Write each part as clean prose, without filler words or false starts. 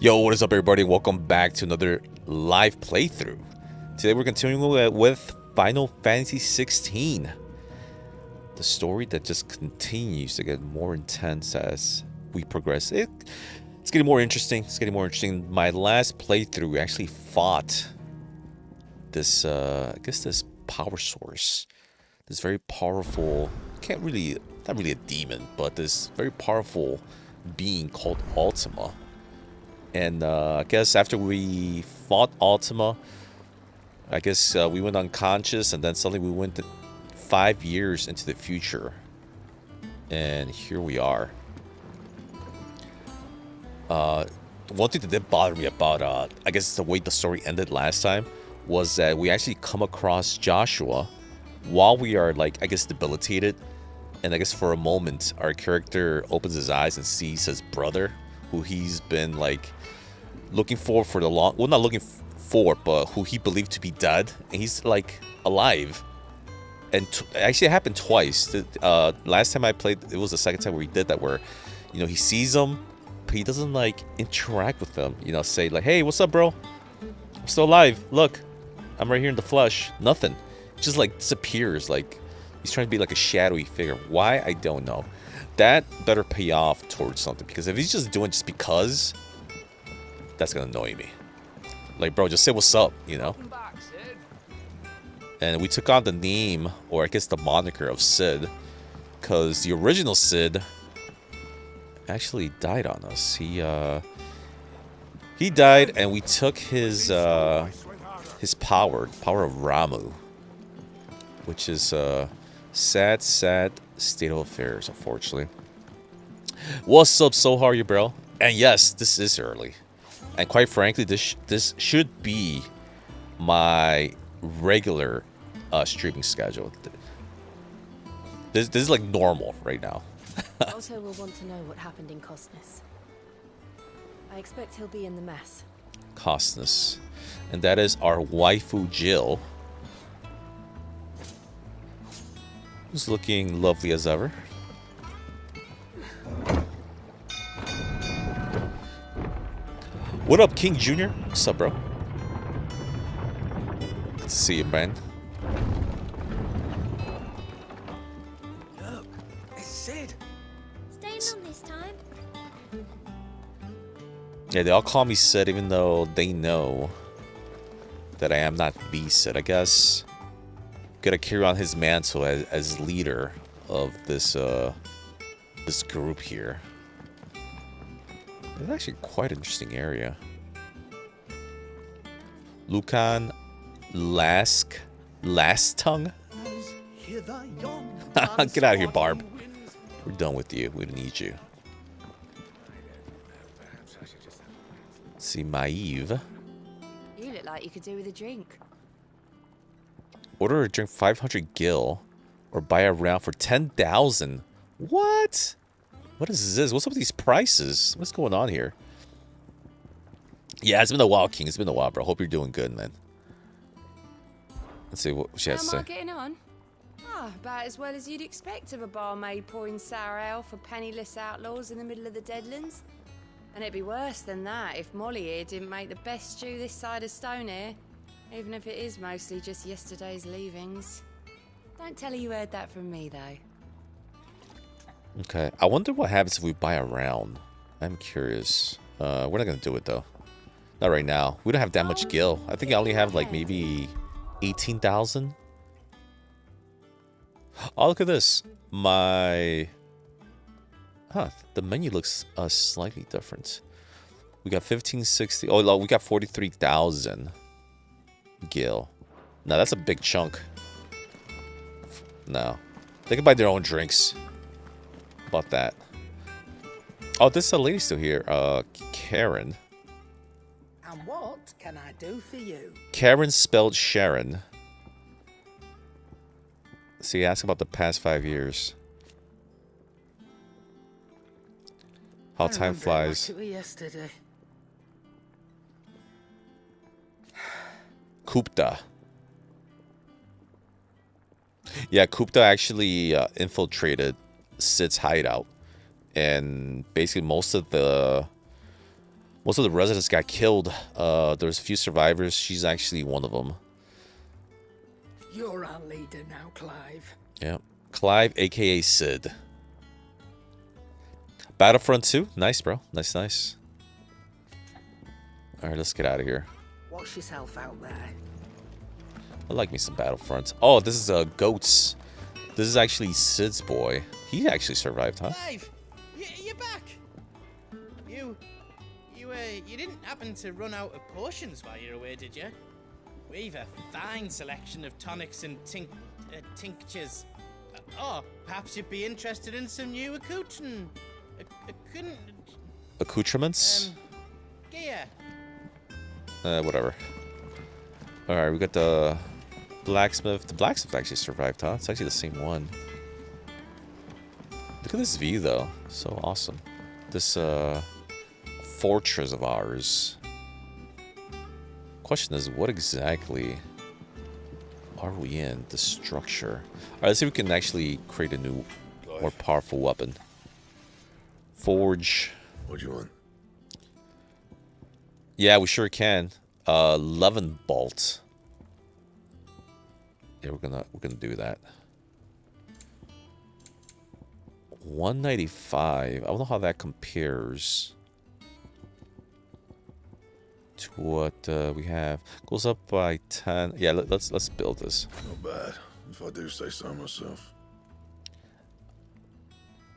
Yo, what is up, everybody? Welcome back to another live playthrough. Today we're continuing with Final Fantasy 16. The story that just continues to get more intense as we progress. It's getting more interesting. It's getting more interesting. My last playthrough, we actually fought this, I guess this power source. This very powerful, not really a demon, but this very powerful being called Ultima. And I guess after we fought Ultima, I guess we went unconscious, and then suddenly we went 5 years into the future. And here we are. One thing that did bother me about, I guess the way the story ended last time, was that we actually come across Joshua while we are, like, I guess debilitated. And I guess for a moment, our character opens his eyes and sees his brother, who he's been, like, looking for the long... Well, not looking for, but who he believed to be dead. And he's, like, alive. And actually, it happened twice. Last time I played, it was the second time where he did that, where, you know, he sees him, but he doesn't, like, interact with them. You know, say, like, hey, what's up, bro? I'm still alive. Look, I'm right here in the flesh. Nothing. Just, like, disappears. Like, he's trying to be, like, a shadowy figure. Why? I don't know. That better pay off towards something, because if he's just doing just because, that's gonna annoy me. Like, bro, just say what's up, you know? And we took on the name, or I guess the moniker of Sid, because the original Sid actually died on us. He died, and we took his power of Ramu, which is sad state of affairs, unfortunately. What's up, so how are you, bro? And yes, this is early, and quite frankly, this should be my regular streaming schedule. This is like normal right now. Otto will want to know what happened in Cosnus. I expect he'll be in the mess. Cosnus, and that is our waifu Jill, who's looking lovely as ever. What up, King Jr.? What's up, bro? Good to see you, man. Look, it's Sid. Staying on this time? Yeah, they all call me Sid, even though they know that I am not the Sid. I guess gonna carry on his mantle as leader of this this group here. It's actually quite an interesting area. Lucan Last Tongue. Get out of here, Barb. We're done with you. We don't need you. See, Maeve. You look like you could do with a drink. Order a drink 500 gil, or buy a round for 10,000. What? What is this? What's up with these prices? What's going on here? Yeah, it's been a while, King. It's been a while, bro. Hope you're doing good, man. Let's see what she has to say. How am I getting on? About as well as you'd expect of a barmaid pouring sour ale for penniless outlaws in the middle of the Deadlands. And it'd be worse than that if Molly here didn't make the best stew this side of Stone, even if it is mostly just yesterday's leavings. Don't tell her you heard that from me, though. Okay, I wonder what happens if we buy a round. I'm curious. We're not gonna do it though. Not right now. We don't have that much gil. I think I only have like maybe 18,000. Oh, look at this. The menu looks slightly different. We got 1560. Oh, no, we got 43,000 gil. Now that's a big chunk. No, they can buy their own drinks. About that. Oh, this lady still here. Karen. And what can I do for you? Karen spelled Sharon. See, ask about the past 5 years. How time flies. Like it was yesterday. Kupta. Yeah, Kupta actually infiltrated Sid's hideout, and basically most of the Most of the residents got killed. There's a few survivors. She's actually one of them. You're our leader now, Clive. Yeah. Clive, a.k.a. Sid. Battlefront 2. Nice, bro. Nice, nice. Alright, let's get out of here. Watch yourself out there. I like me some Battlefront. Oh, this is Goats. This is actually Sid's boy. He actually survived, huh? Clive, you're back. You didn't happen to run out of potions while you're away, did you? We've a fine selection of tonics and tinctures. Perhaps you'd be interested in some new accoutrements? Gear. Whatever. Alright, we got the blacksmith. The blacksmith actually survived, huh? It's actually the same one. Look at this view, though. So awesome. This, fortress of ours. Question is, what exactly are we in? The structure. Alright, let's see if we can actually create a new, more powerful weapon. Forge. What do you want? Yeah, we sure can. Levin bolt. Yeah, we're gonna do that. 195. I don't know how that compares to what we have. Goes up by 10. Yeah, let's build this. Not bad, if I do say so myself.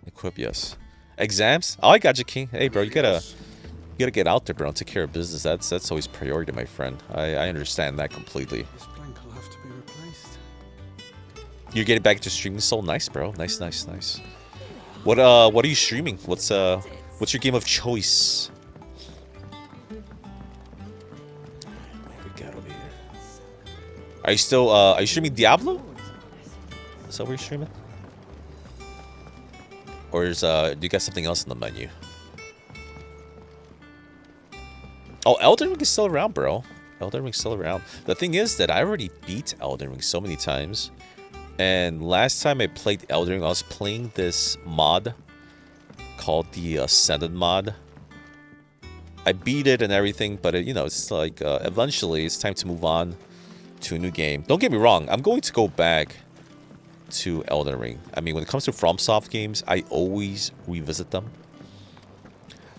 Equip, yes. Exams? Oh, I got you, King. Hey, bro, you gotta get out there, bro, and take care of business. That's always priority, my friend. I understand that completely. This plank will have to be replaced. You're getting back into streaming, so nice, bro. Nice, nice, nice. What are you streaming? What's your game of choice? Are you still are you streaming Diablo? Is that what you're streaming? Or is do you got something else in the menu? Oh, Elden Ring is still around, bro. Elden Ring's still around. The thing is that I already beat Elden Ring so many times. And last time I played Elden Ring, I was playing this mod called the Ascended mod. I beat it and everything, but you know, it's like eventually it's time to move on to a new game. Don't get me wrong, I'm going to go back to Elden Ring. I mean, when it comes to FromSoft games, I always revisit them.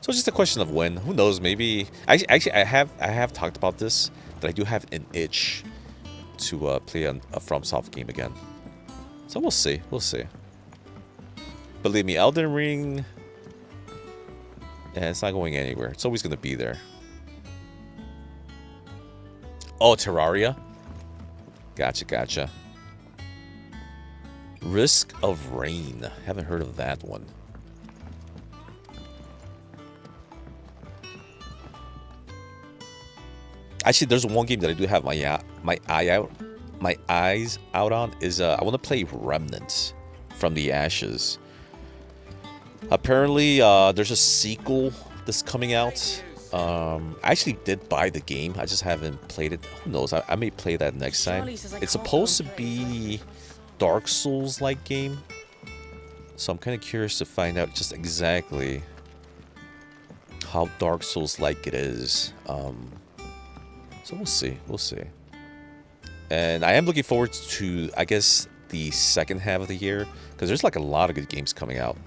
So it's just a question of when. Who knows? Maybe I have talked about this, that I do have an itch to play a FromSoft game again. So we'll see. We'll see. Believe me, Elden Ring, yeah, it's not going anywhere. It's always going to be there. Oh, Terraria? Gotcha, gotcha. Risk of Rain. Haven't heard of that one. Actually, there's one game that I do have my eyes out on is I want to play Remnant from the Ashes. Apparently, there's a sequel that's coming out. I actually did buy the game. I just haven't played it. Who knows? I may play that next time. It's supposed to be Dark Souls-like game. So I'm kind of curious to find out just exactly how Dark Souls-like it is. So we'll see. We'll see. And I am looking forward to, I guess, the second half of the year. Because there's like a lot of good games coming out.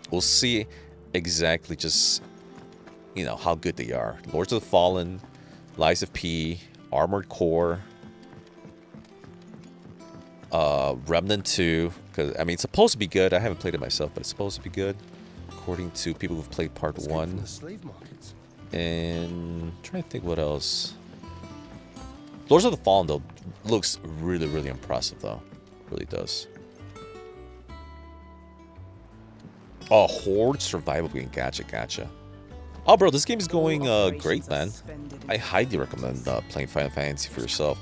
We'll see exactly just, you know, how good they are. Lords of the Fallen, Lies of P, Armored Core, Remnant 2. Because, I mean, it's supposed to be good. I haven't played it myself, but it's supposed to be good. According to people who've played part 1. And I'm trying to think what else. Lords of the Fallen, though, looks really, really impressive, though. Really does. Oh, Horde survival game. Gotcha, gotcha. Oh, bro, this game is going great, man. I highly recommend playing Final Fantasy for yourself.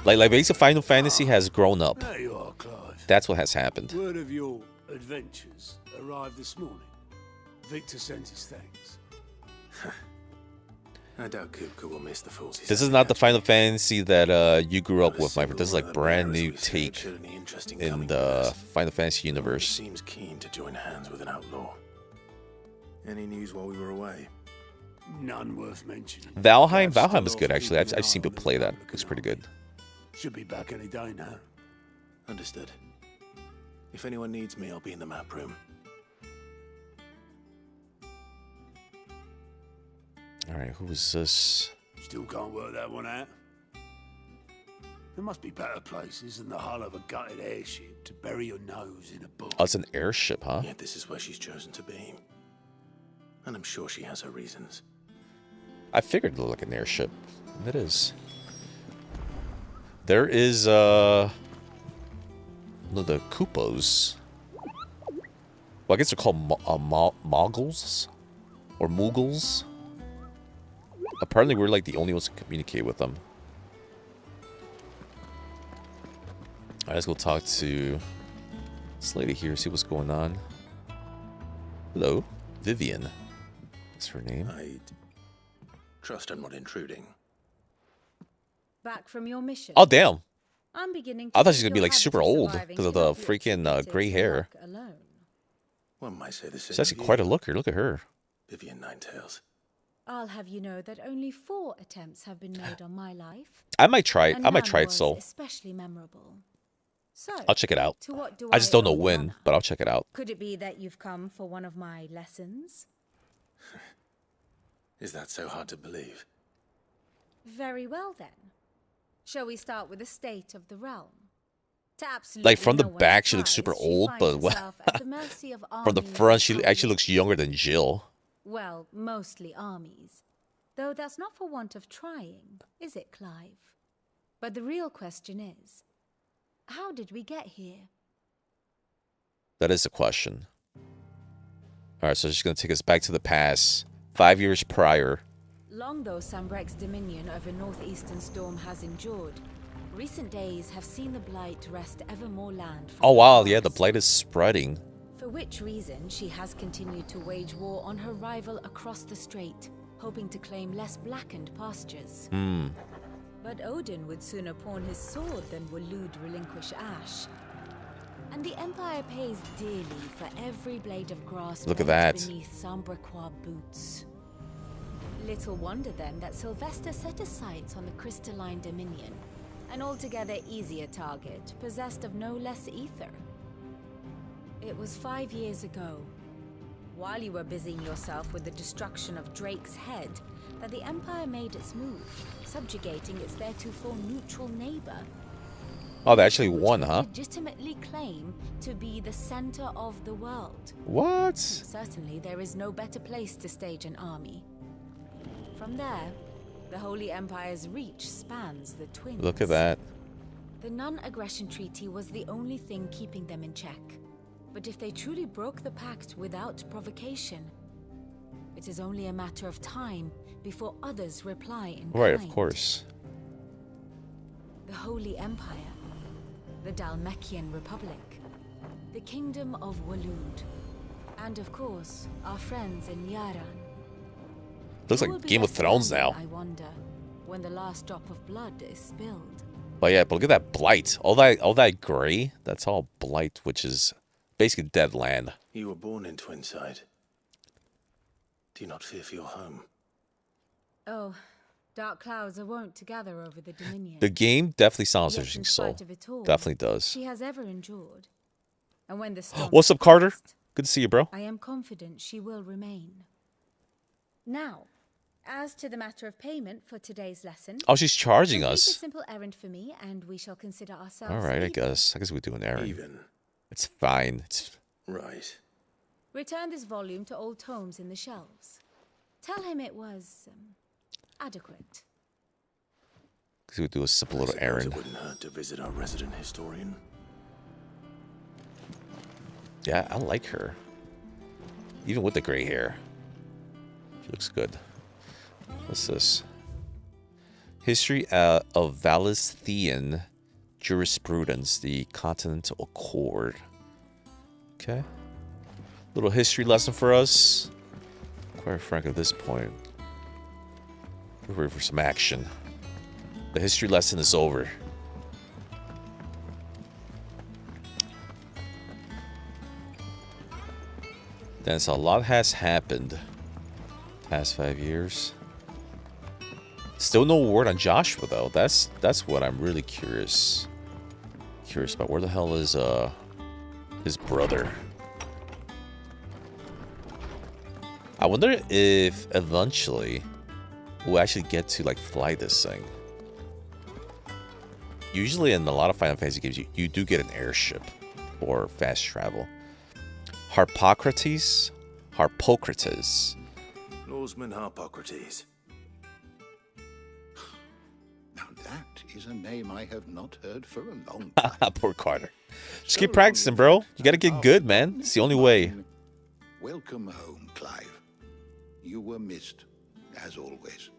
Like basically, Final Fantasy has grown up. There you are, Clive. That's what has happened. Word of your adventures arrived this morning. Victor sent his thanks. I doubt Kupka will miss the fools. This is not the Final Fantasy that you grew up with, my friend. This is like brand new take in the Final Fantasy universe. Seems keen to join hands with an outlaw. Any news while we were away? None worth mentioning. Valheim? Cat's Valheim is still good, off actually. I've keeping seen an eye people on play the that. Republican Looks pretty army. good. Should be back any day now. Understood. If anyone needs me, I'll be in the map room. Alright, who is this? Still can't work that one out. There must be better places than the hull of a gutted airship to bury your nose in a book. Oh, it's an airship, huh? Yet this is where she's chosen to be. And I'm sure she has her reasons. I figured it looked like an airship. And it is. There is, no, the Koopos. Well, I guess they're called Moggles? Or Moogles? Apparently, we're like the only ones to communicate with them. Alright, let's go talk to this lady here, see what's going on. Hello, Vivian. That's her name. I'd trust I'm not intruding. Back from your mission. Oh, damn. I'm beginning I to thought she was think gonna be your like habit super of old surviving because of can the help you freaking attribute gray it to hair. luck alone. One might say the same. She's actually of quite a you, looker. Look at her. Vivian Ninetails. I'll have you know that only 4 attempts have been made on my life. I might try it. And I might none try it, was so especially memorable. So, I'll check it out. to what do I just don't know owe when, honor? but I'll check it out. Could it be that you've come for one of my lessons? Is that so hard to believe? Very well then. Shall we start with the state of the realm? To absolutely Like from the no one's back, she looks super surprise, she old, finds but herself at the mercy of from the armies front, she and actually looks younger than coalitions. Jill. Well, mostly armies. Though that's not for want of trying, is it, Clive? But the real question is, how did we get here? That is the question. Alright, so she's gonna take us back to the past. 5 years prior. Long though Sambrek's dominion over northeastern Storm has endured, recent days have seen the Blight wrest ever more land from Oh her wow, yeah, the arms. blight is spreading. For which reason she has continued to wage war on her rival across the strait, hoping to claim less blackened pastures. But Odin would sooner pawn his sword than Waloed relinquish Ash. And the Empire pays dearly for every blade of grass Look at burned that. beneath Sambrequois boots. Little wonder then that Sylvester set his sights on the crystalline dominion, an altogether easier target, possessed of no less ether. It was 5 years ago, while you were busying yourself with the destruction of Drake's head, that the Empire made its move, subjugating its theretofore neutral neighbor. Oh, they actually which won, could huh? legitimately claim to be the center of the world. What? Certainly, there is no better place to stage an army. From there, the Holy Empire's reach spans the twins. Look at that. The non-aggression treaty was the only thing keeping them in check. But if they truly broke the pact without provocation, it is only a matter of time before others reply in Right, of kind. course. The Holy Empire, the Dalmekian Republic, the Kingdom of Waloed, and of course, our friends in Yaran. Looks Who will like be Game of left Thrones standing, now. I wonder, when the last drop of blood is spilled. But yeah, but look at that blight. All that gray, that's all blight, which is basically dead land. You were born in Twinside. Do you not fear for your home? Oh, dark clouds are wont to gather over the Dominion. The game definitely sounds Yet, interesting, in so spite of it all, definitely does. She has ever endured. And when the storm What's up, is Carter? past, Good to see you, bro. I am confident she will remain. Now, as to the matter of payment for today's lesson. Oh, she's charging complete us. a simple errand for me, and we shall consider ourselves All right, I even. guess. I guess we do an errand. Even. It's fine. It's Right. Return this volume to old tomes in the shelves. Tell him it was adequate. I guess we do a simple I little suppose errand. It wouldn't hurt to visit our resident historian. Yeah, I like her. Even with the gray hair. She looks good. What's this? History of Valesthean Jurisprudence, the Continental Accord. Okay. Little history lesson for us. Quite frank at this point. We're ready for some action. The history lesson is over. Then so a lot has happened. Past 5 years. Still no word on Joshua though. That's what I'm really curious about. Where the hell is his brother? I wonder if eventually we'll actually get to like fly this thing. Usually in a lot of Final Fantasy games, you do get an airship or fast travel. Harpocrates? Lawsman Harpocrates. Now that is a name I have not heard for a long time. Poor Carter. Just keep practicing, bro. You gotta get good, man. It's the only way. Welcome home, Clive. You were missed, as always.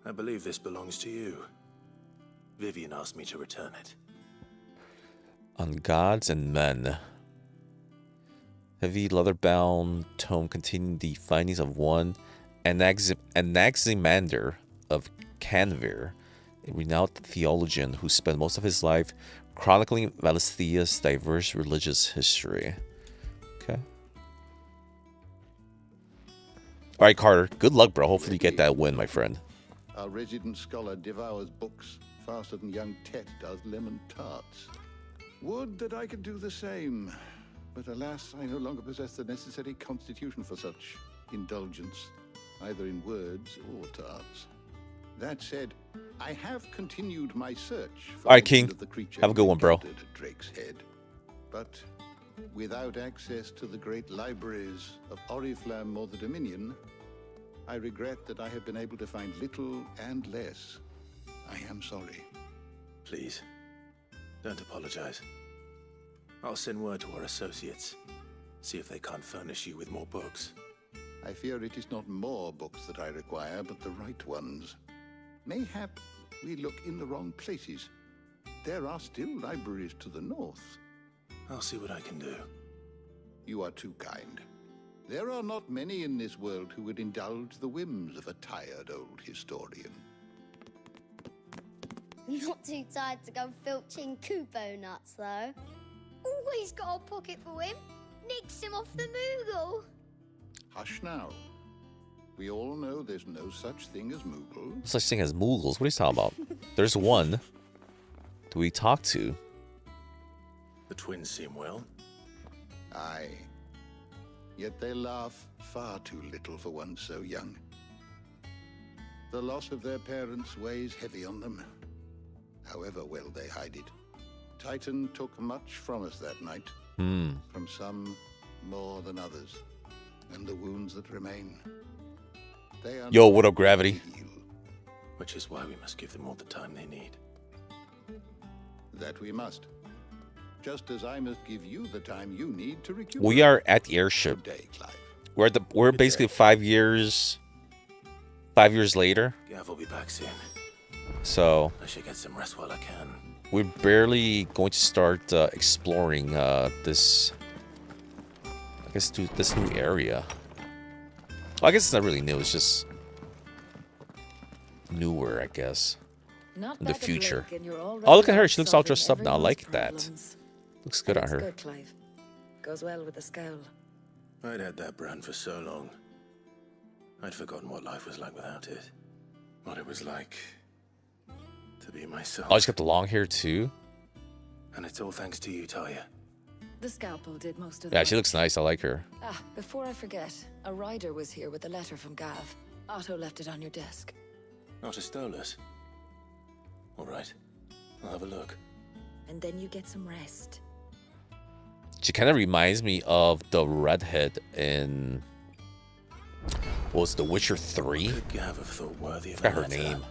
I believe this belongs to you. Vivian asked me to return it. On Gods and Men. Heavy leather-bound tome containing the findings of one Anaximander of Canver, a renowned theologian who spent most of his life chronicling Valisthia's diverse religious history. Okay. Alright, Carter. Good luck, bro. Hopefully you get that win, my friend. Our resident scholar devours books faster than young Tet does lemon tarts. Would that I could do the same. But alas, I no longer possess the necessary constitution for such indulgence, either in words or tarts. That said, I have continued my search for Alright, King. the creature Have a good one, bro. at Drake's Head. But without access to the great libraries of Oriflamme or the Dominion, I regret that I have been able to find little and less. I am sorry. Please, don't apologize. I'll send word to our associates. See if they can't furnish you with more books. I fear it is not more books that I require, but the right ones. Mayhap we look in the wrong places. There are still libraries to the north. I'll see what I can do. You are too kind. There are not many in this world who would indulge the whims of a tired old historian. Not too tired to go filching Kupo nuts, though. Always got a pocket for him. Nicks him off the Moogle. Hush now. We all know there's no such thing as Moogle. No such thing as Moogles. What are you talking about? There's one. Do we talk to? The twins seem well. Aye. Yet they laugh far too little for one so young. The loss of their parents weighs heavy on them, however well they hide it. Titan took much from us that night. From some more than others. And the wounds that remain. They are Yo, what up, Gravity? Which is why we must give them all the time they need. That we must. Just as I must give you the time you need to recuperate. We are at the airship. Good day, Clive. We're basically 5 years. 5 years later. Gav will be back soon. So I should get some rest while I can. we're barely going to start exploring this. I guess this new area. Well, I guess it's not really new. It's just newer, I guess. Not In the bad of future. luck, and you're already Oh, look at her. She looks all solving dressed up now. I like everyone's that. problems. Looks good on It's her. good, Clive. Goes well with the scowl. I'd had that brand for so long. I'd forgotten what life was like without it. What it was like to be myself. Oh, she's got the long hair too. And it's all thanks to you, Talia. The scalpel did most of the Yeah, work. she looks nice. I like her. Ah, before I forget, a rider was here with a letter from Gav. Otto left it on your desk. Not a Stolas. All right. I'll have a look. And then you get some rest. She kind of reminds me of the redhead in what was it, The Witcher 3? Could Gav have thought worthy I of forgot a her letter? name.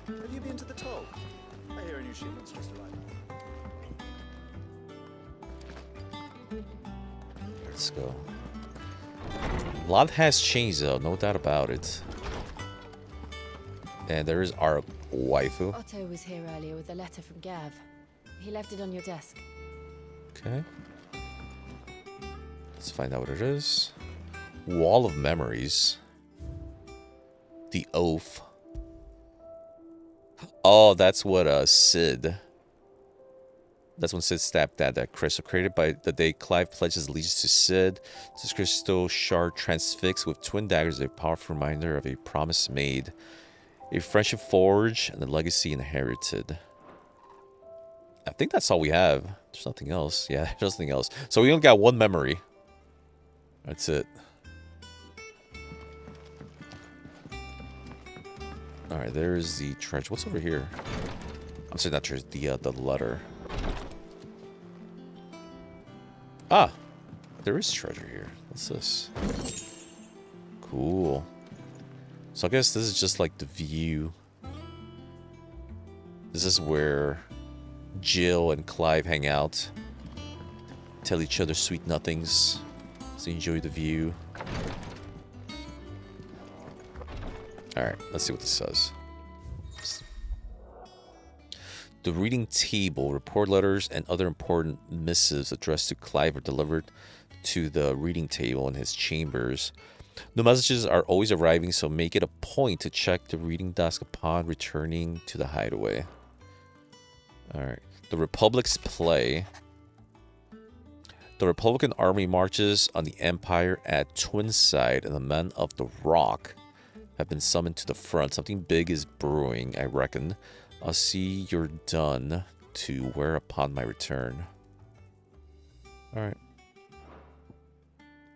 Have you been to the toll? I hear a new shipment's just arrived. Let's go. A lot has changed though, no doubt about it. And there is our waifu. Otto was here earlier with a letter from Gav. He left it on your desk. Okay. Let's find out what it is. Wall of Memories. The Oath. Oh, that's what Sid That's when Sid stabbed that crystal. Created by the day Clive pledges allegiance to Sid. This crystal shard transfixed with twin daggers is a powerful reminder of a promise made. A friendship forged and a legacy inherited. I think that's all we have. There's nothing else. Yeah, there's nothing else. So we only got one memory. That's it. Alright, there's the treasure. What's over here? I'm sorry, not treasure. The letter. Ah! There is treasure here. What's this? Cool. So I guess this is just like the view. This is where Jill and Clive hang out. Tell each other sweet nothings. So enjoy the view. Alright, let's see what this says. The reading table, report letters, and other important missives addressed to Clive are delivered to the reading table in his chambers. The messages are always arriving, so make it a point to check the reading desk upon returning to the hideaway. Alright. The Republic's play. The Republican army marches on the Empire at Twinside, and the men of the Rock have been summoned to the front. Something big is brewing, I reckon. I'll see you're done to wear upon my return. Alright.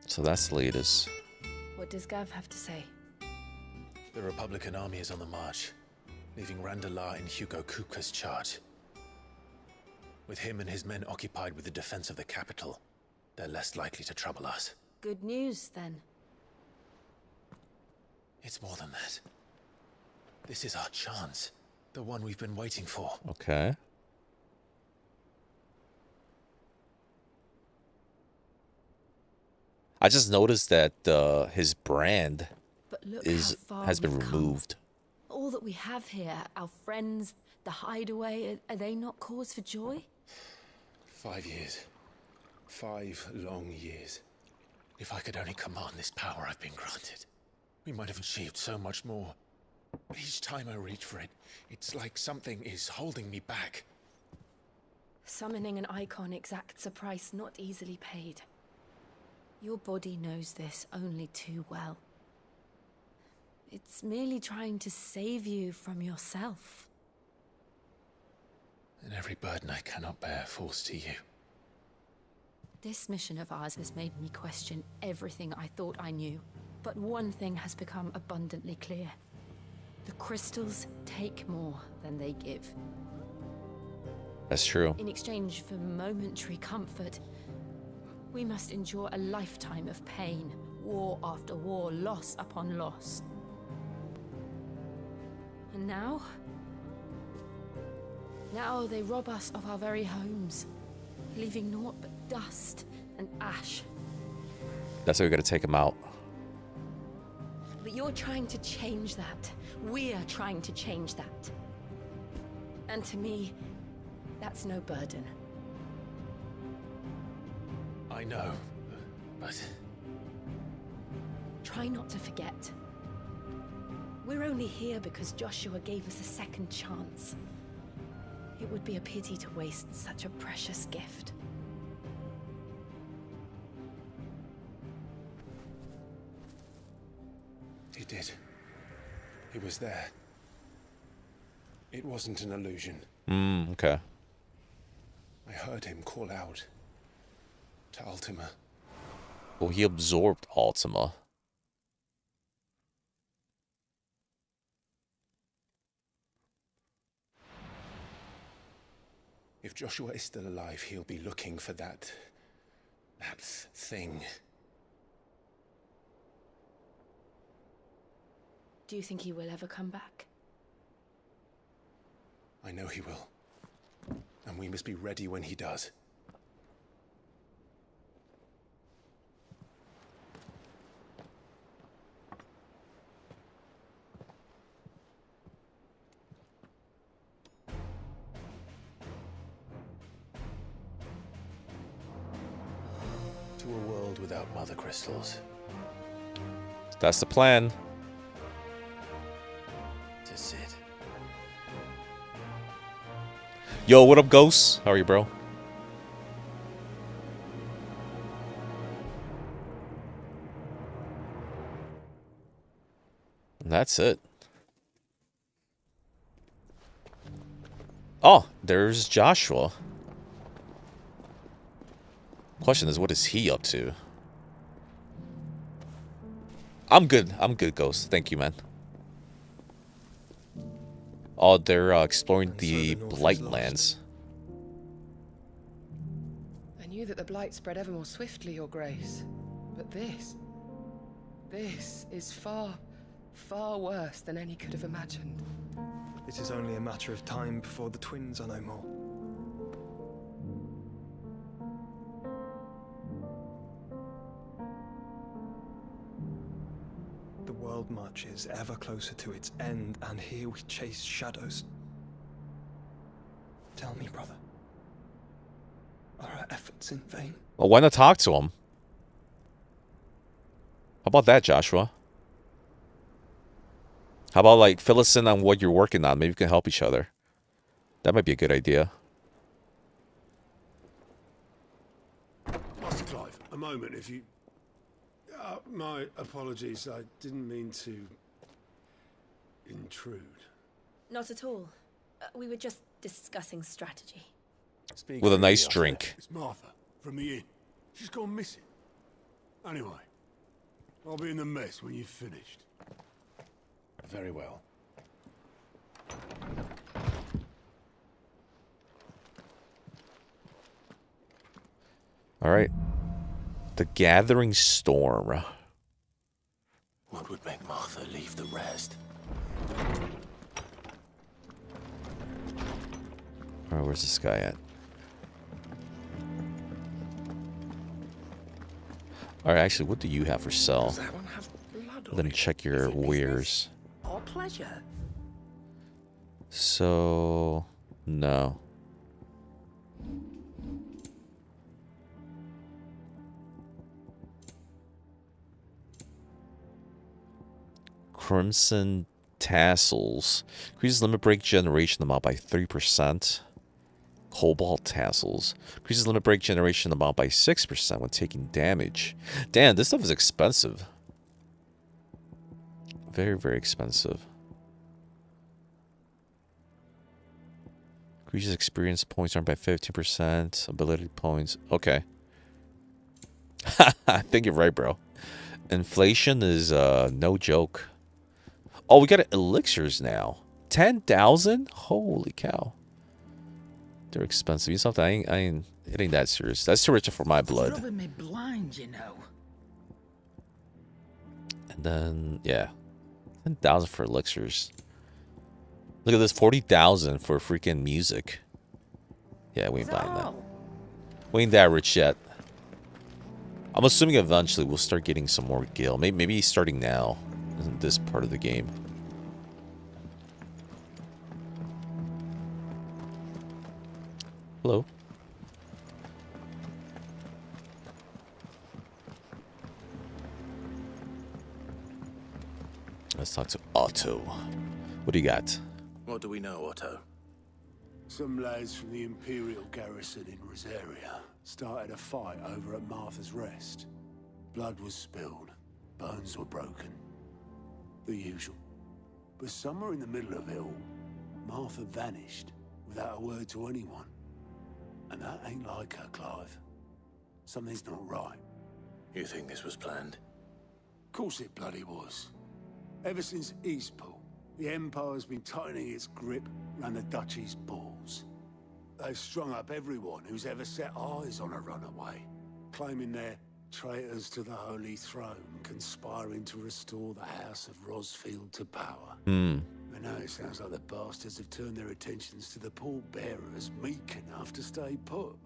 So that's the latest. What does Gav have to say? The Republican army is on the march, leaving Randalar in Hugo Kupka's charge. With him and his men occupied with the defense of the capital, they're less likely to trouble us. Good news, then. It's more than that. This is our chance. The one we've been waiting for. Okay. I just noticed that his brand has been removed. All that we have here, our friends, the hideaway, are they not cause for joy? 5 years. 5 long years. If I could only command this power I've been granted, we might have achieved so much more. But each time I reach for it, it's like something is holding me back. Summoning an icon exacts a price not easily paid. Your body knows this only too well. It's merely trying to save you from yourself. And every burden I cannot bear falls to you. This mission of ours has made me question everything I thought I knew. But one thing has become abundantly clear. The crystals take more than they give. That's true. In exchange for momentary comfort, we must endure a lifetime of pain, war after war, loss upon loss. And now they rob us of our very homes, leaving naught but dust and ash. That's why we gotta take him out. But you're trying to change that. We're trying to change that. And to me, that's no burden. I know, but... Try not to forget. We're only here because Joshua gave us a second chance. It would be a pity to waste such a precious gift. He did. He was there. It wasn't an illusion. Okay. I heard him call out to Ultima. Well, he absorbed Ultima. If Joshua is still alive, he'll be looking for that thing. Do you think he will ever come back? I know he will. And we must be ready when he does. To a world without mother crystals. That's the plan. To Sid. Yo, what up, Ghost? How are you, bro? That's it. Oh, there's Joshua. Question is, what is he up to? I'm good. I'm good, Ghost. Thank you, man. Oh, they're exploring the Blight lands. I knew that the Blight spread ever more swiftly, Your Grace. But this is far, far worse than any could have imagined. It is only a matter of time before the twins are no more. The world marches ever closer to its end, and here we chase shadows. Tell me, brother, are our efforts in vain? Well, why not talk to him? How about that, Joshua? How about, like, fill us in on what you're working on? Maybe we can help each other. That might be a good idea. Master Clive, a moment, if you... my apologies, I didn't mean to... intrude. Not at all. We were just discussing strategy. With a nice drink. It's Martha, from the inn. She's gone missing. Anyway, I'll be in the mess when you've finished. Very well. All right. The Gathering Storm. What would make Martha leave the rest? All right, where's this guy at? All right, actually, what do you have for sale? Does that one have blood on Then it? check your wares. Or pleasure? So, no. Crimson Tassels. Increases limit break generation amount by 3%. Cobalt Tassels. Increases limit break generation amount by 6% when taking damage. Damn, this stuff is expensive. Very, very expensive. Increases experience points earned by 15%. Ability points. Okay. I think you're right, bro. Inflation is no joke. Oh, we got elixirs now. 10,000? Holy cow. They're expensive. You know something? I ain't it ain't that serious. That's too rich for my blood. Rubbing me blind, you know. And then, yeah. 10,000 for elixirs. Look at this, 40,000 for freaking music. Yeah, we ain't buying that. We ain't that rich yet. I'm assuming eventually we'll start getting some more gil. Maybe starting now in this part of the game. Hello. Let's talk to Otto. What do you got? What do we know, Otto? Some lads from the Imperial garrison in Rosaria started a fight over at Martha's Rest. Blood was spilled, bones were broken. The usual. But somewhere in the middle of it all, Martha vanished without a word to anyone. And that ain't like her, Clive. Something's not right. You think this was planned? Of course it bloody was. Ever since Eastpool, the Empire's been tightening its grip around the Duchy's balls. They've strung up everyone who's ever set eyes on a runaway, claiming they're traitors to the Holy Throne, conspiring to restore the House of Rosfield to power. And now it sounds like the bastards have turned their attentions to the pallbearers meek enough to stay put.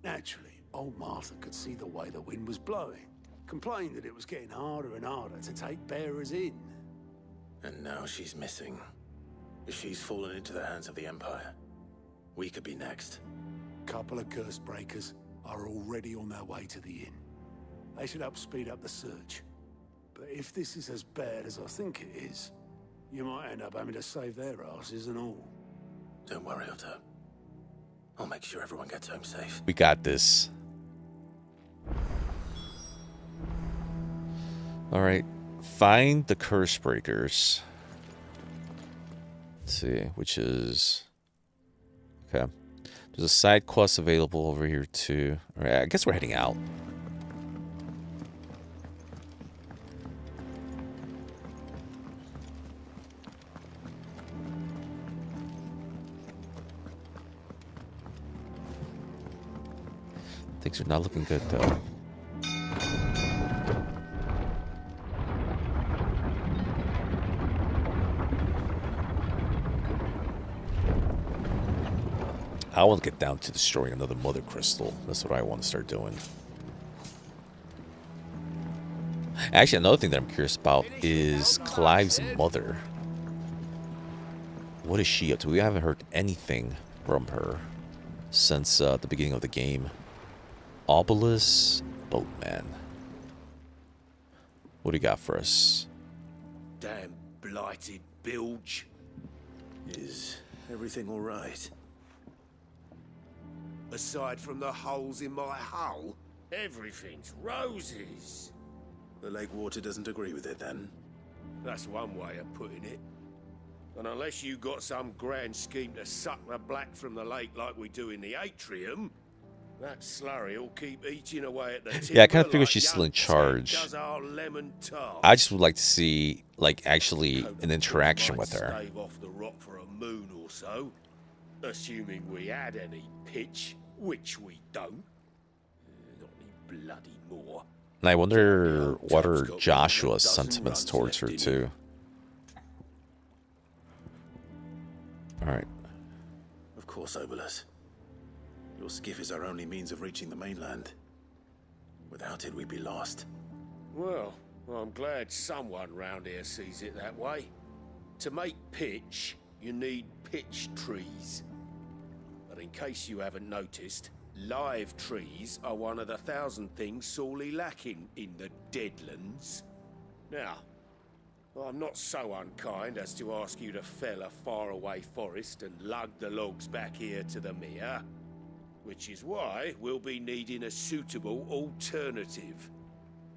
Naturally, old Martha could see the way the wind was blowing, complained that it was getting harder and harder to take bearers in. And now she's missing. If she's fallen into the hands of the Empire, we could be next. Couple of curse breakers are already on their way to the inn. They should help speed up the search. But if this is as bad as I think it is, you might end up having to save their asses and all. Don't worry, Otto. I'll make sure everyone gets home safe. We got this. All right. Find the curse breakers. Let's see, which is... Okay. There's a side quest available over here too. Alright, I guess we're heading out. Things are not looking good though. I want to get down to destroying another mother crystal. That's what I want to start doing. Actually, another thing that I'm curious about is Clive's mother. What is she up to? We haven't heard anything from her since the beginning of the game. Obelisk Boatman. What do you got for us? Damn blighted bilge. Is everything all right? Aside from the holes in my hull, everything's roses. The lake water doesn't agree with it, then? That's one way of putting it. And unless you got some grand scheme to suck the black from the lake like we do in the atrium, that slurry will keep eating away at the timber. Yeah, I kind of figure like she's still in young charge. does our lemon tart. I just would like to see, like, actually an interaction with her. Stave off the rock for a moon or so, assuming we had any pitch, which we don't. Not any bloody more. And I wonder what are Joshua's sentiments towards her too. Alright. Of course, Obelisk. Your skiff is our only means of reaching the mainland. Without it, we'd be lost. Well, I'm glad someone round here sees it that way. To make pitch, you need pitch trees. But in case you haven't noticed, live trees are one of the 1,000 things sorely lacking in the Deadlands. Now, I'm not so unkind as to ask you to fell a faraway forest and lug the logs back here to the mere, which is why we'll be needing a suitable alternative.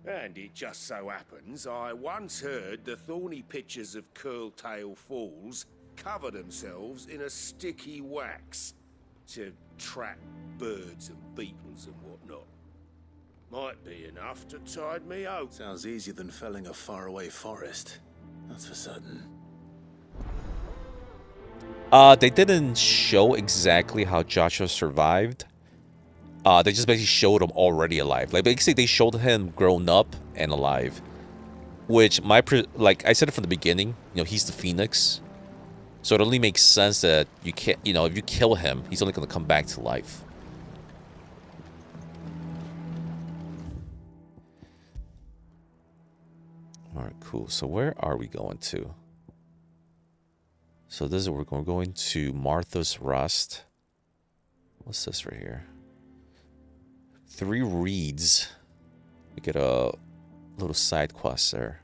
And it just so happens I once heard the thorny pitchers of Curltail Falls cover themselves in a sticky wax to trap birds and beetles and whatnot. Might be enough to tide me out. Sounds easier than felling a faraway forest. That's for certain. They didn't show exactly how Joshua survived. They just basically showed him already alive. Like, basically, they showed him grown up and alive. Which, like I said it from the beginning, you know, he's the Phoenix. So it only makes sense that you can't, you know, if you kill him, he's only going to come back to life. Alright, cool. So where are we going to? So this is where we're going to Martha's Rest. What's this right here? 3 reeds. We get a little side quest there.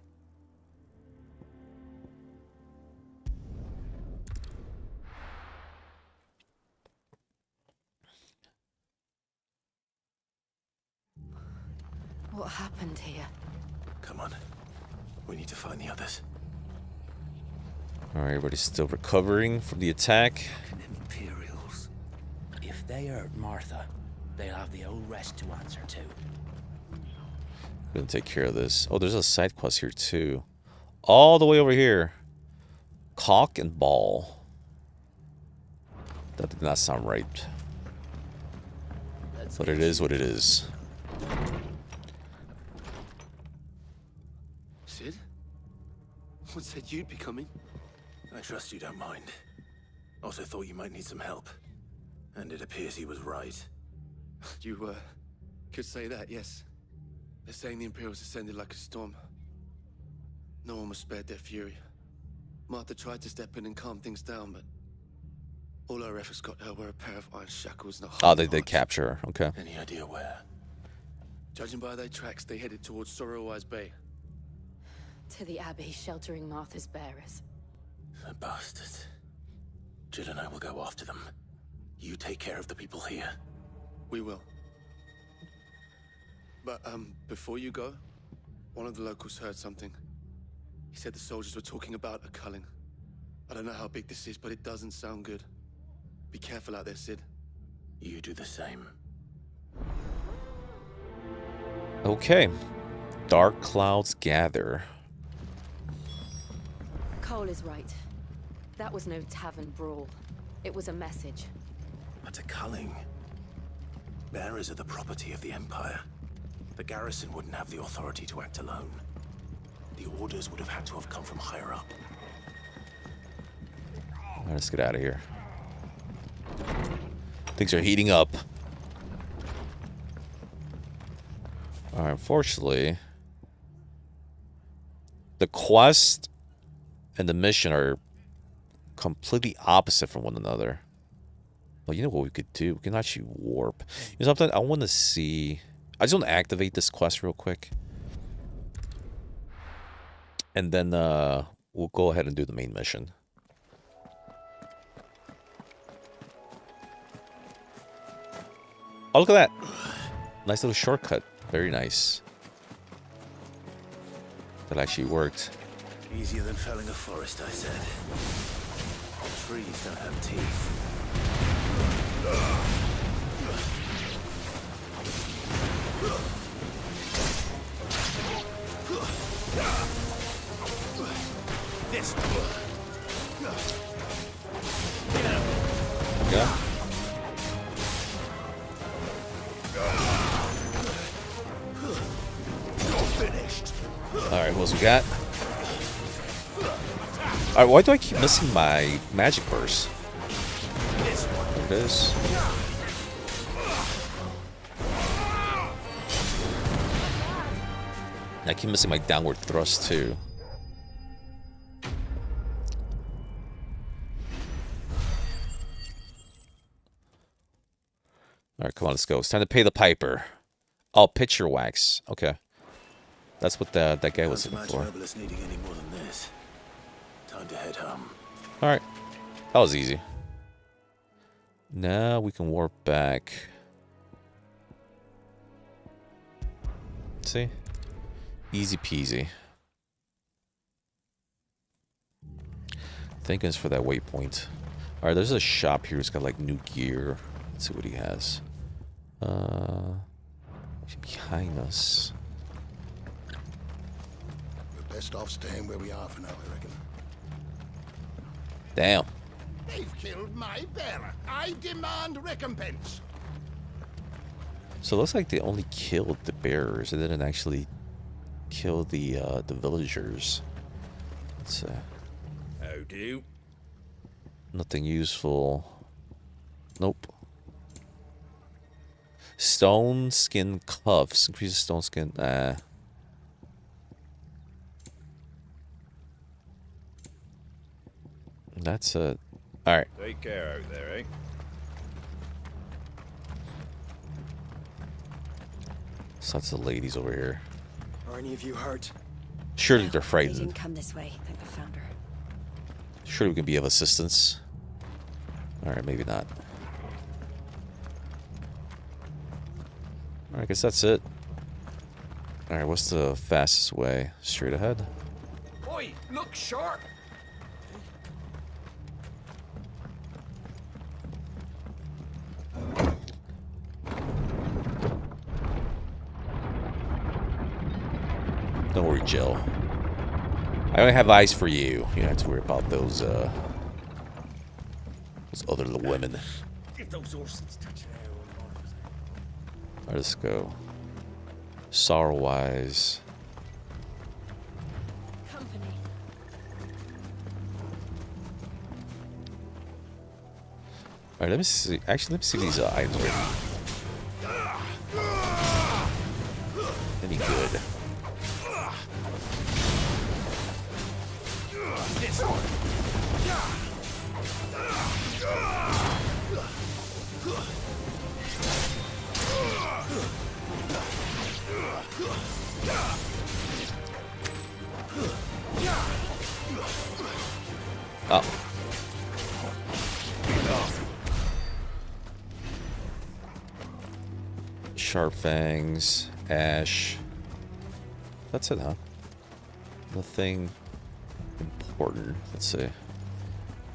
What happened here? Come on. We need to find the others. Alright, everybody's still recovering from the attack. Imperials. If they hurt Martha, they'll have the old rest to answer to. We're gonna take care of this. Oh, there's a side quest here too. All the way over here. Cock and ball. That did not sound right. But it is what it is. Sid? What said you'd be coming? I trust you don't mind. Also thought you might need some help. And it appears he was right. You, could say that, yes. They're saying the Imperials descended like a storm. No one was spared their fury. Martha tried to step in and calm things down, but all our efforts got her were a pair of iron shackles and a Oh, they did capture her. Okay. Any idea where? Judging by their tracks, they headed towards Sorrowwise Bay. To the Abbey, sheltering Martha's bearers. The bastards. Jill and I will go after them. You take care of the people here. We will. But, before you go, one of the locals heard something. He said the soldiers were talking about a culling. I don't know how big this is, but it doesn't sound good. Be careful out there, Sid. You do the same. Okay. Dark clouds gather. Cole is right. That was no tavern brawl. It was a message. But a culling. Bearers are the property of the Empire. The garrison wouldn't have the authority to act alone. The orders would have had to have come from higher up. All right, let's get out of here. Things are heating up. All right, unfortunately, the quest and the mission are completely opposite from one another. But you know what we could do? We can actually warp. You know something? I want to see... I just want to activate this quest real quick. And then we'll go ahead and do the main mission. Oh, look at that. Nice little shortcut. Very nice. That actually worked. Easier than felling a forest, I said. Trees don't have teeth. This Yeah. Alright, what else we got? Alright, why do I keep missing my magic burst? There it is. I keep missing my downward thrust too. Alright, come on, let's go. It's time to pay the piper. Oh, picture wax. Okay. That's what that guy was looking for. Needing any more than this. Time to head home. Alright. That was easy. Now we can warp back. See? Easy peasy. Thank goodness for that waypoint. Alright, there's a shop here who's got like new gear. Let's see what he has. Behind us. We're best off staying where we are for now, I reckon. Damn. They've killed my bearer. I demand recompense. So it looks like they only killed the bearers. They didn't actually kill the villagers. Let's How do? nothing useful. Nope. Stone skin cuffs. Increases stone skin. That's it. Alright. Take care out there, eh? So that's the ladies over here. Are any of you hurt? Surely they're They frightened. didn't come this way. I think I found her. Surely we can be of assistance. Alright, maybe not. Alright, I guess that's it. Alright, what's the fastest way? Straight ahead? Oi, look sharp! Don't worry, Jill. I only have eyes for you. You don't have to worry about those other little women. If those horses touch Alright, let's go. Sorrow-wise. Company. Alright, let me see. Actually, let me see these items are any good. This one. Oh. Sharp fangs, ash. That's it, huh? Nothing important. Let's see.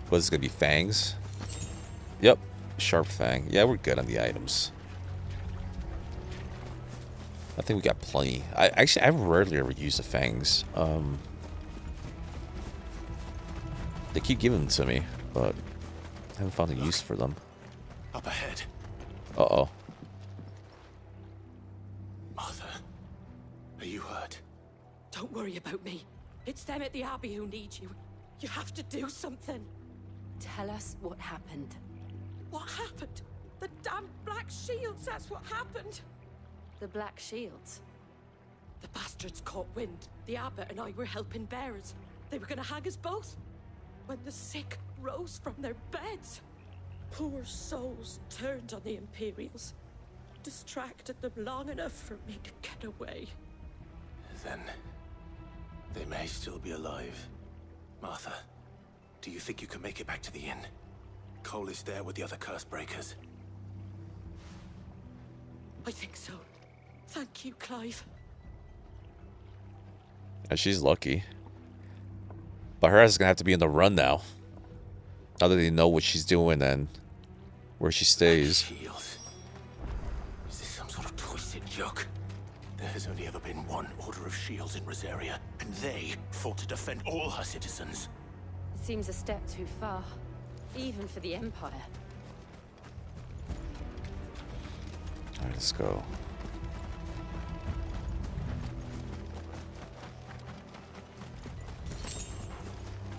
What is this gonna be? Fangs? Yep. Sharp fang. Yeah, we're good on the items. I think we got plenty. I rarely ever use the fangs. They keep giving them to me, but I haven't found a use for them. Up ahead. Uh-oh. Martha, are you hurt? Don't worry about me. It's them at the Abbey who need you. You have to do something. Tell us what happened. What happened? The damn Black Shields, that's what happened. The Black Shields? The bastards caught wind. The abbot and I were helping bearers. They were gonna hang us both. When the sick rose from their beds, poor souls turned on the Imperials. Distracted them long enough for me to get away. Then they may still be alive. Martha, do you think you can make it back to the inn? Cole is there with the other curse breakers. I think so. Thank you, Clive. She's lucky. But her ass is gonna have to be on the run now. Now that they know what she's doing and where she stays. Shields. Is this some sort of twisted joke? There has only ever been one Order of Shields in Rosaria, and they fought to defend all her citizens. It seems a step too far, even for the Empire. Alright, let's go.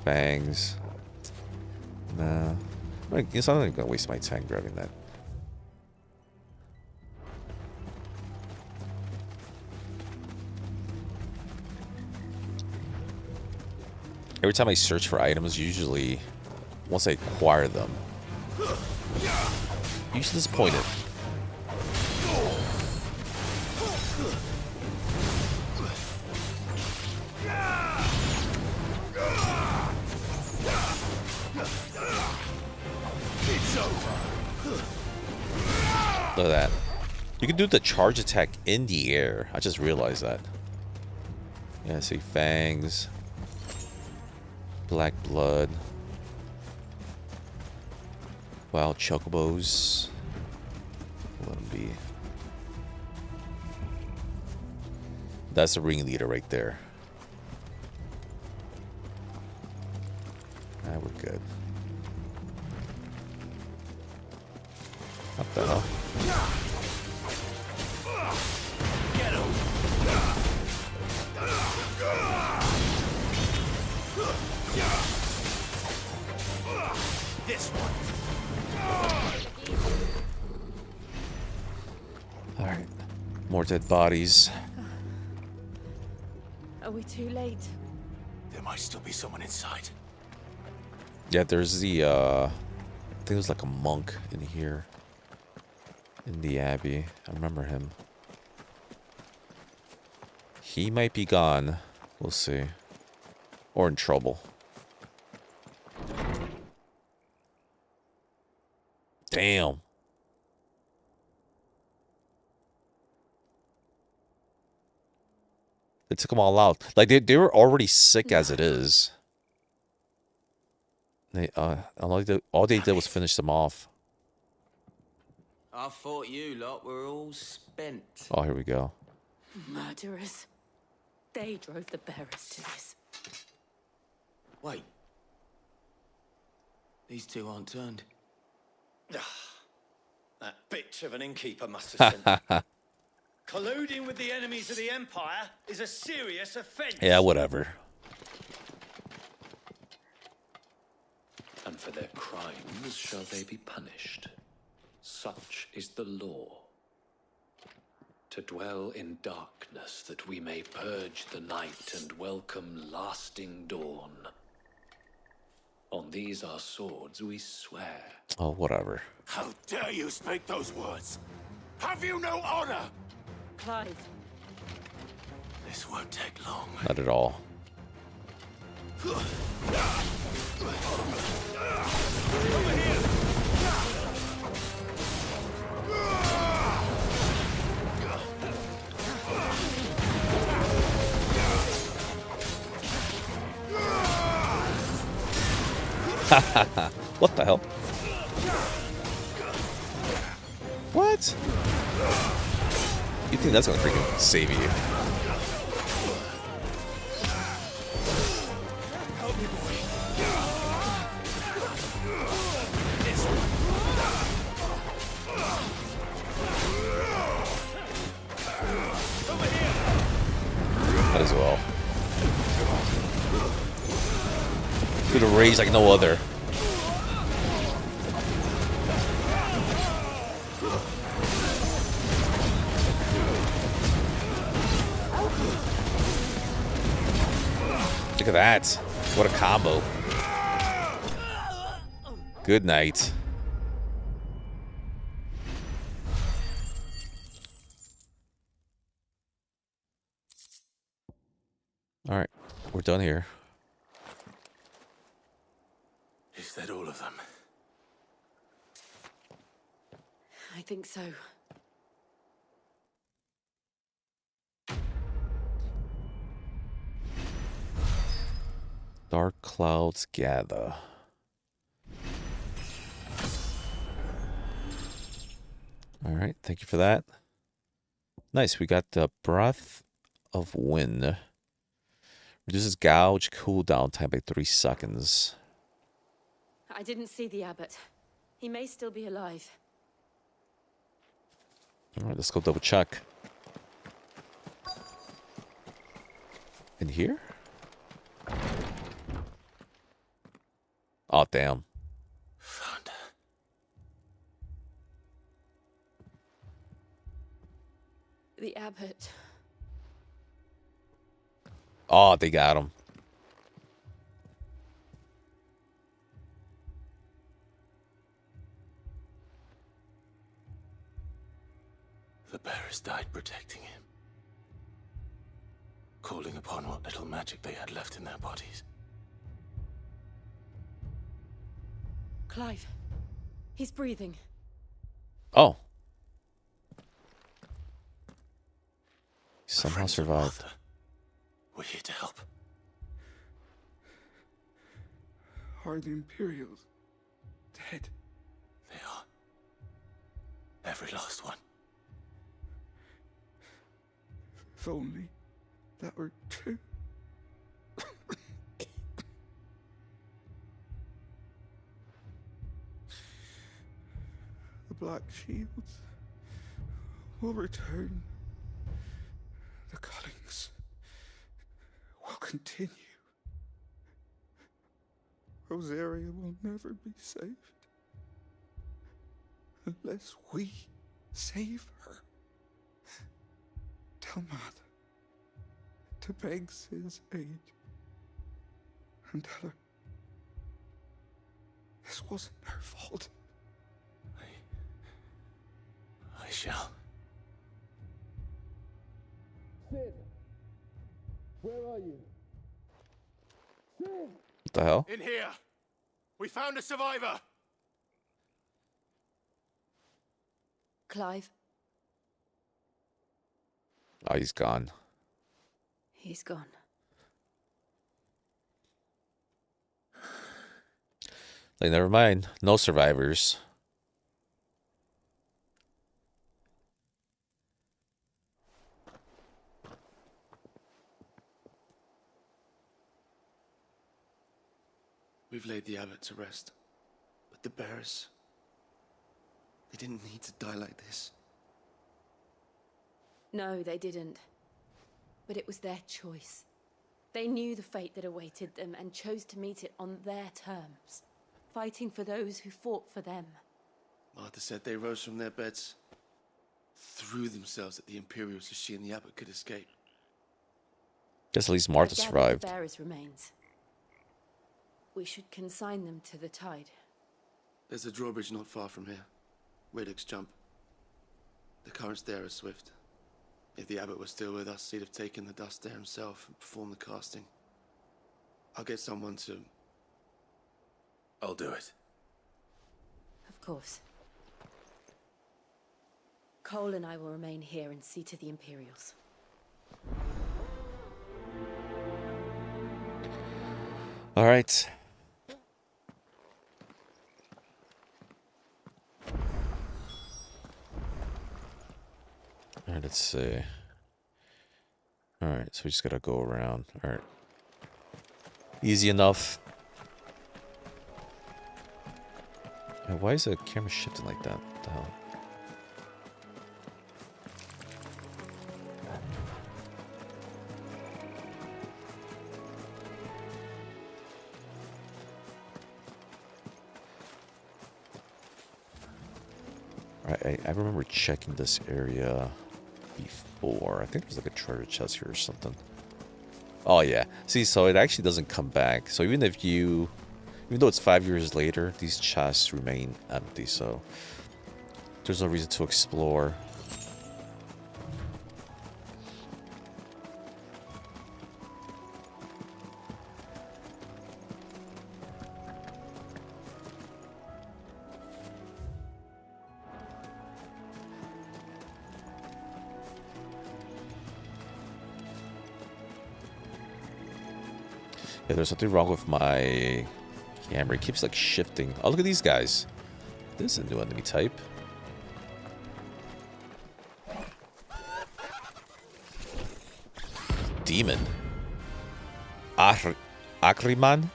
Bangs. Nah. I guess I'm not gonna waste my time grabbing that. Every time I search for items, usually once I acquire them, usually disappointed. Look at that. You can do the charge attack in the air. I just realized that. Yeah, see, fangs. Black blood. Wild chocobos. Let them be. That's the ringleader right there. Ah, we're good. What the hell? Get him! This one. All right. More dead bodies. Are we too late? There might still be someone inside. Yeah, there's the I think there's like a monk in here. In the Abbey. I remember him. He might be gone. We'll see. Or in trouble. Damn. They took them all out. Like they were already sick as it is. They all they did was finish them off. I thought you lot were all spent. Oh, here we go. Murderers. They drove the bearers to this. Wait. These two aren't turned. That bitch of an innkeeper must have sent them. Colluding with the enemies of the Empire is a serious offense. Yeah, whatever. And for their crimes shall they be punished. Such is the law. To dwell in darkness that we may purge the night and welcome lasting dawn. On these our swords we swear. Oh, whatever. How dare you speak those words? Have you no honor? Clive. This won't take long. Not at all. Over here! What the hell? What? You think that's gonna freaking save you? Might as well. Do the raise like no other. Look at that. What a combo. Good night. Alright, we're done here. Is that all of them? I think so. Dark clouds gather. Alright, thank you for that. Nice, we got the Breath of Wind. Reduces gouge cooldown time by 3 seconds. I didn't see the abbot. He may still be alive. Alright, let's go double check. In here? Oh, damn. Found her. The abbot. Oh, they got him. The bearers died protecting him. Calling upon what little magic they had left in their bodies. Clive. He's breathing. Oh. He somehow survived. We're here to help. Are the Imperials dead? They are. Every last one. If only that were true. The Black Shields will return. The cuttings will continue. Rosaria will never be saved unless we save her. Tell Matt to beg Sid's aid and tell her this wasn't her fault. I shall. Sid, where are you? Sid! What the hell? In here! We found a survivor! Clive. Oh, he's gone. He's gone. Like, never mind. No survivors. We've laid the abbot to rest. But the bearers, they didn't need to die like this. No, they didn't. But it was their choice. They knew the fate that awaited them and chose to meet it on their terms, fighting for those who fought for them. Martha said they rose from their beds, threw themselves at the Imperials so she and the abbot could escape. Guess at least Martha I gather survived. The bearers' remains. We should consign them to the tide. There's a drawbridge not far from here. Radix jump. The currents there are swift. If the abbot was still with us, he'd have taken the dust there himself and performed the casting. I'll get someone to... I'll do it. Of course. Cole and I will remain here and see to the Imperials. All right. Alright, let's see. Alright, so we just gotta go around. Alright. Easy enough. Why is the camera shifting like that? What the hell? I remember checking this area before. I think there's like a treasure chest here or something. Oh yeah. See, so it actually doesn't come back. So even though it's 5 years later, these chests remain empty. So there's no reason to explore. Yeah, there's something wrong with my camera. It keeps like shifting. Oh, look at these guys. This is a new enemy type. Demon. Akriman?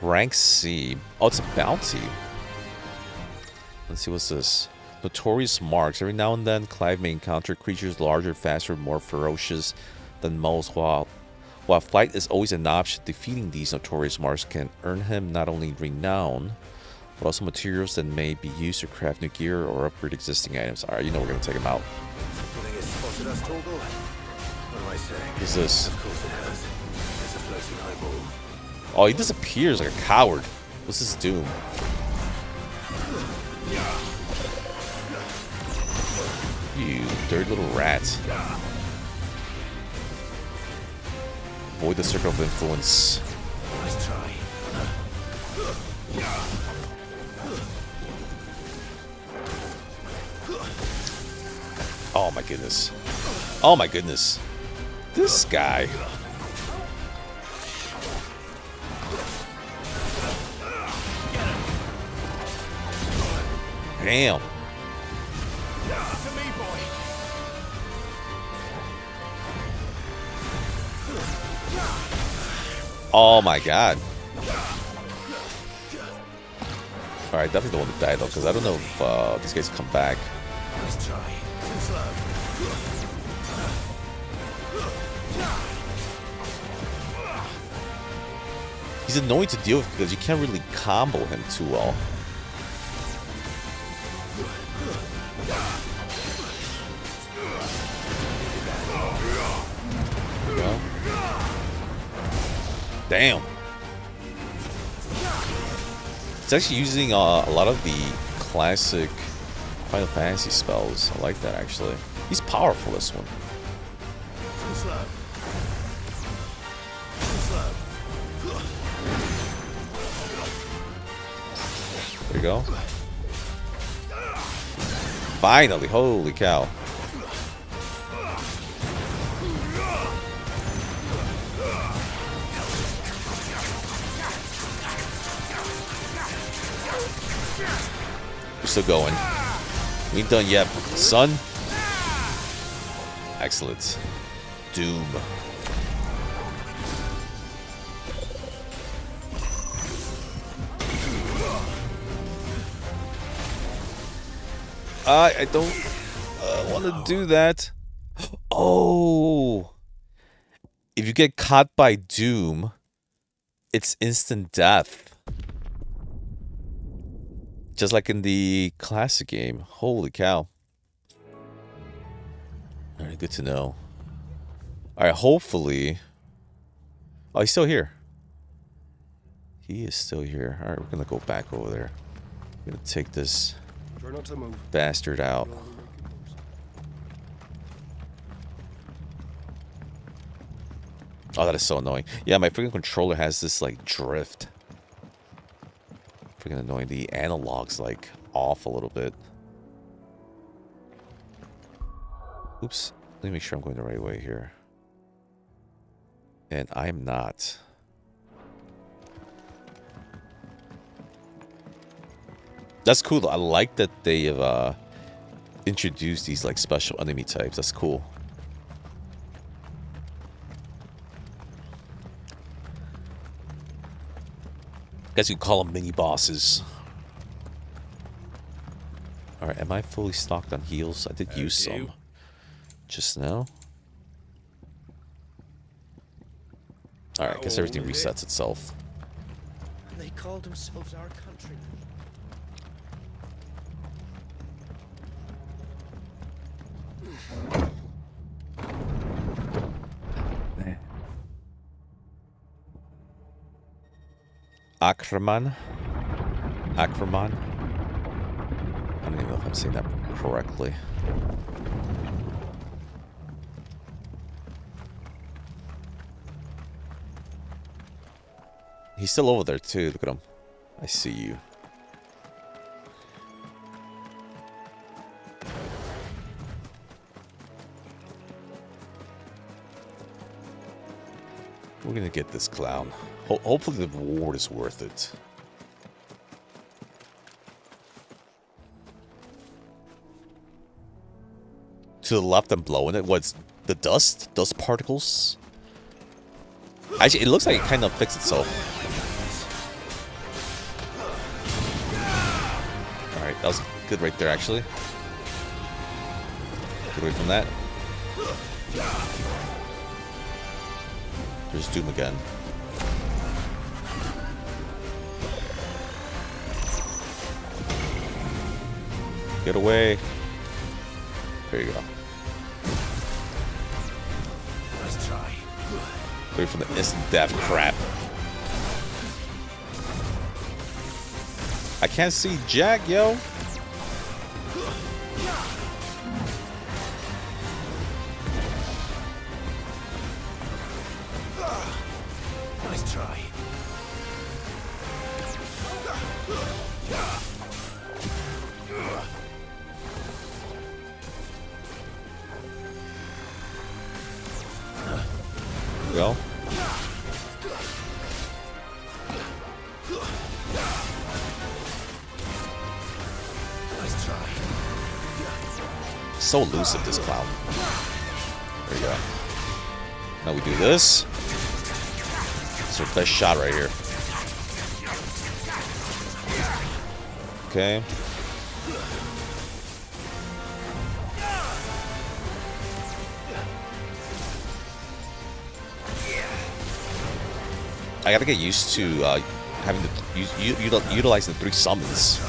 Rank C. Oh, it's a bounty. Let's see, what's this? Notorious marks. Every now and then, Clive may encounter creatures larger, faster, more ferocious than most. While flight is always an option, defeating these notorious marks can earn him not only renown, but also materials that may be used to craft new gear or upgrade existing items. Alright, you know we're gonna take him out. Who's this? Oh, he disappears like a coward. What's his doom? You dirty little rat. Avoid the circle of influence. Nice try. Oh my goodness. Oh my goodness. This guy. Damn. Oh my god. Alright, definitely don't want to die though, because I don't know if these guys come back. Nice try. He's annoying to deal with because you can't really combo him too well. There we go. Damn. It's actually using a lot of the classic Final Fantasy spells. I like that actually. He's powerful, this one. There you go. Finally, holy cow. We're still going. We ain't done yet, son. Excellent. Doom. I don't want to do that. Oh. If you get caught by Doom, it's instant death. Just like in the classic game. Holy cow. Alright, good to know. Alright, hopefully... Oh, he's still here. He is still here. Alright, we're gonna go back over there. We're gonna take this bastard out. Oh, that is so annoying. Yeah, my freaking controller has this, like, drift. Freaking annoying. The analog's, like, off a little bit. Oops. Let me make sure I'm going the right way here. And I'm not. That's cool though. I like that they have introduce these like special enemy types. That's cool. Guess you call them mini bosses. Alright, am I fully stocked on heals? I did use some just now. Alright, I guess everything resets itself. And they called themselves our country. Akraman? Akraman? I don't even know if I'm saying that correctly. He's still over there too, look at him. I see you. We're gonna get this clown. Hopefully the reward is worth it. To the left, I'm blowing it. What's the dust? Dust particles? Actually, it looks like it kind of fixed itself. Alright, that was good right there, actually. Get away from that. There's Doom again. Get away. There you go. Let's try. Away from the instant death crap. I can't see Jack, yo. Nice try. Go. Nice try. So elusive, this clown. There you go. Now we do this. It's our best shot right here. Okay. I gotta get used to having to utilize the 3 summons.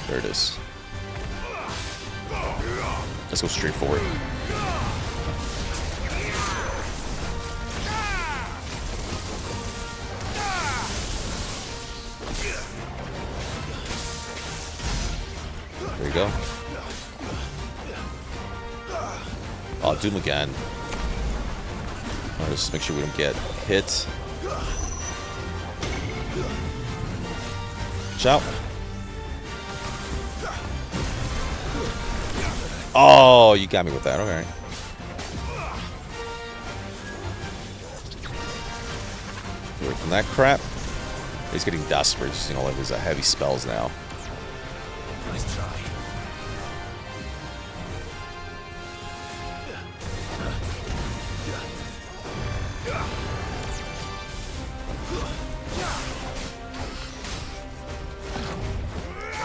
There it is. Let's go straight forward. There you go. Oh, Doom again. Just make sure we don't get hit. Watch out. Oh, you got me with that. Okay. Get away from that crap. He's getting desperate. He's using all of his heavy spells now. Nice try.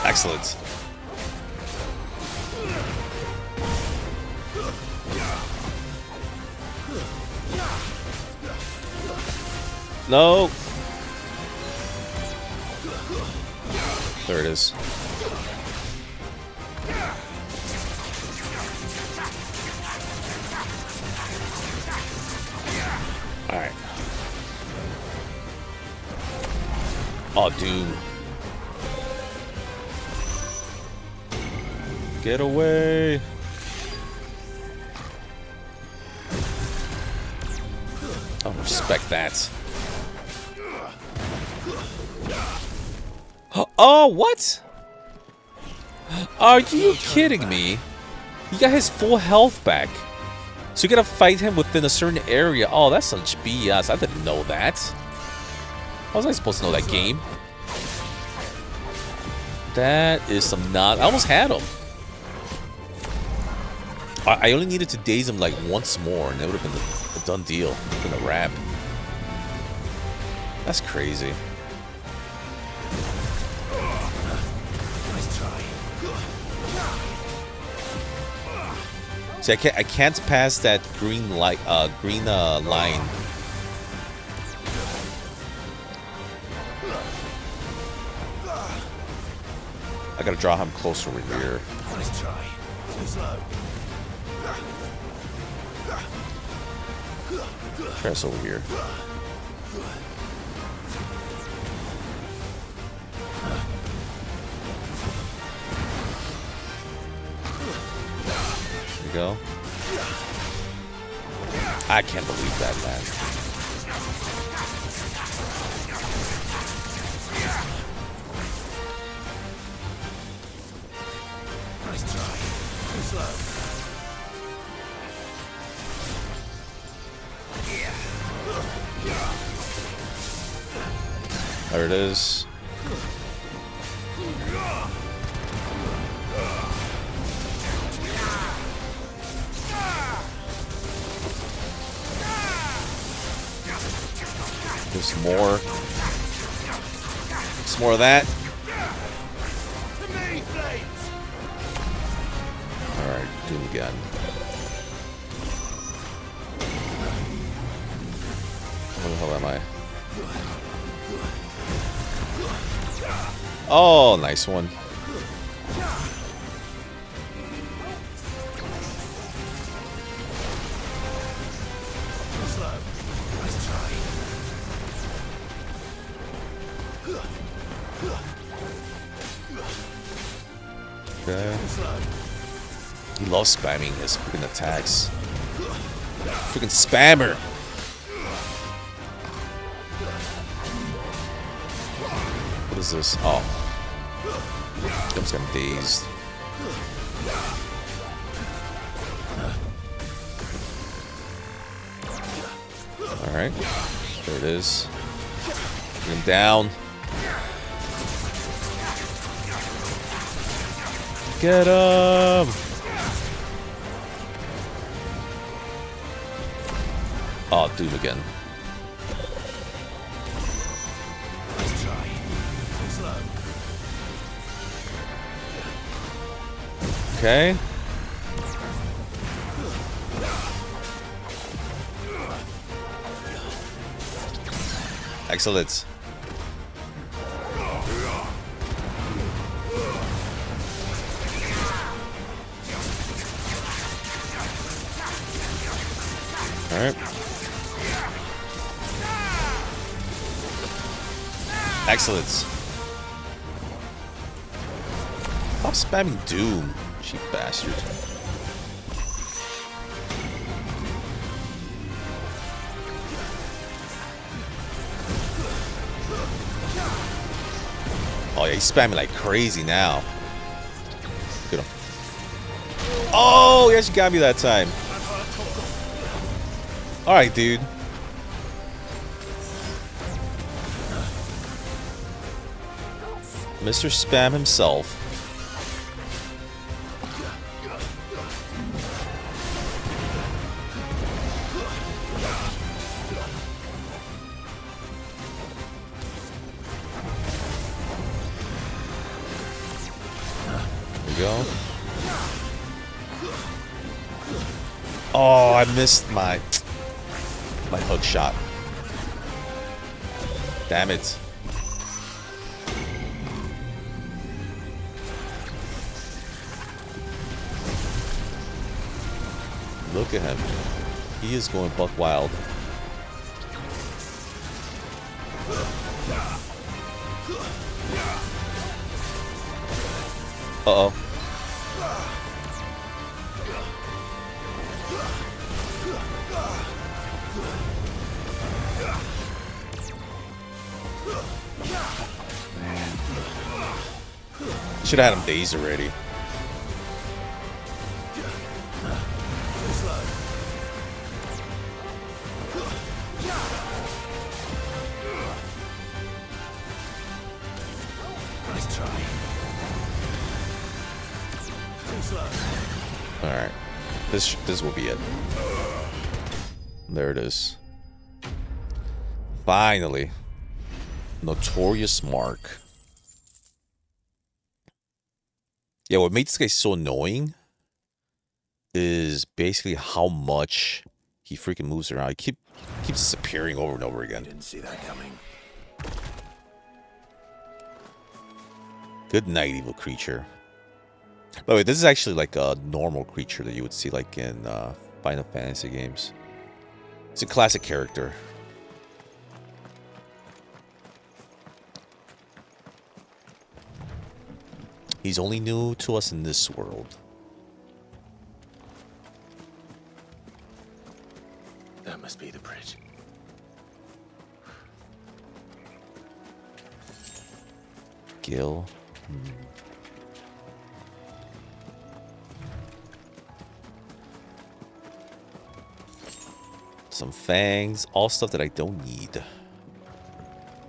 Excellent. No. There it is. All right. Oh, Doom. Get away. Oh, respect that. Oh, what? Are you kidding me? He got his full health back. So you gotta fight him within a certain area. Oh, that's such BS. I didn't know that. How was I supposed to know that game? That is some not. I almost had him. I only needed to daze him like once more, and it would have been a done deal. Been a wrap. That's crazy. See, I can't pass that green light, line. I gotta draw him closer over here. Nice try. Too slow. Try this over here. There we go. I can't believe that, man. Nice try. Too slow. There it is. There's some more. Some more of that. Alright, do it again. Where the hell am I? Oh, nice one. Okay. He loves spamming his freaking attacks. Freaking spammer. What is this? Oh. I just got dazed. Alright. There it is. Get him down. Get him! Oh, dude again. Okay. Excellent. All right. Excellent. Stop spamming Doom, cheap bastard. Oh yeah, he's spamming like crazy now. Look at him. Oh, he actually got me that time. Alright, dude. Mr. Spam himself. There we go. Oh, I missed my hook shot. Damn it. Look at him. He is going buck wild. Uh-oh. Should have had him dazed already. Nice try. This will be it. There it is. Finally. Notorious Mark. Yeah, what made this guy so annoying is basically how much he freaking moves around. He keeps disappearing over and over again. Didn't see that coming. Good night, evil creature. By the way, this is actually like a normal creature that you would see like in Final Fantasy games. It's a classic character. He's only new to us in this world. That must be the bridge. Gil. Some fangs, all stuff that I don't need.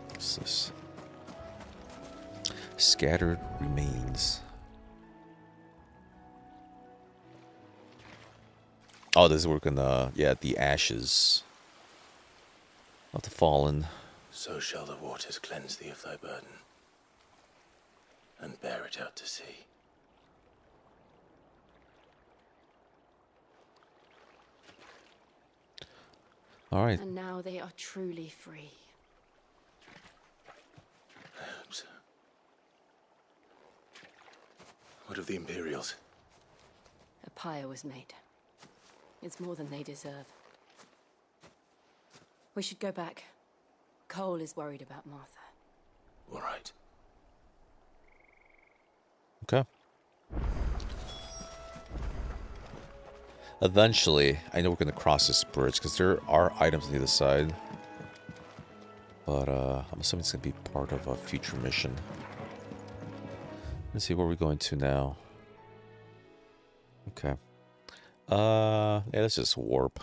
What's this? Scattered remains. Oh, this is where we're gonna, yeah, the ashes of the fallen. So shall the waters cleanse thee of thy burden, and bear it out to sea. All right. And now they are truly free. I hope so. What of the Imperials? A pyre was made. It's more than they deserve. We should go back. Cole is worried about Martha. All right. Okay. Eventually, I know we're going to cross this bridge because there are items on the other side. But I'm assuming it's going to be part of a future mission. Let's see where we're going to now. Okay. Yeah, let's just warp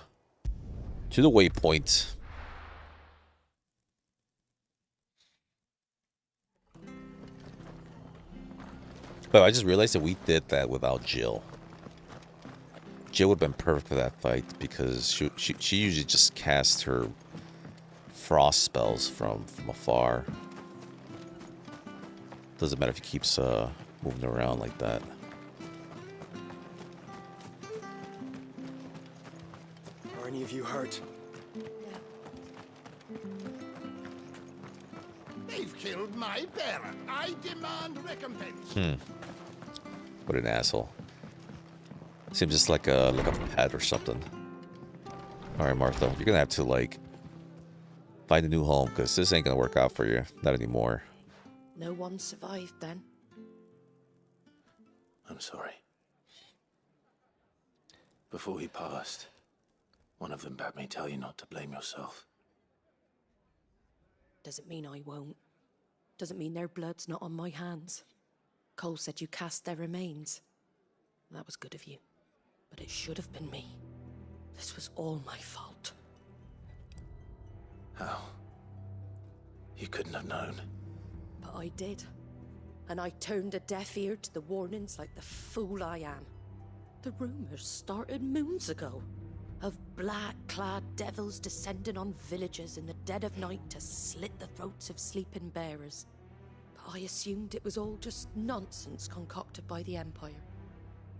to the waypoint. But I just realized that we did that without Jill. Jill would have been perfect for that fight because she usually just casts her frost spells from afar. Doesn't matter if he keeps moving around like that. Are any of you hurt? They've killed my bearer. I demand recompense. What an asshole. Seems just like a pet or something. All right, Martha, you're gonna have to like find a new home because this ain't gonna work out for you. Not anymore. No one survived then. I'm sorry. Before he passed, one of them bade me tell you not to blame yourself. Doesn't mean I won't. Doesn't mean their blood's not on my hands. Cole said you cast their remains. That was good of you. But it should have been me. This was all my fault. How? You couldn't have known. But I did. And I turned a deaf ear to the warnings like the fool I am. The rumors started moons ago. Of black-clad devils descending on villages in the dead of night to slit the throats of sleeping bearers. But I assumed it was all just nonsense concocted by the Empire.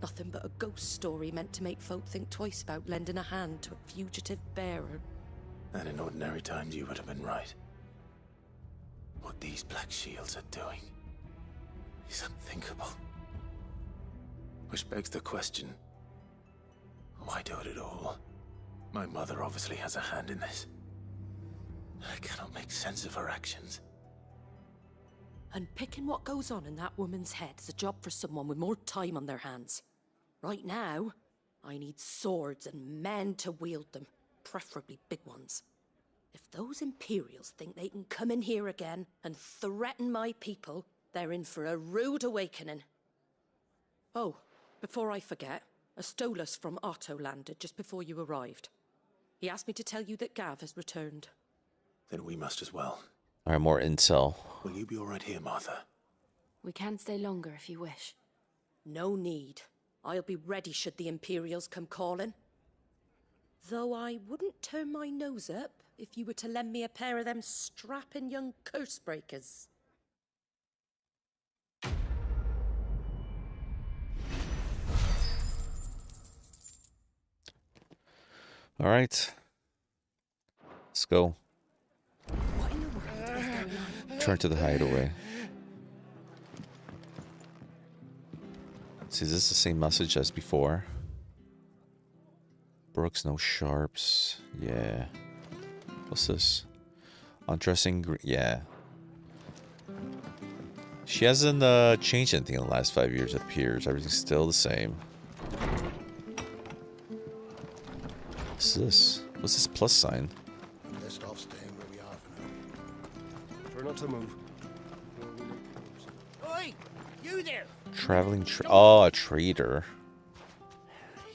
Nothing but a ghost story meant to make folk think twice about lending a hand to a fugitive bearer. And in ordinary times you would have been right. What these Black Shields are doing is unthinkable. Which begs the question, why do it at all? My mother obviously has a hand in this. I cannot make sense of her actions. And picking what goes on in that woman's head is a job for someone with more time on their hands. Right now, I need swords and men to wield them, preferably big ones. If those Imperials think they can come in here again and threaten my people, they're in for a rude awakening. Oh, before I forget, a Stolas from Otto landed just before you arrived. He asked me to tell you that Gav has returned. Then we must as well. All right, more intel. Will you be all right here, Martha? We can stay longer if you wish. No need. I'll be ready should the Imperials come calling. Though I wouldn't turn my nose up if you were to lend me a pair of them strapping young curse breakers. All right. Let's go. What in the world is going on? Turn to the hideaway. See, is this the same message as before? Brooks, no sharps. Yeah. What's this? Undressing. Yeah. She hasn't changed anything in the last 5 years, it appears. Everything's still the same. What's this? What's this plus sign? Best off staying where we are for now. Try not to move. Oi! You there! Traveling oh, a trader.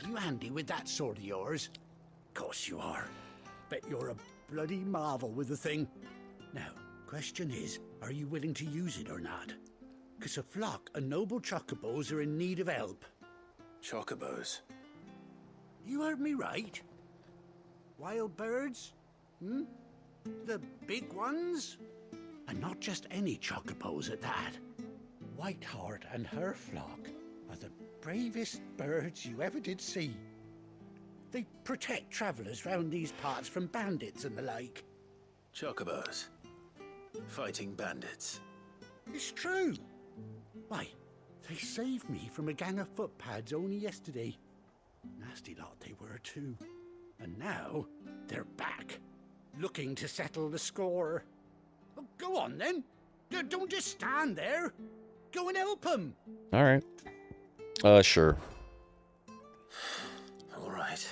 You handy with that sword of yours? Course you are. Bet you're a bloody marvel with the thing. Now, question is, are you willing to use it or not? 'Cause a flock of noble chocobos are in need of help. Chocobos? You heard me right. Wild birds? Hmm? The big ones? And not just any chocobos at that. Whiteheart and her flock are the bravest birds you ever did see. They protect travellers round these parts from bandits and the like. Chocobos? Fighting bandits? It's true. Why, they saved me from a gang of footpads only yesterday. Nasty lot they were too. And now they're back, looking to settle the score. Oh, go on then. Don't just stand there. Go and help them. All right. Sure. All right.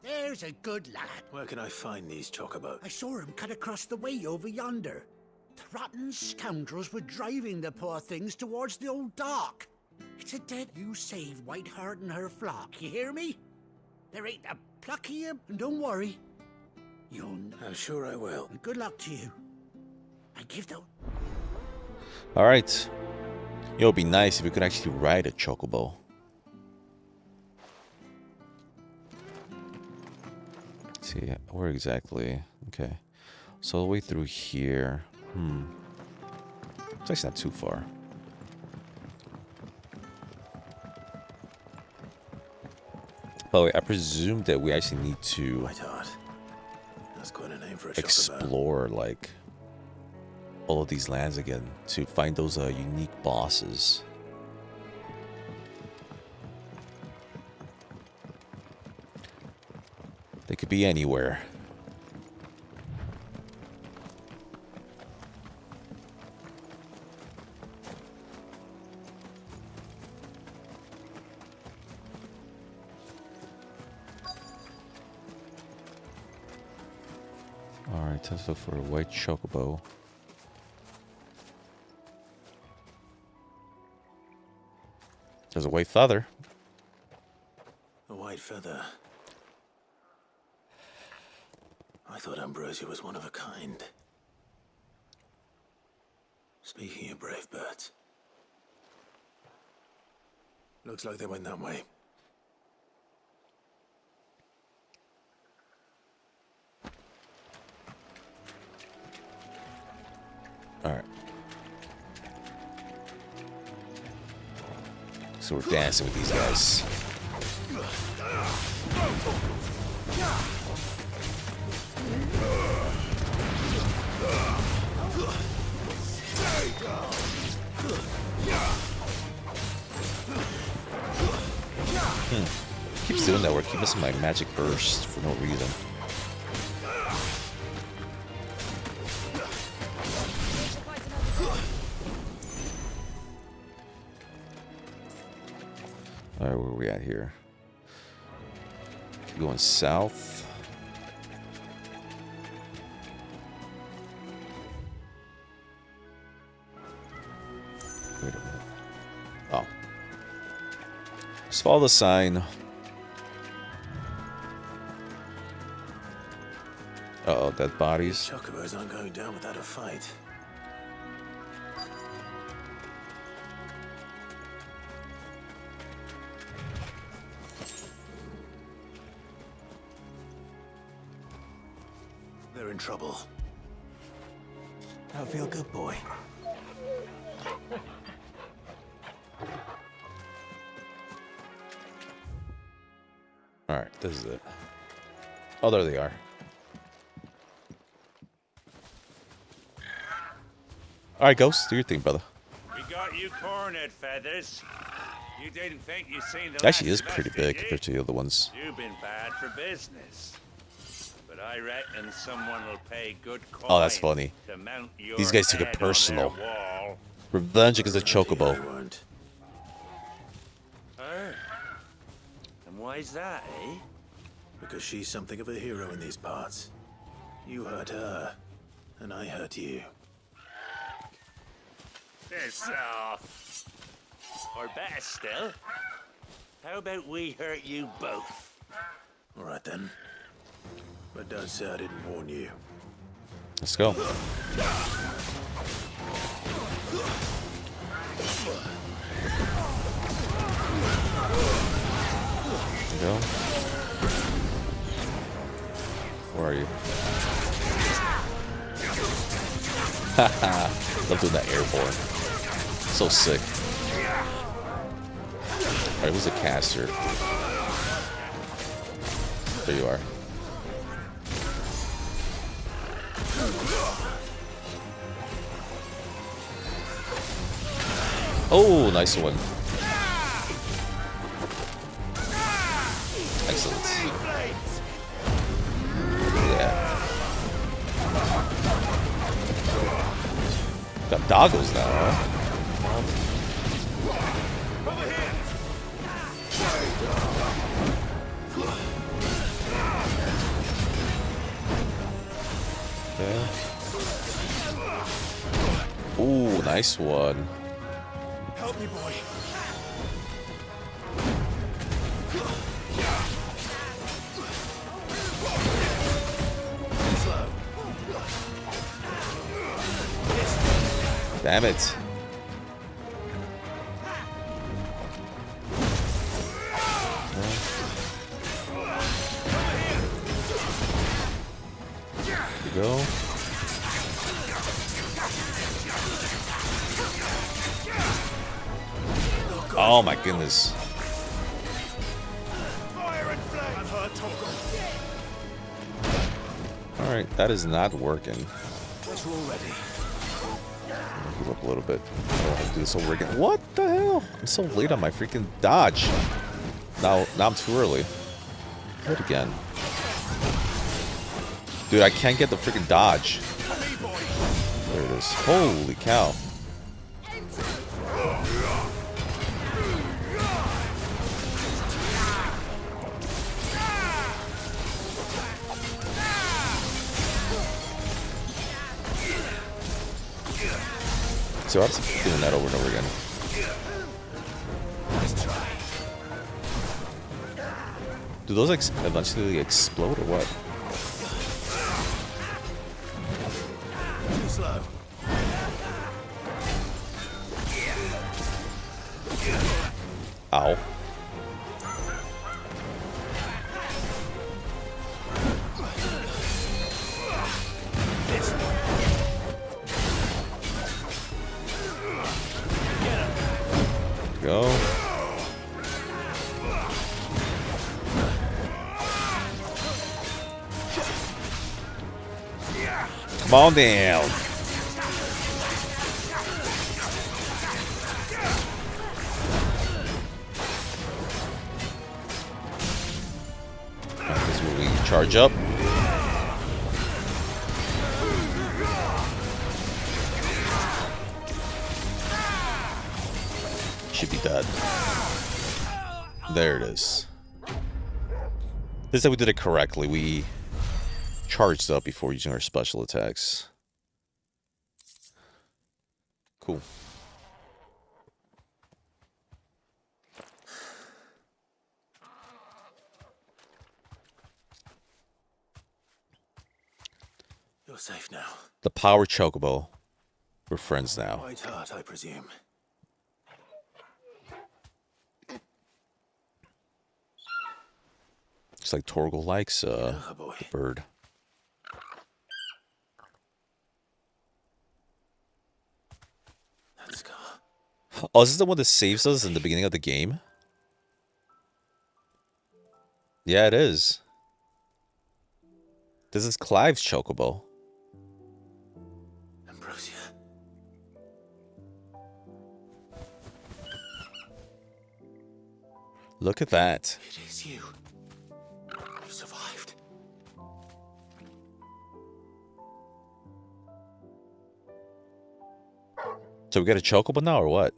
There's a good lad. Where can I find these chocobos? I saw him cut across the way over yonder. The rotten scoundrels were driving the poor things towards the old dock. It's a dead you saved Whiteheart and her flock, you hear me? There ain't a pluck of you, and don't worry. You'll know. I'm sure I will. And good luck to you. I give the... All right. It would be nice if we could actually ride a chocobo. Let's see, where exactly? Okay. So all the way through here. It's actually not too far. By the way, I presume that we actually need to Whiteheart. That's quite a name for a chocobo. explore, like, all of these lands again to find those unique bosses. They could be anywhere. Alright, let's look for a white chocobo. There's a white feather. A white feather. I thought Ambrosia was one of a kind. Speaking of brave birds. Looks like they went that way. Alright. So we're dancing with these guys. Keeps doing that. We're keep missing my magic burst for no reason. Alright, where are we at here? Keep going south. Wait a minute. Oh. Just follow the sign. Uh-oh, dead bodies. Chocobos aren't going down without a fight. trouble. That'll feel good, boy. Alright, this is it. Oh, there they are. Alright, Ghost, do your thing, brother. We got you cornered, Feathers. You didn't think you'd seen the Actually, last is of us, pretty did big you? compared to the other ones. You've been bad for business. But I reckon someone will pay good coin Oh, that's funny. to mount your These guys took it head on their personal. wall. Revenge against the Chocobo. Her? And why's that, eh? Because she's something of a hero in these parts. You hurt her, and I hurt you. Piss off. Or better still, how about we hurt you both? All right then. But don't say I didn't warn you. Let's go. Go. Where are you? Haha. Love doing that airborne. So sick. Alright, who's a caster? There you are. Oh, nice one. Excellent. Yeah. Got doggos now, huh? Okay. Ooh, nice one. Help me, boy. Damn it. There you go. Oh my goodness. Alright, that is not working. Guess we're all ready. Heal up a little bit. I don't have to do this over again. What the hell? I'm so late on my freaking dodge. Now I'm too early. Do it again. Dude, I can't get the freaking dodge. There it is. Holy cow. So I'm doing that over and over again. Do those eventually explode or what? Too slow. Ow. Go. Come on down. This is where we charge up. Should be dead. There it is. This time we did it correctly. We charged up before using our special attacks. Cool. You're safe now. The power chocobo. We're friends now. White heart, I presume. Looks like Torgal likes the bird. Oh, is this the one that saves us in the beginning of the game? Yeah, it is. This is Clive's chocobo. Ambrosia. Look at that. It is you. You survived. So we got a chocobo now, or what?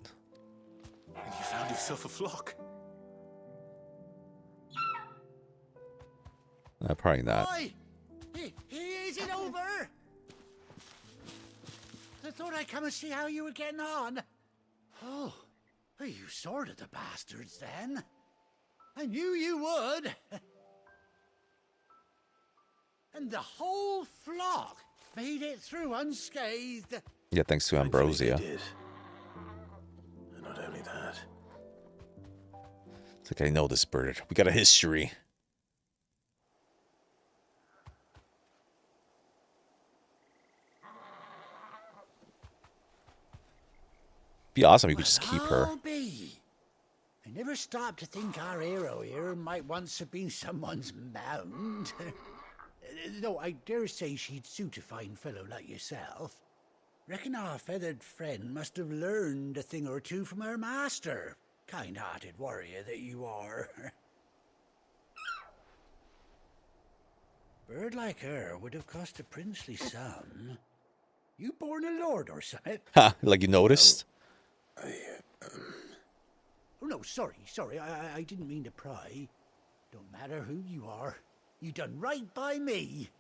And you found yourself a flock. Probably not. Oi! Is it over? I thought I'd come and see how you were getting on. Oh, you sorted the bastards then. I knew you would. And the whole flock made it through unscathed. Yeah, thanks to Ambrosia. They did. And not only that. It's like, I know this bird. We got a history. Be awesome. You could just keep her. I'll be. I never stopped to think our hero here might once have been someone's mound. Though I dare say she'd suit a fine fellow like yourself. Reckon our feathered friend must have learned a thing or two from her master. Kind-hearted warrior that you are. Bird like her would have cost a princely sum. You born a lord or something? Ha! Like you noticed? Oh, no, sorry. I didn't mean to pry. Don't matter who you are. You done right by me.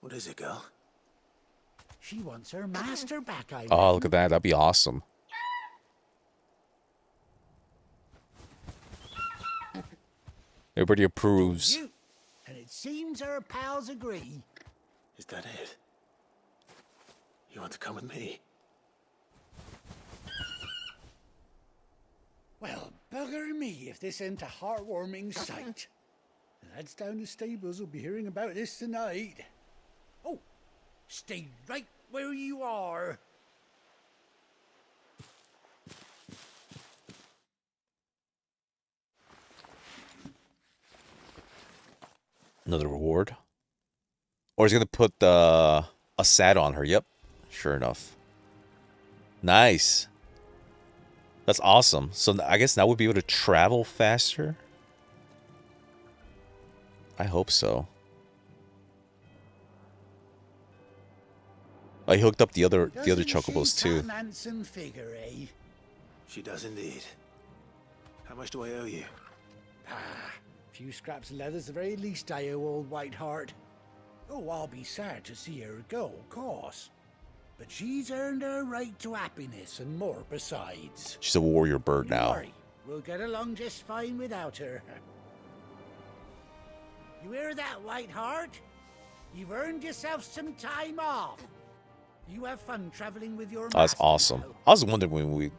What is it, girl? She wants her master back, I Oh, look at that. That'd be awesome. Everybody approves. And it seems her pals agree. Is that it? You want to come with me? Well, bugger me if this ain't a heartwarming sight. The lads down the stables will be hearing about this tonight. Oh, stay right where you are. Another reward? Or he's going to put a saddle on her. Yep. Sure enough. Nice. That's awesome. So I guess now we'll be able to travel faster. I hope so. Oh, he hooked up the other chocobos too. An handsome figure, eh? She does indeed. How much do I owe you? A few scraps of leather's the very least I owe old Whiteheart. Oh, I'll be sad to see her go, of course. But she's earned her right to happiness and more besides. She's a warrior bird Don't now. worry, we'll get along just fine without her. You hear that, Whiteheart? You've earned yourself some time off. You have fun traveling with your Oh, that's master awesome. now. I was wondering when we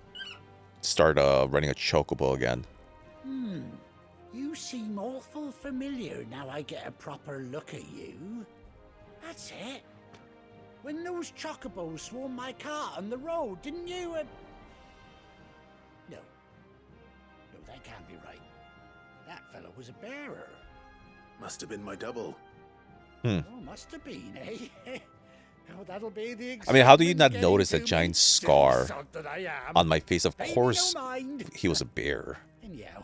start running a chocobo again. You seem awful familiar now I get a proper look at you. That's it. When those chocobos swarmed my cart on the road, didn't you? No, that can't be right. That fellow was a bearer. Must have been my double. Oh, must have been, eh? Oh, that'll be the I mean, how do you not excitement notice getting that to giant me, scar silly sod that I am. on my face? Of Pay me course, no mind. he was a bear. Anyhow,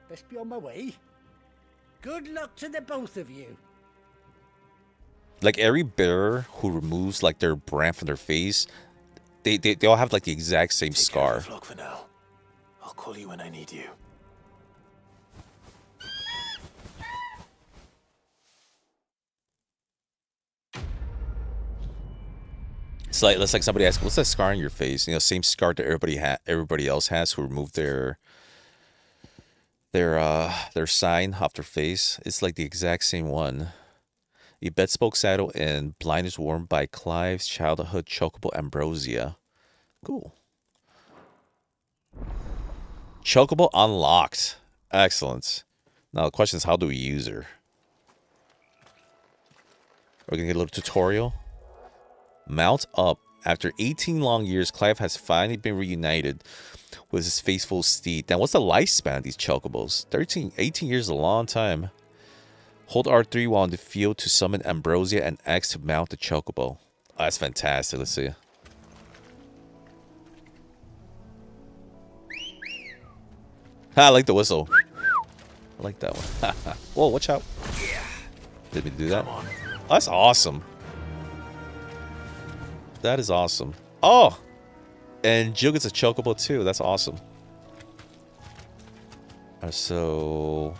best be on my way. Good luck to the both of you. Like every bear who removes like their brand from their face, they all have like the exact same scar. Flock for now. I'll call you when I need you. It's like somebody asks, "What's that scar on your face?" You know, same scar that everybody else has who removed their sign off their face. It's like the exact same one. A bed spoke saddle and blind is worn by Clive's childhood chocobo Ambrosia. Cool. Chocobo unlocked. Excellent. Now the question is, how do we use her? We're gonna get a little tutorial. Mount up After 18 long years, Clive has finally been reunited with his faithful steed. Now, what's the lifespan of these chocobos? 18 years is a long time. Hold R3 while in the field to summon Ambrosia and X to mount the chocobo. Oh, that's fantastic. Let's see. I like the whistle. I like that one. Whoa, watch out. Did we do that? Oh, that's awesome. That is awesome. Oh! And Jill gets a chocobo too. That's awesome. So...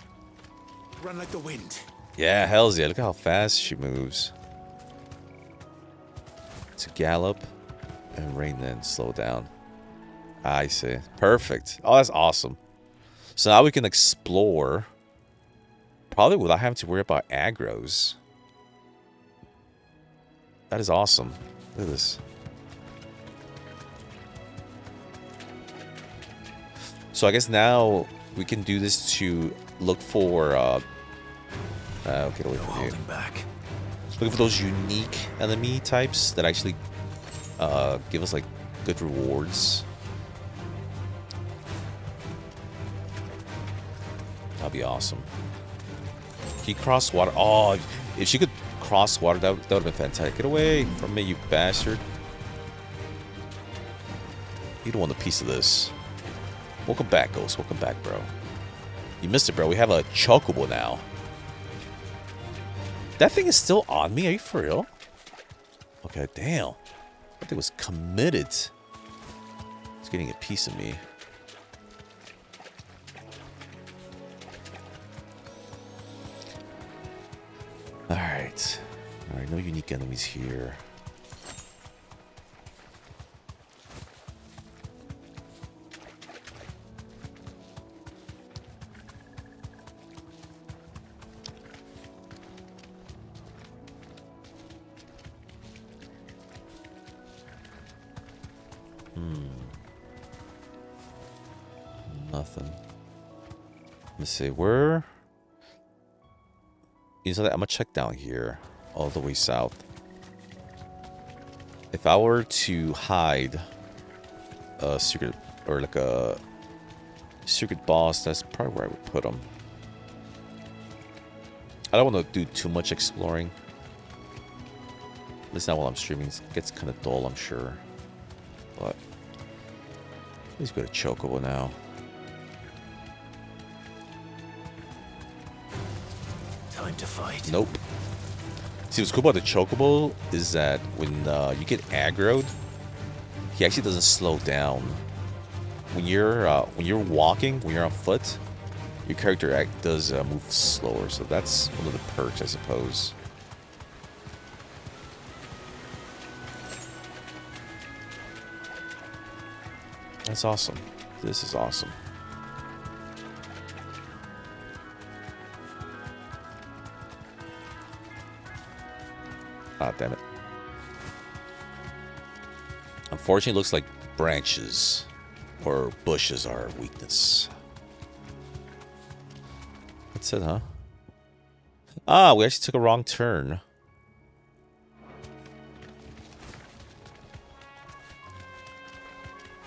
Run like the wind. Yeah, hells yeah. Look at how fast she moves. To gallop and rein in, slow down. I see. Perfect. Oh, that's awesome. So now we can explore. Probably without having to worry about aggros. That is awesome. Look at this. So I guess now we can do this to look for get away from you. Looking for those unique enemy types that actually give us like good rewards. That'd be awesome. Can you cross water? Oh, if she could cross water, that would have been fantastic. Get away from me, you bastard. You don't want a piece of this. Welcome back, Ghost. Welcome back, bro. You missed it, bro. We have a chocobo now. That thing is still on me? Are you for real? Okay, damn. That thing was committed. It's getting a piece of me. Alright. Alright, no unique enemies here. Nothing. Let me see, where... You know that I'm gonna check down here, all the way south. If I were to hide a secret, or like a secret boss, that's probably where I would put him. I don't want to do too much exploring. At least not while I'm streaming. It gets kind of dull, I'm sure. But let's go to Chocobo now. Time to fight. Nope. See, what's cool about the Chocobo is that when you get aggroed, he actually doesn't slow down. When you're walking, when you're on foot, your character does move slower. So that's one of the perks, I suppose. That's awesome. This is awesome. Ah, damn it. Unfortunately, it looks like branches or bushes are a weakness. That's it, huh? Ah, we actually took a wrong turn.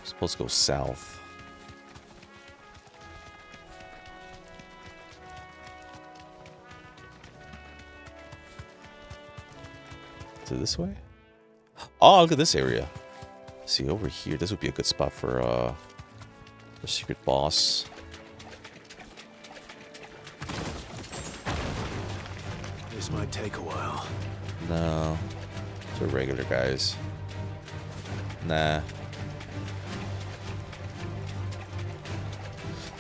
Supposed to go south. Is it this way? Oh, look at this area. See, over here, this would be a good spot for a secret boss. This might take a while. No. They're regular guys. Nah.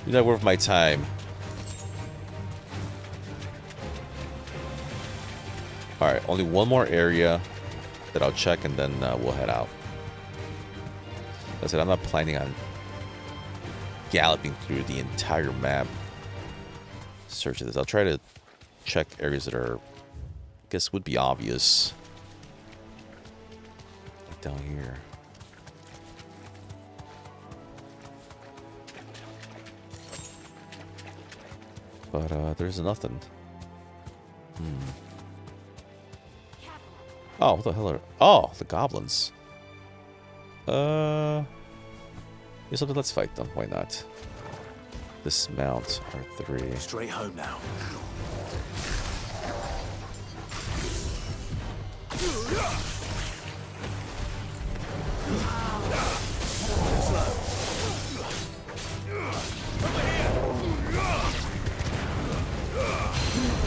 You're not worth my time. Alright, only one more area that I'll check and then we'll head out. That's it, I'm not planning on galloping through the entire map. Search this. I'll try to check areas that are, I guess, would be obvious. Like down here. But there's nothing. Oh, what the hell are... Oh, the goblins. Here's something. Let's fight them. Why not? Dismount R3. Straight home now.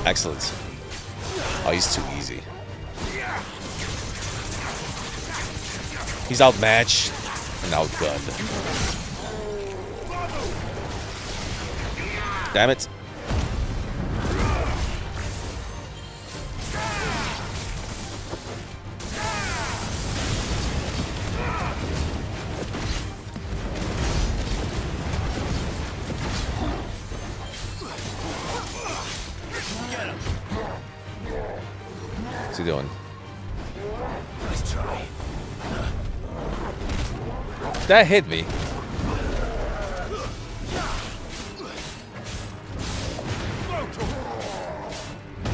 Excellent. Oh, he's too easy. He's outmatched and outgunned. Damn it. What's he doing? Nice try. That hit me.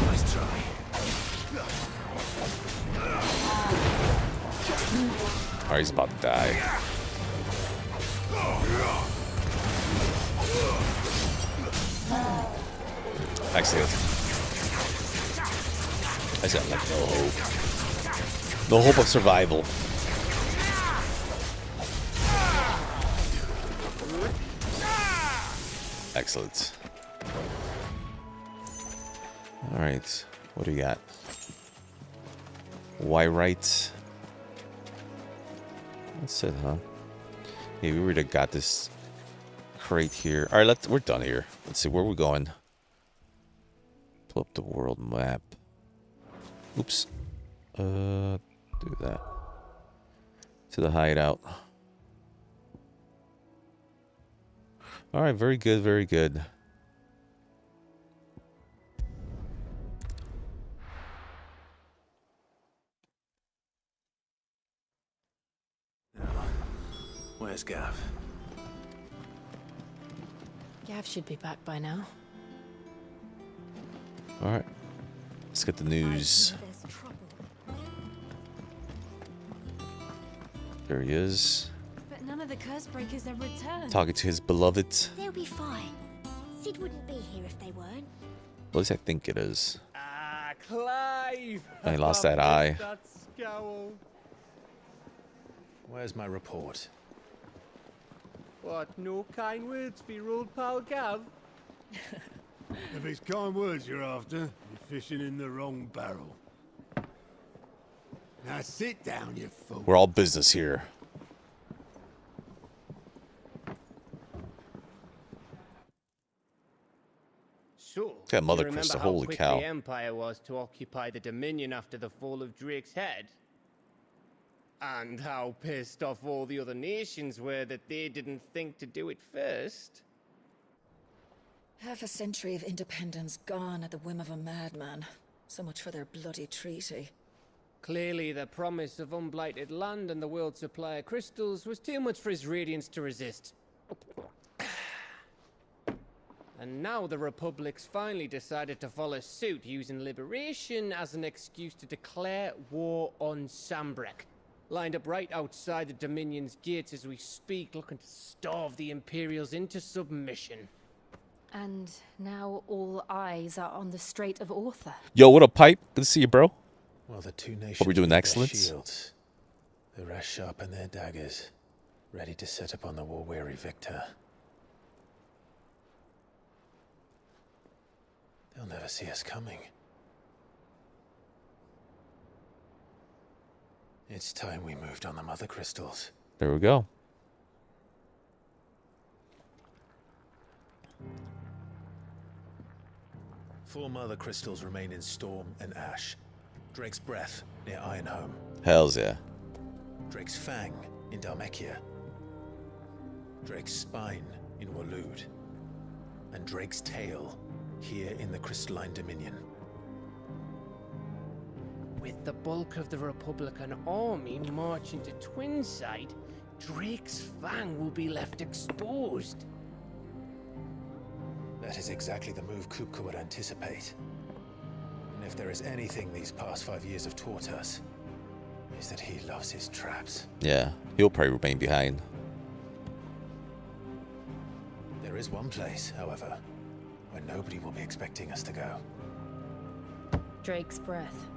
Nice try. Alright, he's about to die. Excellent. I said like no hope. No hope of survival. Excellent. Alright, what do we got? Why right? That's it, huh? Yeah, we already got this crate here. Alright, we're done here. Let's see, where are we going? Pull up the world map. Oops. Do that. To the hideout. Alright, very good, very good. Where's Gav? Gav should be back by now. Alright. Let's get the news. There he is. But none of the curse breakers have returned. Talking to his beloved. They'll be fine. Sid wouldn't be here if they weren't. At least I think it is. Ah, Clive! I lost that eye. That scowl. Where's my report? What, no kind words for your old pal Gav? If it's kind words you're after, you're fishing in the wrong barrel. Now sit down, you fool. We're all business here. So, Got Mother you remember Crystal, how holy quick cow. the Empire was to occupy the Dominion after the fall of Drake's head? And how pissed off all the other nations were that they didn't think to do it first? Half a century of independence gone at the whim of a madman. So much for their bloody treaty. Clearly, the promise of unblighted land and the world's supply of crystals was too much for his radiance to resist. And now the Republic's finally decided to follow suit, using liberation as an excuse to declare war on Sambrek. Lined up right outside the Dominion's gates as we speak, looking to starve the Imperials into submission. And now all eyes are on the Strait of Ortha. Yo, what up, Pipe? Good to see you, bro. Well, the two nations Hope we're doing with their excellent. shields. The rest sharpen their daggers, ready to set upon the war-weary victor. They'll never see us coming. It's time we moved on the mother crystals. There we go. Four mother crystals remain in Storm and Ash. Drake's Breath near Ironhome. Hells yeah. Drake's Fang in Dhalmekia. Drake's Spine in Waloed. And Drake's Tail here in the Crystalline Dominion. With the bulk of the Republican army marching to Twinside, Drake's Fang will be left exposed. That is exactly the move Kupka would anticipate. And if there is anything these past 5 years have taught us, is that he loves his traps. Yeah, he'll probably remain behind. There is one place, however, where nobody will be expecting us to go. Drake's breath.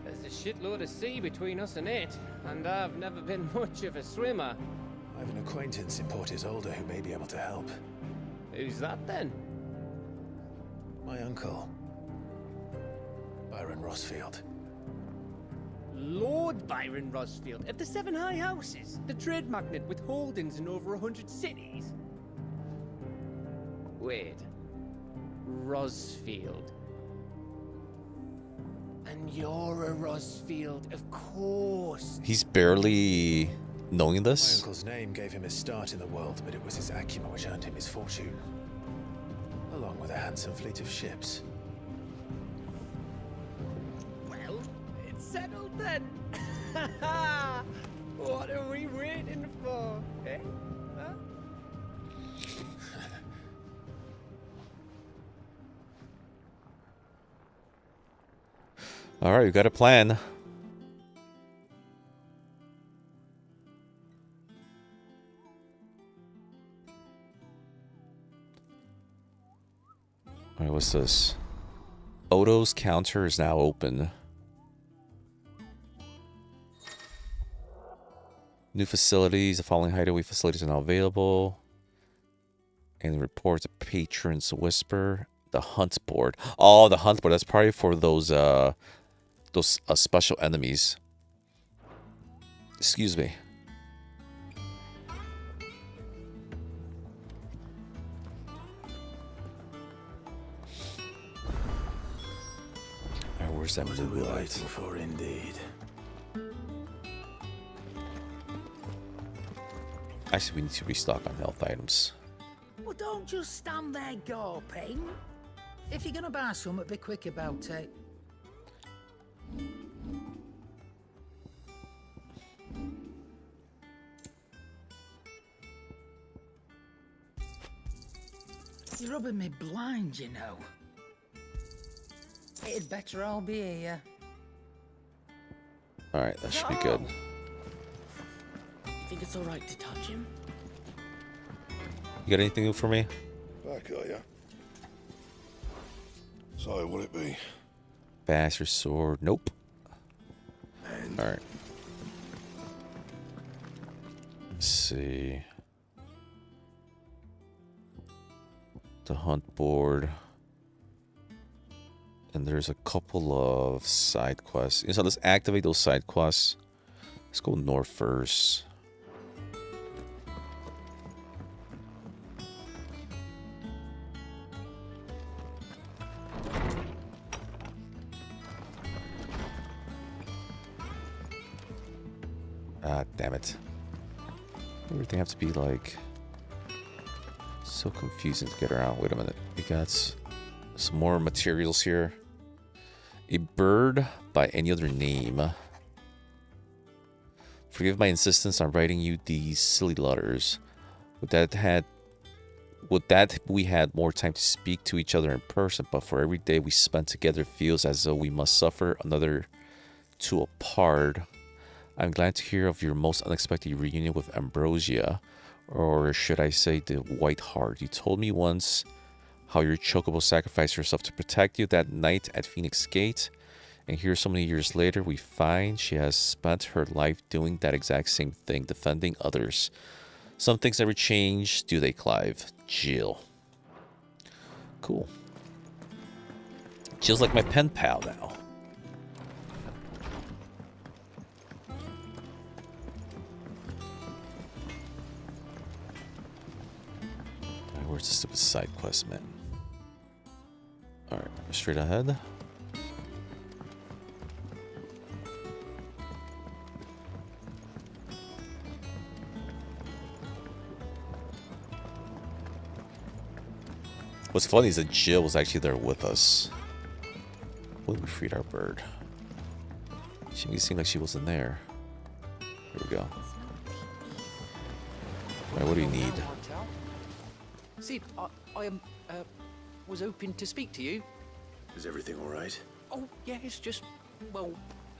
There's a shitload of sea between us and it, and I've never been much of a swimmer. I have an acquaintance in Port Isolde who may be able to help. Who's that then? My uncle, Byron Rosfield. Lord Byron Rosfield of the Seven High Houses, the trade magnate with holdings in over 100 cities. Wait, Rosfield. And you're a Rosfield, of course. He's barely knowing My this. uncle's name gave him his start in the world, but it was his acumen which earned him his fortune, along with a handsome fleet of ships. Well, it's settled then. What are we waiting for, eh? Huh? All right, we got a plan. All right, what's this? Odo's counter is now open. New facilities. The following hideaway facilities are now available. And reports of patrons whisper. The hunt board. Oh, the hunt board. That's probably for those special enemies. Excuse me. Alright, where's that blue light? Waiting for indeed. Actually, we need to restock on health items. Well, don't just stand there gawping. If you're gonna buy something, be quick about it. You're rubbing me blind, you know. It'd better all be here. Alright, that should be good. You think it's alright to touch him? You got anything new for me? Back, are ya? So, what'll it be? Bastard sword. Nope. Alright. Let's see. The hunt board. And there's a couple of side quests. So let's activate those side quests. Let's go north first. Ah, damn it. Everything has to be like so confusing to get around. Wait a minute. We got some more materials here. A bird by any other name. Forgive my insistence on writing you these silly letters. Would that we had more time to speak to each other in person, but for every day we spent together feels as though we must suffer another two apart. I'm glad to hear of your most unexpected reunion with Ambrosia, or should I say the White Heart. You told me once how your chocobo sacrificed herself to protect you that night at Phoenix Gate, and here so many years later we find she has spent her life doing that exact same thing, defending others. Some things never change, do they, Clive? Jill. Cool. Jill's like my pen pal now. Where's the stupid side quest, man? Alright, straight ahead. What's funny is that Jill was actually there with us when we freed our bird. She made it seem like she wasn't there. Here we go. Alright, what do you need? Sid, I was hoping to speak to you. Is everything all right? Oh, yeah, it's just, well,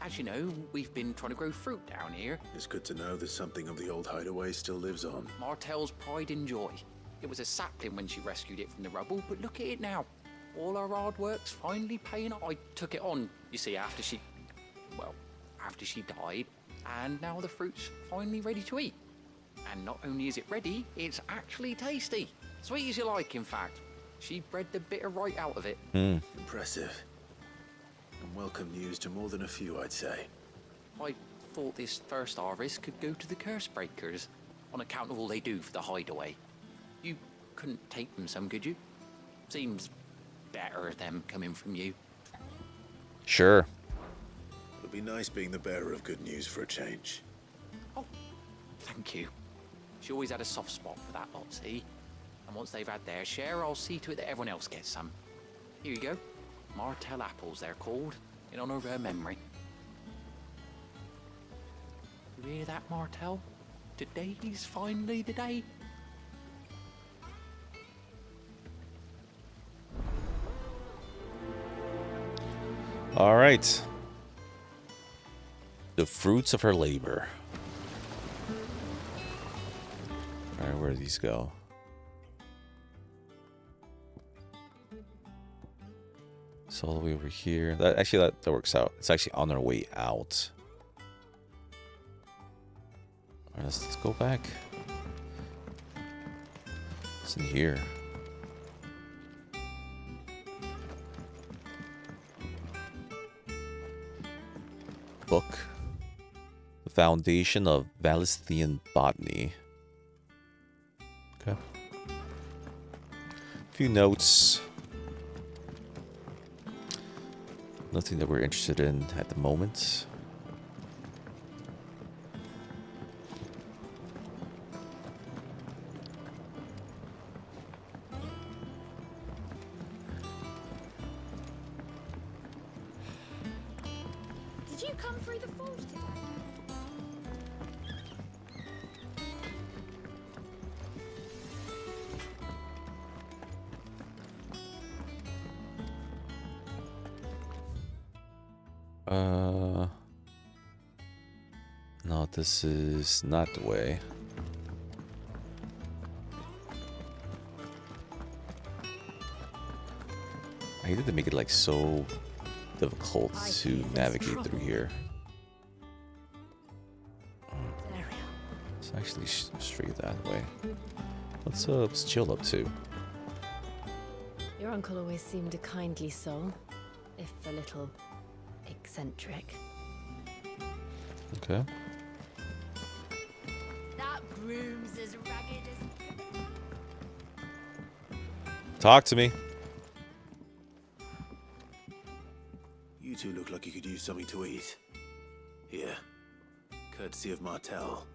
as you know, we've been trying to grow fruit down here. It's good to know that something of the old hideaway still lives on. Martel's pride and joy. It was a sapling when she rescued it from the rubble, but look at it now. All our hard work's finally paying off. I took it on, you see, after she died, and now the fruit's finally ready to eat. And not only is it ready, it's actually tasty. Sweet as you like, in fact. She bred the bitter right out of it. Impressive. And welcome news to more than a few, I'd say. I thought this first harvest could go to the curse breakers, on account of all they do for the hideaway. You couldn't take them some, could you? Seems better them coming from you. Sure. It'll be nice being the bearer of good news for a change. Oh, thank you. She always had a soft spot for that lot, see? And once they've had their share, I'll see to it that everyone else gets some. Here you go. Martel apples, they're called, in honor of her memory. You hear that, Martel? Today's finally the day. All right. The fruits of her labor. All right, where do these go? It's all the way over here. That works out. It's actually on our way out. All right, let's go back. It's in here. Book. The Foundation of Valisthian Botany. Okay. A few notes. Nothing that we're interested in at the moment. Did you come through the forge today? No, this is not the way. I hated to make it like so difficult to navigate through here. It's actually straight that way. What's Chill up to? Your uncle always seemed a kindly soul, if a little eccentric. Okay. That broom's as ragged as... Talk to me. You two look like you could use something to eat. Here. Courtesy of Martel.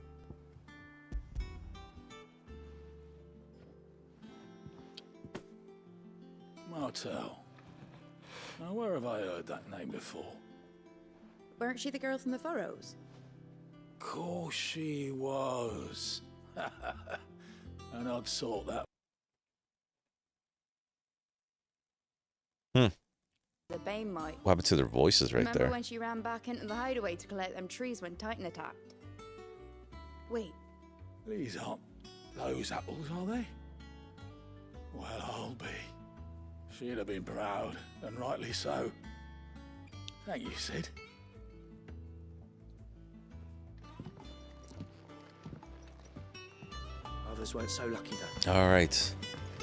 Martel. Now, where have I heard that name before? Weren't she the girl from the Furrows? Course she was. And I'd sort that. The Bane might. What happened to their voices right Remember there? when she ran back into the hideaway to collect them trees when Titan attacked? Wait, These aren't those apples, are they? Well, I'll be. She'd have been proud, and rightly so. Thank you, Sid. Others weren't so lucky, though. All right.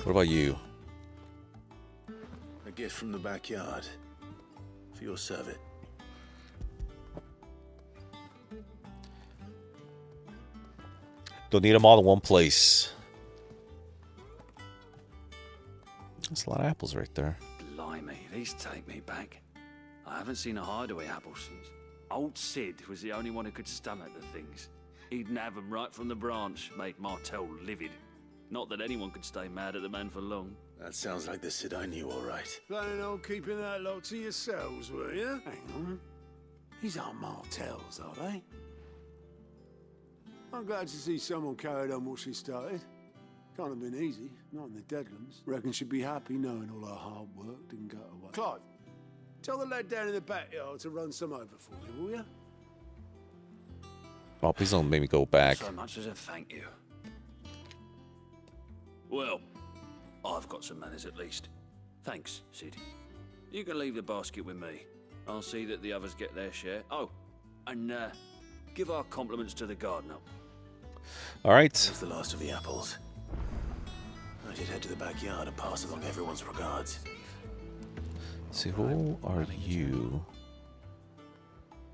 What about you? A gift from the backyard. For your servant. Don't need them all in one place. That's a lot of apples right there. Blimey, these take me back. I haven't seen a hideaway apple since. Old Sid was the only one who could stomach the things. He'd nab them right from the branch, made Martel livid. Not that anyone could stay mad at the man for long. That sounds like the Sid I knew, all right. Planning on keeping that lot to yourselves, were you? Hang on. These aren't Martels, are they? I'm glad to see someone carried on what she started. Can't have been easy, not in the Deadlands. Reckon she'd be happy knowing all her hard work didn't go to waste. Clive, Tell the lad down in the backyard to run some over for me, will you? Oh, please don't make me go back. So much as a thank you. Well, I've got some manners at least. Thanks, Sid. You can leave the basket with me. I'll see that the others get their share. Oh, and give our compliments to the gardener. All right. That's the last of the apples. I should head to the backyard and pass along everyone's regards. See, who are you?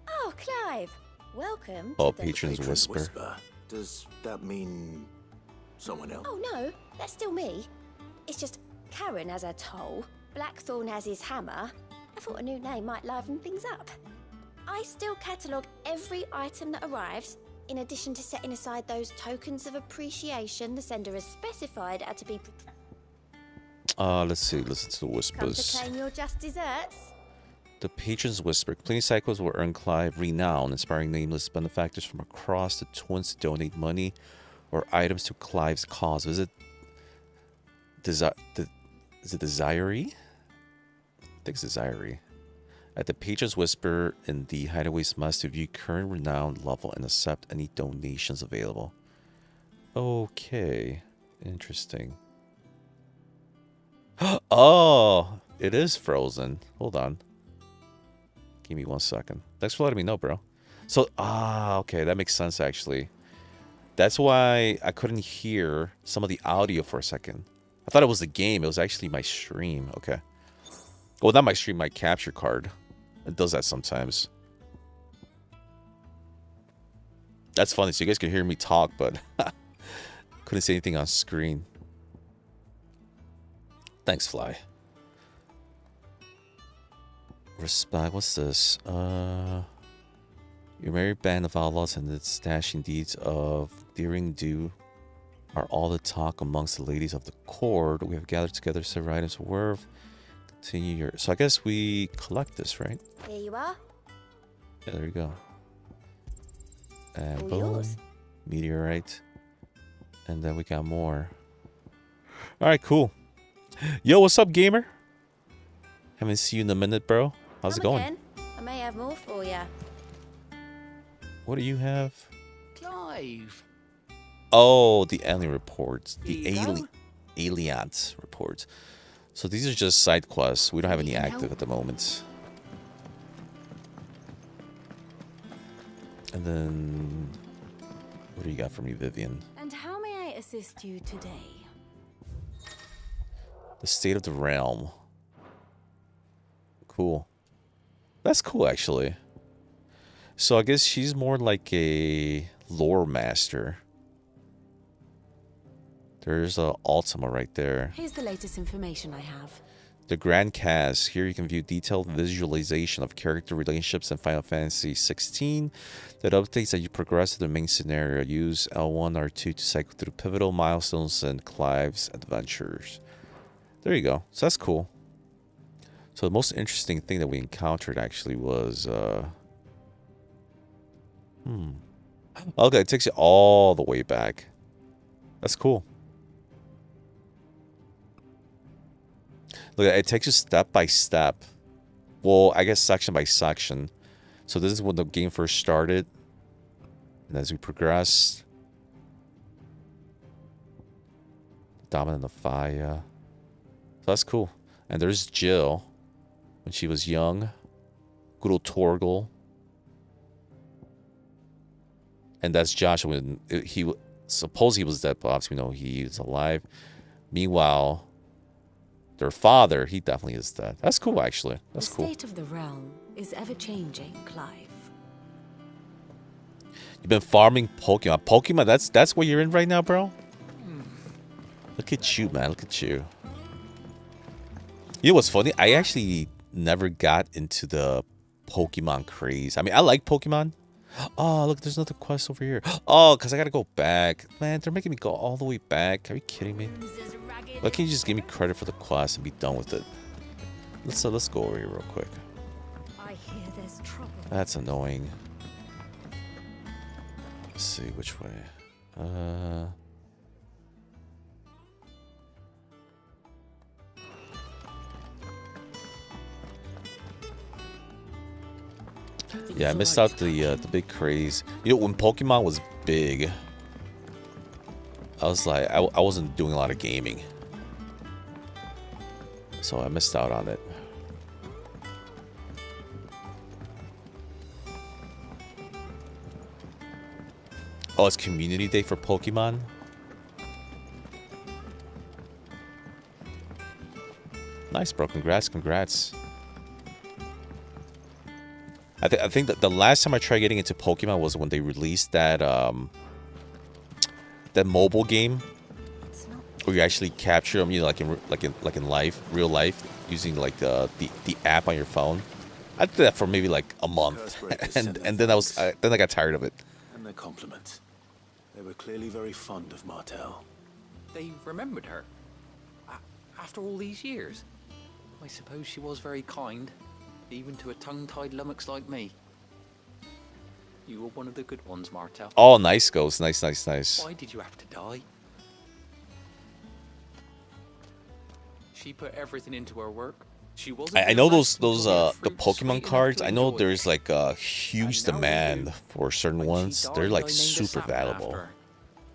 Oh, Clive. Welcome. Oh, to the Patron's Whisper. Does that mean someone else? Oh, no. That's still me. It's just Karen has her toll. Blackthorn has his hammer. I thought a new name might liven things up. I still catalogue every item that arrives, in addition to setting aside those tokens of appreciation the sender has specified are to be... Let's see. Listen to the Come to whispers. claim your just desserts? The Patron's Whisper. Completing cycles will earn Clive renown, inspiring nameless benefactors from across the Twins to donate money or items to Clive's cause. Visit is it Desiree? I think it's Desiree. At the Patron's Whisper in the Hideaways must review current renown level and accept any donations available. Okay. Interesting. Oh, it is frozen. Hold on. Give me 1 second. Thanks for letting me know, bro. So, okay. That makes sense, actually. That's why I couldn't hear some of the audio for a second. I thought it was the game. It was actually my stream. Okay. Well, not my stream, my capture card. It does that sometimes. That's funny. So you guys can hear me talk, but couldn't say anything on screen. Thanks, Fly. Respect. What's this? Your merry band of outlaws and the stashing deeds of daring do are all the talk amongst the ladies of the court. We have gathered together several items of worth. Continue your... So I guess we collect this, right? Here you are. Yeah, there you go. And All boom. yours. Meteorite. And then we got more. Alright, cool. Yo, what's up, gamer? Haven't seen you in a minute, bro. How's it going? Again. I may have more for you. What do you have? Clive. Oh, the alien reports. The Here you go. aliens reports. So these are just side quests. We don't have any active at the moment. And then... What do you got for me, Vivian? And how may I assist you today? The state of the realm. Cool. That's cool, actually. So I guess she's more like a lore master. There's a Ultima right there. Here's the latest information I have. The Grand Cast. Here you can view detailed visualization of character relationships in Final Fantasy 16 that updates as you progress to the main scenario. Use L1 or 2 to cycle through pivotal milestones and Clive's adventures. There you go. So that's cool. So the most interesting thing that we encountered actually was... Okay, it takes you all the way back. That's cool. Look, it takes you step by step. Well, I guess section by section. So this is when the game first started. And as we progress... Dominant of Fire. So that's cool. And there's Jill. When she was young. Good old Torgal. And that's Joshua when he... Suppose he was dead, but obviously we know he's alive. Meanwhile... Their father, he definitely is dead. That's cool, actually. That's cool. The state of the realm is ever-changing, Clive. You've been farming Pokemon. Pokemon, that's what you're in right now, bro? Look at you, man. Look at you. You know what's funny? I actually never got into the Pokemon craze. I mean, I like Pokemon. Oh, look, there's another quest over here. Oh, because I got to go back. Man, they're making me go all the way back. Are you kidding me? Why can't you just give me credit for the quest and be done with it? Let's go over here real quick. I hear there's trouble. That's annoying. Let's see which way. Yeah, I missed out the big craze. You know, when Pokemon was big, I was like, I wasn't doing a lot of gaming, so I missed out on it. Oh, it's Community Day for Pokemon? Nice, bro. Congrats, congrats. I think that the last time I tried getting into Pokemon was when they released that that mobile game where you actually capture them, you know, like in life, real life, using like the app on your phone. I did that for maybe like a month, and then I got tired of it. And their compliments. They were clearly very fond of Martel. They remembered her. After all these years. I suppose she was very kind, even to a tongue-tied lummox like me. You were one of the good ones, Martel. Oh, nice, Ghost. Nice, nice, nice. Why did you have to die? She put everything into her work. She wasn't. I know those the Pokemon cards. I know there's like a huge demand for certain ones. They're like super valuable.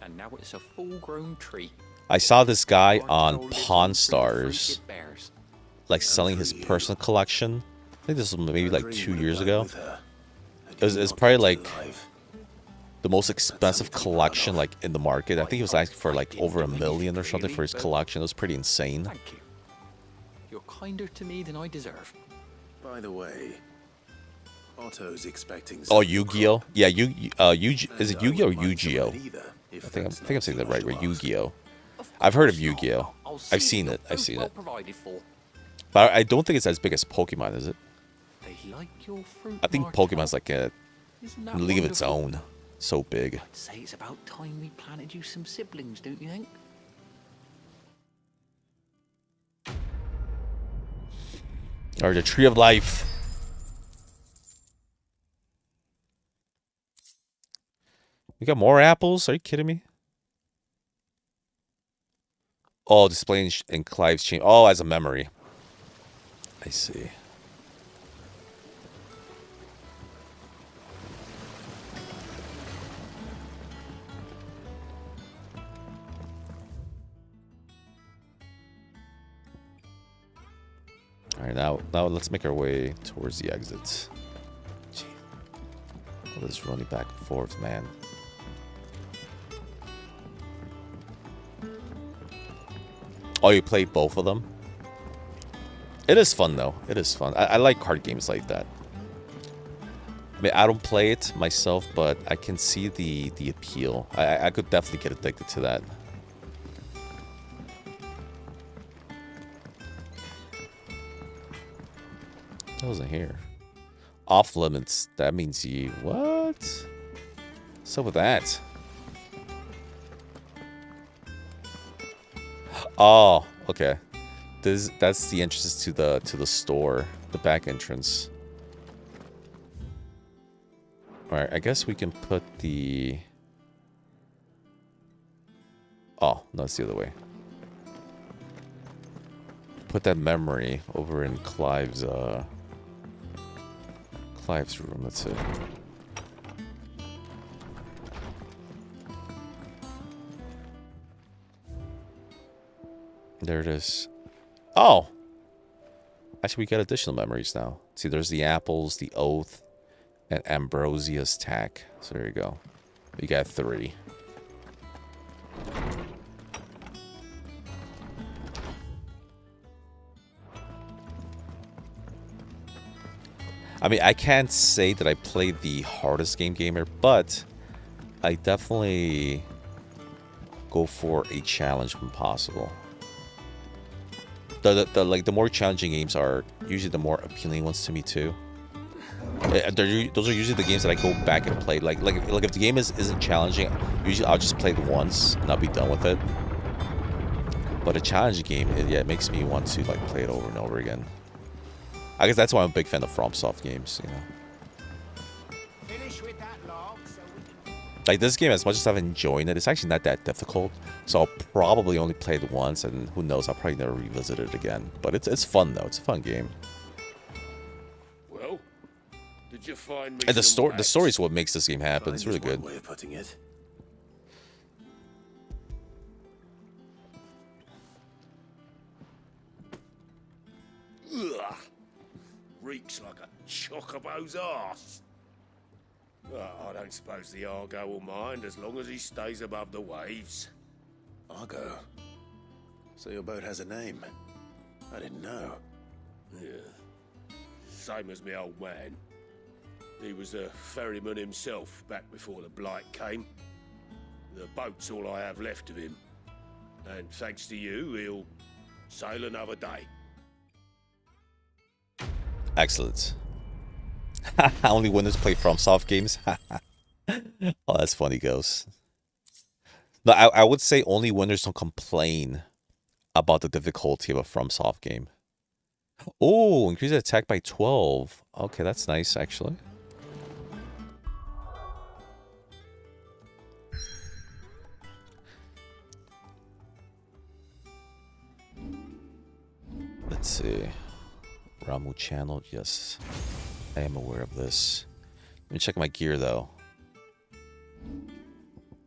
And now it's a full-grown tree. I saw this guy on Pawn Stars, like selling his personal collection. I think this was maybe like 2 years ago. It's probably like the most expensive collection like in the market. I think he was asking for like over $1 million or something for his collection. It was pretty insane. Thank you. You're kinder to me than I deserve. By the way, Otto's expecting. Oh, Yu-Gi-Oh! Yeah, is it Yu-Gi-Oh! Or Yu-Gi-Oh! I think I'm saying that right. Yu-Gi-Oh! I've heard of Yu-Gi-Oh! I've seen it. But I don't think it's as big as Pokemon, is it? They like your fruit, I think Pokemon's like a league of its own. So big. I'd say it's about time we planted you some siblings, don't you think? Or the Tree of Life. We got more apples? Are you kidding me? Oh, displaying in Clive's chain. Oh, as a memory. I see. All right, now let's make our way towards the exits. Gee. All this running back and forth, man. Oh, you played both of them? It is fun, though. It is fun. I like card games like that. I mean, I don't play it myself, but I can see the appeal. I could definitely get addicted to that. I wasn't here. Off limits. That means you... What? What's up with that? Oh, okay. That's the entrance to the store, the back entrance. All right, I guess we can put the. Oh no, it's the other way. Put that memory over in Clive's room. That's it. There it is. Oh! Actually, we got additional memories now. See, there's the apples, the oath, and Ambrosia's tack. So there you go. We got 3. I mean, I can't say that I played the hardest gamer, but I definitely go for a challenge when possible. The more challenging games are usually the more appealing ones to me too. Those are usually the games that I go back and play. Like if the game isn't challenging, usually I'll just play it once and I'll be done with it. But a challenging game, it makes me want to like play it over and over again. I guess that's why I'm a big fan of FromSoft games, you know. Like this game, as much as I've enjoyed it, it's actually not that difficult. So I'll probably only play it once, and who knows, I'll probably never revisit it again. But it's fun though. It's a fun game. Well, did Did you find me And the some story is what makes this game happen. It's really good. Way of putting it. Ugh. Reeks like a chocobo's arse. I don't suppose the Argo will mind as long as he stays above the waves. Argo? So your boat has a name? I didn't know. Yeah. Same as my old man. He was a ferryman himself back before the blight came. The boat's all I have left of him. And thanks to you, he'll sail another day. Excellent. Only winners play FromSoft games. Oh, that's funny, Ghost. No, I would say only winners don't complain about the difficulty of a FromSoft game. Oh, increase the attack by 12. Okay, that's nice, actually. Let's see. Ramu channel, yes. I am aware of this. Let me check my gear, though.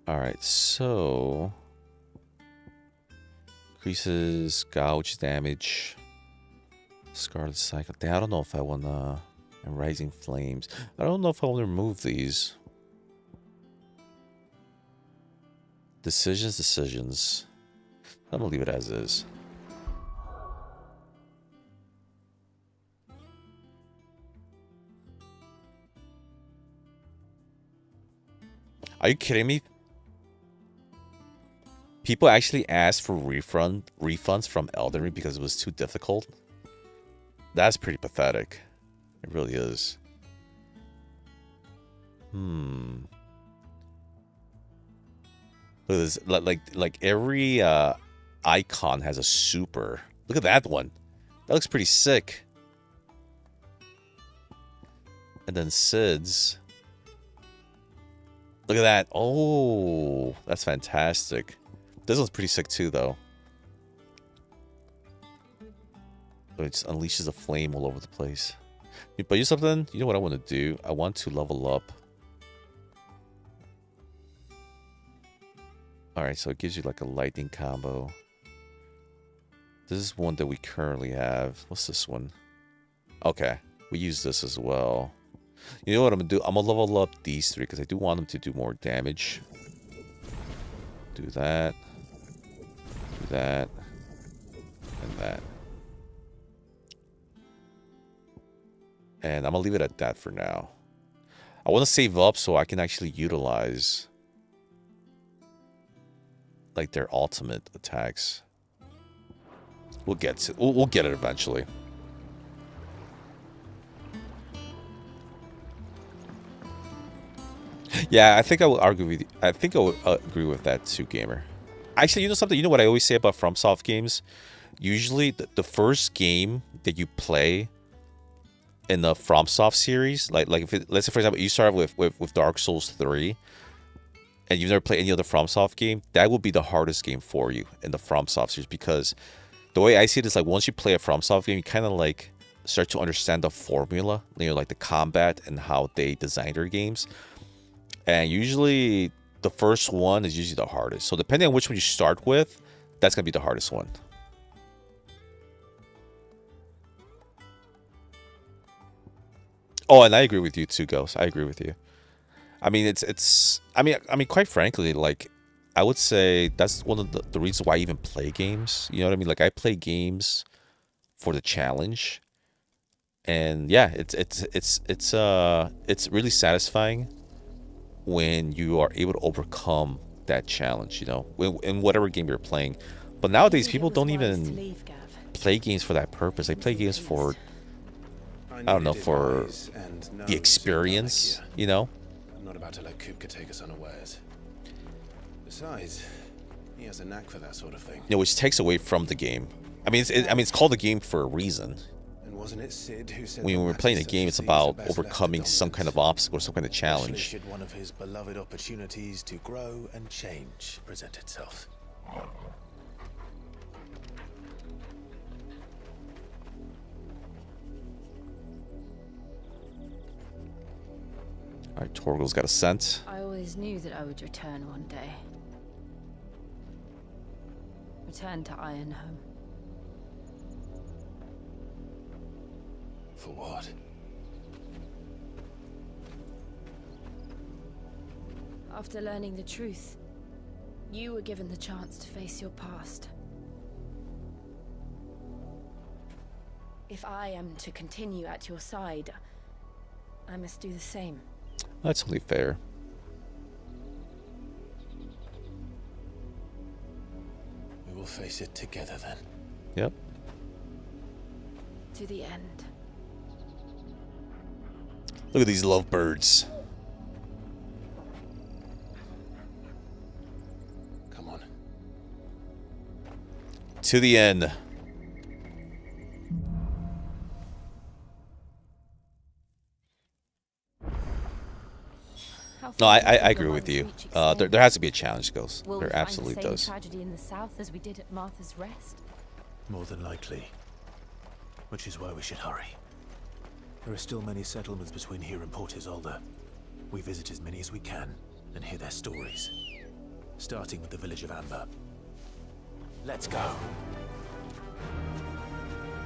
Alright, so... increases gouge damage. Scarlet Cycle. I don't know if I want to... and Rising Flames. I don't know if I want to remove these. Decisions. I'm going to leave it as is. Are you kidding me? People actually asked for refunds from Elden Ring because it was too difficult. That's pretty pathetic. It really is. Look at this. Like every icon has a super. Look at that one. That looks pretty sick. And then Sid's. Look at that. Oh, that's fantastic. This one's pretty sick too, though. It just unleashes a flame all over the place. But you know something? You know what I want to do? I want to level up. Alright, so it gives you like a lightning combo. This is one that we currently have. What's this one? Okay, we use this as well. You know what I'm going to do? I'm going to level up these three because I do want them to do more damage. Do that. Do that. And that. And I'm going to leave it at that for now. I want to save up so I can actually utilize like their ultimate attacks. We'll get to we'll get it eventually. Yeah, I think I will argue with you. I think I would agree with that too, gamer. Actually, you know something? You know what I always say about FromSoft games? Usually, the first game that you play in the FromSoft series, like if it, let's say for example you start with Dark Souls 3, and you've never played any other FromSoft game, that will be the hardest game for you in the FromSoft series, because the way I see it is like once you play a FromSoft game, you kind of like start to understand the formula, you know, like the combat and how they design their games. And usually the first one is usually the hardest. So depending on which one you start with, that's going to be the hardest one. Oh, and I agree with you too, Ghost. I agree with you. I mean, I mean, quite frankly, like, I would say that's one of the reasons why I even play games. You know what I mean? Like, I play games for the challenge. And yeah, it's really satisfying when you are able to overcome that challenge, you know, in whatever game you're playing. But nowadays, people don't even play games for that purpose. They play games for, I don't know, for the experience, you know? I'm not about to let Kupka take us unawares. Besides, he has a knack for that sort of thing. You know, which takes away from the game. I mean, it's called a game for a reason. And wasn't it Sid who said when we're playing a game, it's about overcoming some kind of obstacle or some kind of challenge. Should one of his beloved opportunities to grow and change present itself? Alright, Torgal's got a scent. I always knew that I would return one day. Return to Ironhome. For what? After learning the truth, you were given the chance to face your past. If I am to continue at your side, I must do the same. That's only fair. We will face it together then. Yep. To the end. Look at these lovebirds. Come on. To the end. No, I agree with you. There has to be a challenge, Ghost. Will There we find absolutely the same does. tragedy in the south as we did at Martha's Rest? More than likely. Which is why we should hurry. There are still many settlements between here and Port Isolde. We visit as many as we can and hear their stories. Starting with the village of Amber. Let's go.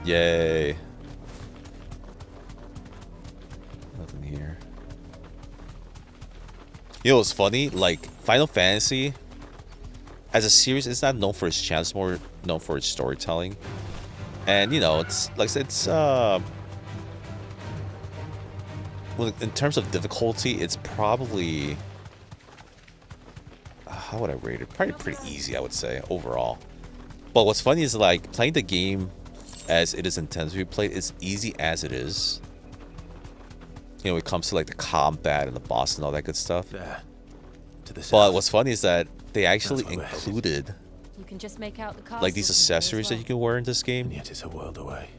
Yay. Nothing here. You know what's funny? Like, Final Fantasy, as a series, it's not known for its chance, more known for its storytelling. And, you know, it's, like I said, it's, well, in terms of difficulty, it's probably, how would I rate it? Probably pretty easy, I would say, overall. But what's funny is, like, playing the game as it is intended to be played, as easy as it is. You know, when it comes to like the combat and the boss and all that good stuff. There. To the south. But what's funny is that they actually included You can just make out the like these accessories that you can wear in this game. And yet it's a world away.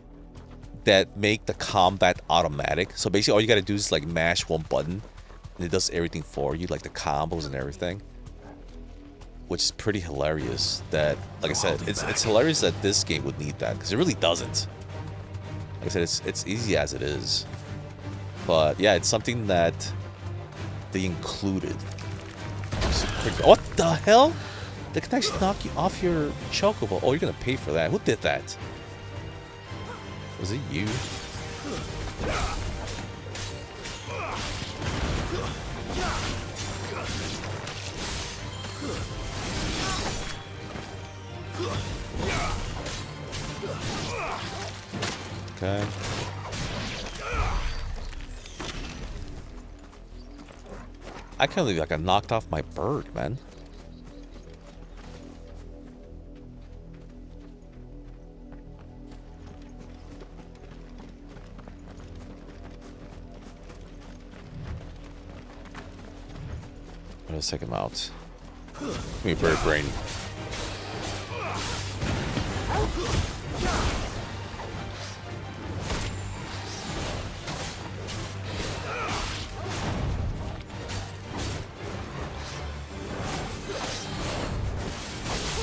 That make the combat automatic. So basically all you gotta do is like mash one button and it does everything for you, like the combos and everything. Which is pretty hilarious that, like I said, it's hilarious that this game would need that, because it really doesn't. Like I said, it's easy as it is. But yeah, it's something that they included. What the hell? They can actually knock you off your chocobo. Oh, you're gonna pay for that. Who did that? Was it you? Okay. I can't believe I got knocked off my bird, man. Let's take him out. Give me bird brain.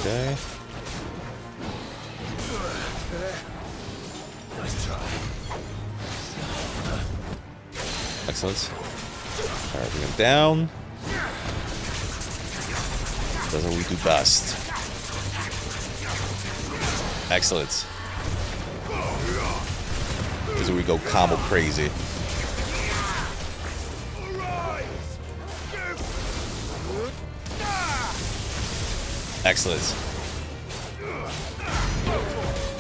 Okay. Nice try. Excellent. Alright, bring him down. That's what we do best. Excellent. This is where we go combo crazy. Excellent.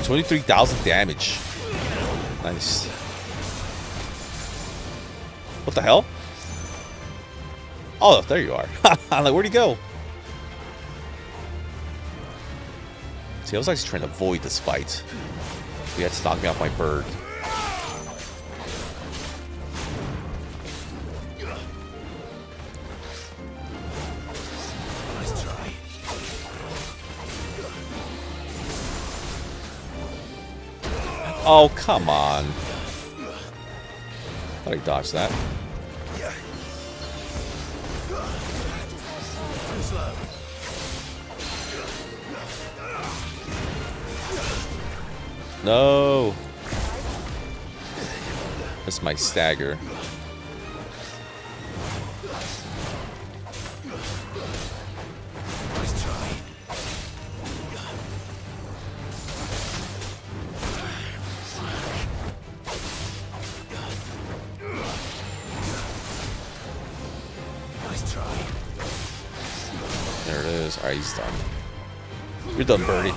23,000 damage. Nice. What the hell? Oh, there you are. I'm like, where'd he go? See, I was actually trying to avoid this fight. He had to knock me off my bird. Nice try. Oh, come on. Thought he dodged that. No. That's my stagger. is. Alright, he's done. You're done, Birdie.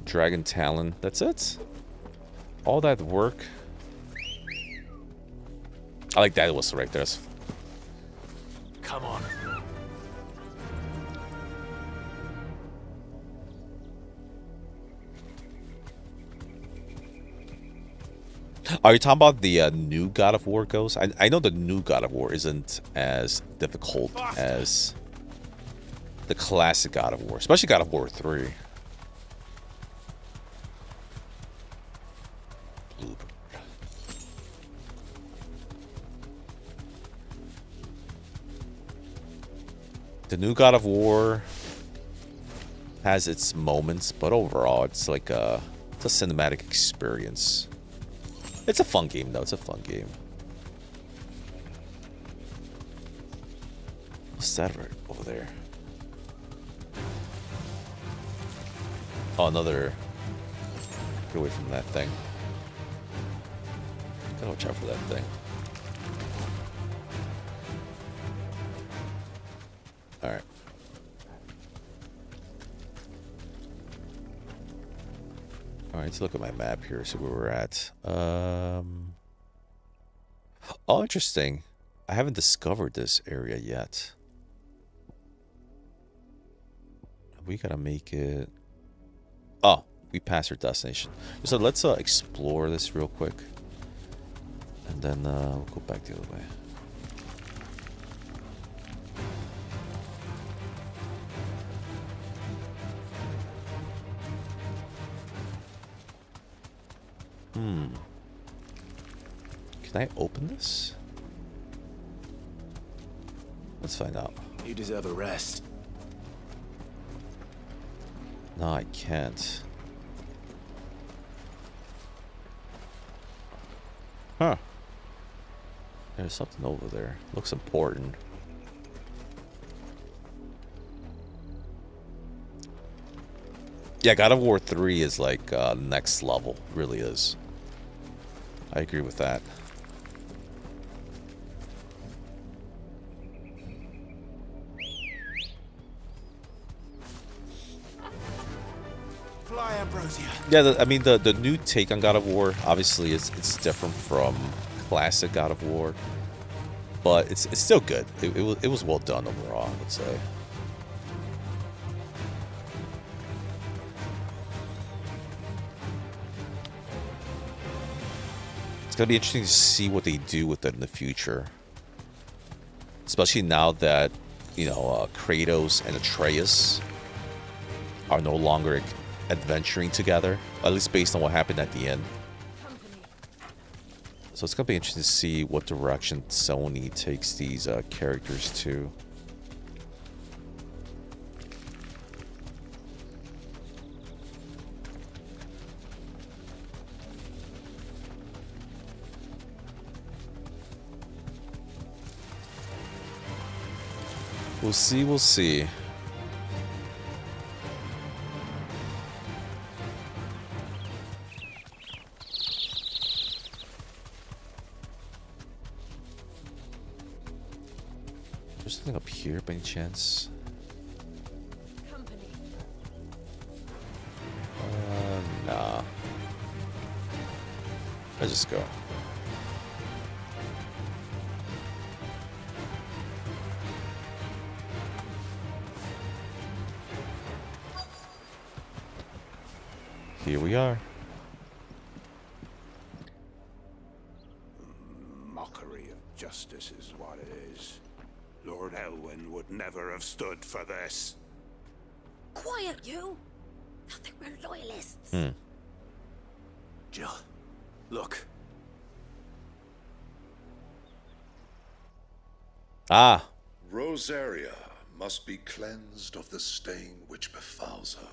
Dragon Talon. That's it? All that work? I like that whistle right there. Come on. Are you talking about the new God of War Ghost? I know the new God of War isn't as difficult as the classic God of War, especially God of War 3. The new God of War has its moments, but overall, it's like it's a cinematic experience. It's a fun game, though. It's a fun game. What's that right over there? Oh, another. Get away from that thing. Gotta watch out for that thing. Alright. Alright, let's look at my map here, see where we're at. Oh, interesting. I haven't discovered this area yet. We gotta make it... Oh, we passed our destination. So let's explore this real quick. And then we'll go back the other way. Can I open this? Let's find out. You deserve a rest. No, I can't. Huh. There's something over there. Looks important. Yeah, God of War 3 is like next level. Really is. I agree with that. Fly, Ambrosia. Yeah, I mean the new take on God of War obviously it's different from classic God of War, but it's still good. It was well done overall, I would say. It's gonna be interesting to see what they do with it in the future, especially now that Kratos and Atreus are no longer adventuring together, at least based on what happened at the end. So it's gonna be interesting to see what direction Sony takes these characters to. We'll see, we'll see. There's something up here by any chance? Nah. Let's just go. Here we are. Mockery of justice is what it is. Lord Elwyn would never have stood for this. Quiet, you! I think we're loyalists. Jill, look. Ah. Rosaria must be cleansed of the stain which befouls her,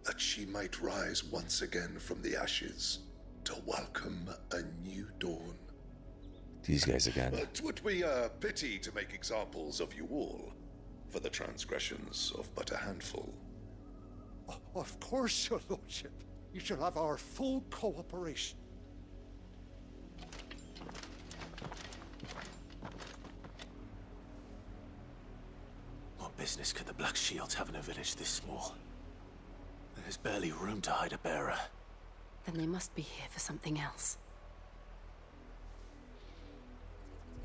that she might rise once again from the ashes to welcome a new dawn. These guys again. Twould be a pity to make examples of you all for the transgressions of but a handful. Of course, your lordship. You shall have our full cooperation. business could the Black Shields have in a village this small? There's barely room to hide a bearer. Then they must be here for something else.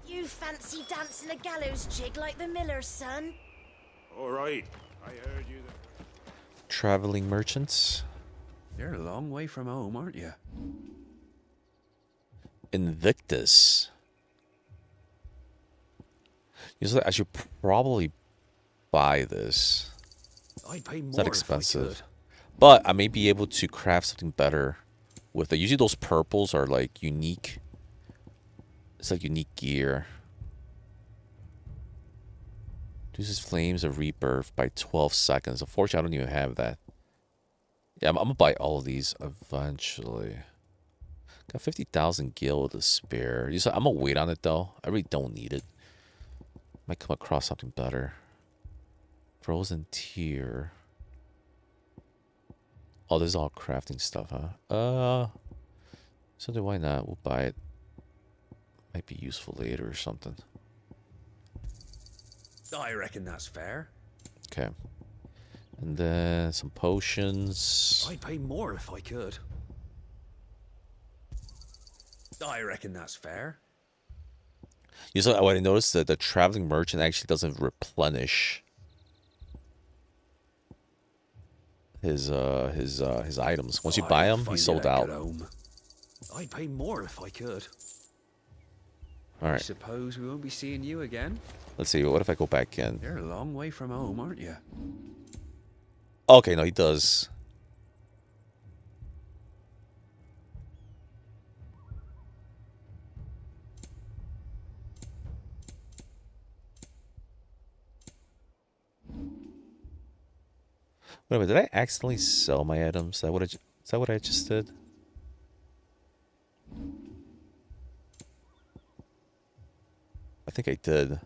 You fancy dancing a gallows jig like the miller's son? All right, I heard you. Traveling merchants. You're a long way from home, aren't you? Invictus. You know, I should probably buy this. I'd pay more It's not if I expensive. could. But I may be able to craft something better with it. Usually those purples are like unique. It's like unique gear. Reduces flames of rebirth by 12 seconds. Unfortunately, I don't even have that. Yeah, I'm gonna buy all of these eventually. Got 50,000 gil to spare. I'm gonna wait on it though. I really don't need it. Might come across something better. Frozen tier. Oh, this is all crafting stuff, huh? So then why not? We'll buy it. Might be useful later or something. I reckon that's fair. Okay. And then some potions. I'd pay more if I could. I reckon that's fair. You know what I noticed? That the traveling merchant actually doesn't replenish his items. Once you buy them, he's sold out. I'd pay more if I could. All I right. suppose we won't be seeing you again. Let's see. What if I go back in? You're a long way from home, aren't you? Okay, no, he does. Wait a minute, did I accidentally sell my items? Is that what I just did? I think I did.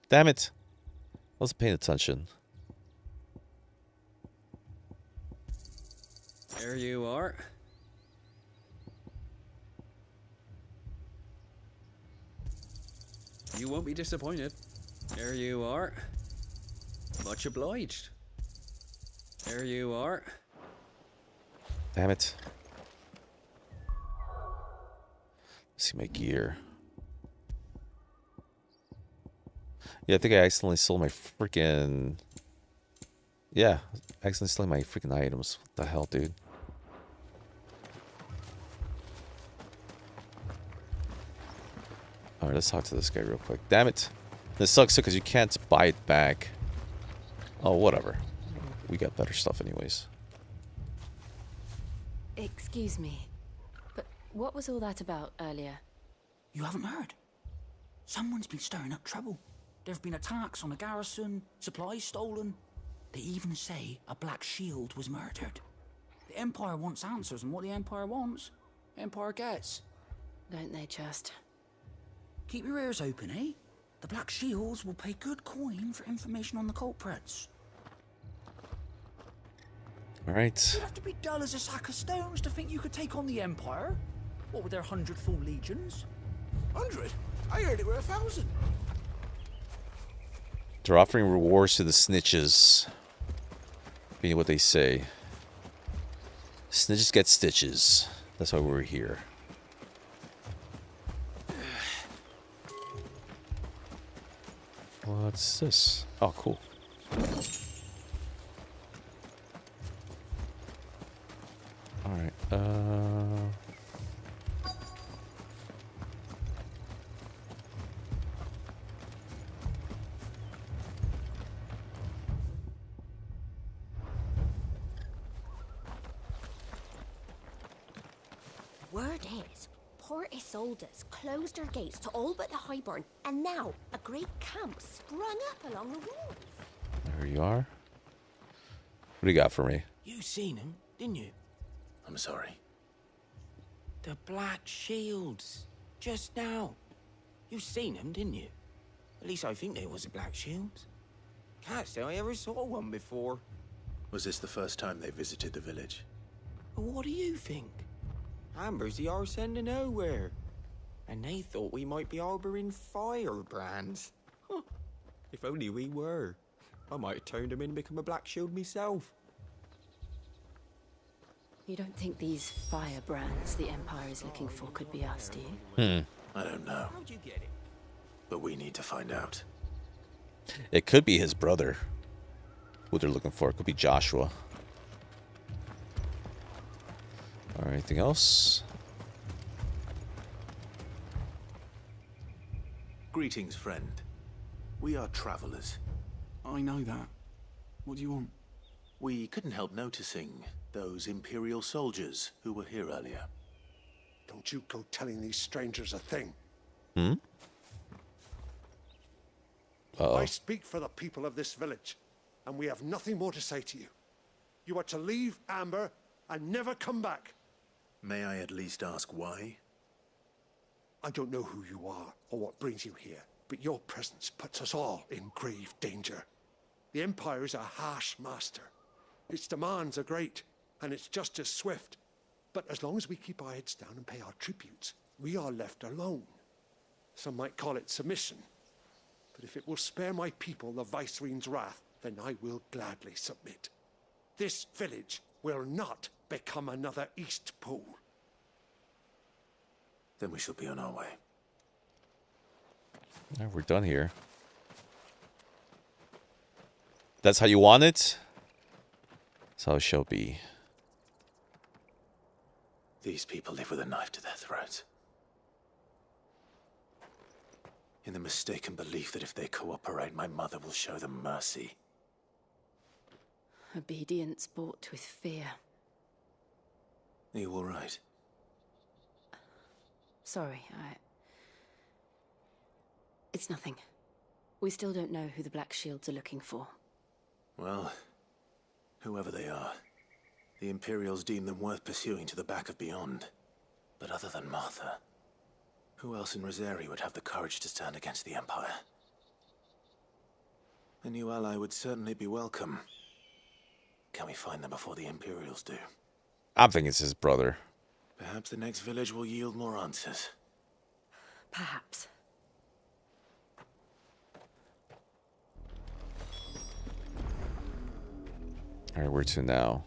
Damn it. I wasn't paying attention. There you are. You won't be disappointed. There you are. Much obliged. There you are. Damn it. Let's see my gear. Yeah, I think I accidentally sold my freaking... Yeah, I accidentally sold my freaking items. What the hell, dude? Alright, let's talk to this guy real quick. Damn it. This sucks because you can't buy it back. Oh, whatever. We got better stuff anyways. Excuse me, but what was all that about earlier? You haven't heard? Someone's been stirring up trouble. There've been attacks on the garrison, supplies stolen. They even say a Black Shield was murdered. The Empire wants answers, and what the Empire wants, Empire gets. Don't they just? Keep your ears open, eh? The Black Shields will pay good coin for information on the culprits. Alright. You'd have to be dull as a sack of stones to think you could take on the Empire. What with their 100 full legions? 100? I heard it were 1,000. They're offering rewards to the snitches. Being what they say. Snitches get stitches. That's why we're here. What's this? Oh, cool. Alright, Word is, Port Isolde's closed her gates to all but the Highborn, and now a great camp sprung up along the wall. there you are. What do you got for me? You seen him, didn't you? I'm sorry. The Black Shields. Just now. You seen them, didn't you? At least I think they was the Black Shields. Can't say I ever saw one before. Was this the first time they visited the village? What do you think? Amber's the arse end of nowhere. And they thought we might be harboring firebrands. Huh. If only we were. I might have turned him in and become a Black Shield myself. You don't think these firebrands the Empire is looking for could be us, do you? I don't know. How'd you get it? But we need to find out. It could be his brother. Who they're looking for. It could be Joshua. Or anything else? Greetings, friend. We are travelers. I know that. What do you want? We couldn't help noticing those Imperial soldiers who were here earlier. Don't you go telling these strangers a thing. Hmm? Uh-oh. I speak for the people of this village, and we have nothing more to say to you. You are to leave Amber and never come back. May I at least ask why? I don't know who you are or what brings you here, but your presence puts us all in grave danger. The Empire is a harsh master. Its demands are great, and its justice swift. But as long as we keep our heads down and pay our tributes, we are left alone. Some might call it submission. But if it will spare my people the Viceroy's wrath, then I will gladly submit. This village will not become another East Pool. Then we shall be on our way. Alright, we're done here. That's how you want it? That's how it shall be. These people live with a knife to their throats. In the mistaken belief that if they cooperate, my mother will show them mercy. Obedience bought with fear. Are you all right? Sorry, It's nothing. We still don't know who the Black Shields are looking for. Well, whoever they are, the Imperials deem them worth pursuing to the back of beyond. But other than Martha, who else in Rosari would have the courage to stand against the Empire? A new ally would certainly be welcome. Can we find them before the Imperials do? I'm thinking it's his brother. Perhaps the next village will yield more answers. Perhaps. Alright, where to now?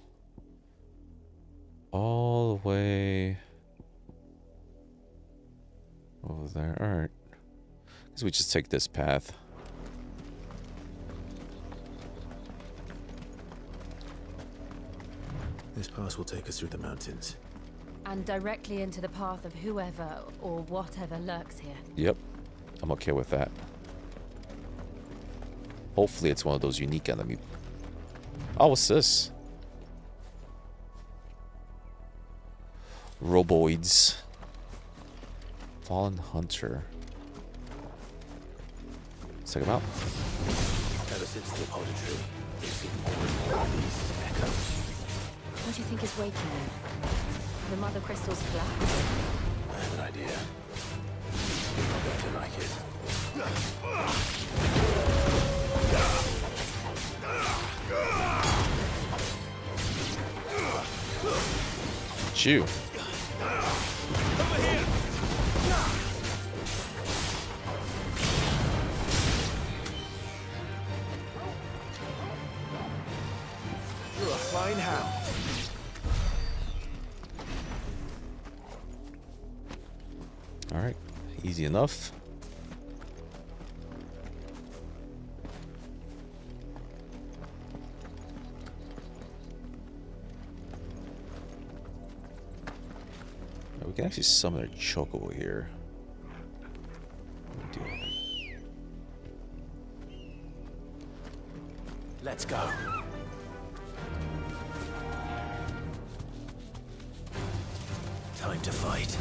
All the way over there. Alright. Guess we just take this path. This pass will take us through the mountains. And directly into the path of whoever or whatever lurks here. Yep. I'm okay with that. Hopefully it's one of those unique enemies. Oh, what's this? Roboids. Fallen Hunter. Let's check them out. Ever since the auditory, we've seen more and more of these echoes. What do you think is waking them? The Mother Crystal's flat? I have an idea. You're going to like it. Chew. Over here! You're a flying hound. Alright. Easy enough. We can actually summon a chocobo here. Let's go. Time to fight.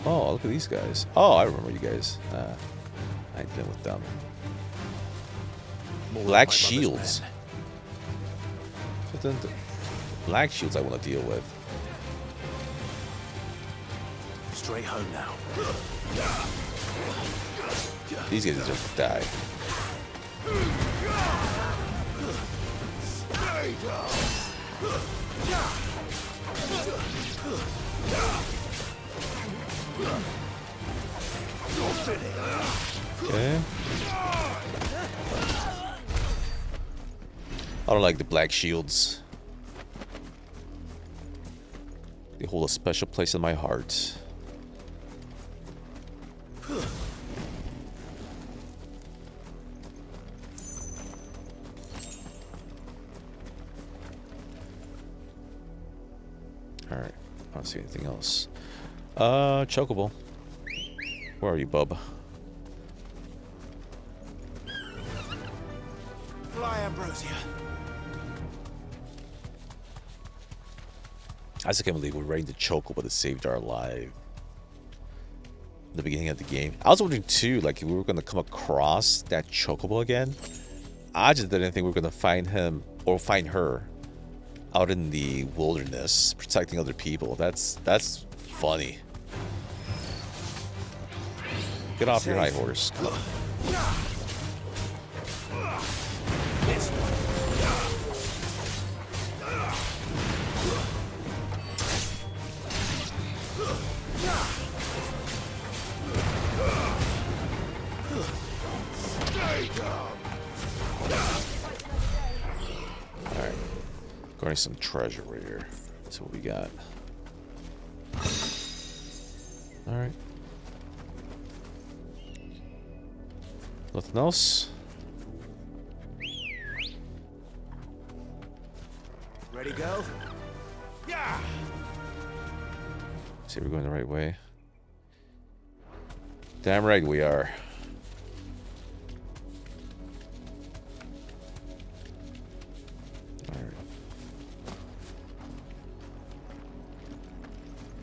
Oh, look at these guys. Oh, I remember you guys. I ain't dealing with them. Black Shields. But then the Black Shields I want to deal with. Straight home now. These guys deserve to die. Okay. I don't like the black shields. They hold a special place in my heart. Alright, I don't see anything else. Chocobo. Where are you, bub? Fly, Ambrosia. I just can't believe we're raiding the Chocobo that saved our life. In the beginning of the game. I was wondering too, like, if we were gonna come across that Chocobo again. I just didn't think we were gonna find him or find her out in the wilderness protecting other people. That's funny. Get off your high horse. Alright. Guarding some treasure right here. That's what we got. Alright. Nothing else? Ready, go? Yeah. See if we're going the right way. Damn right we are. Alright.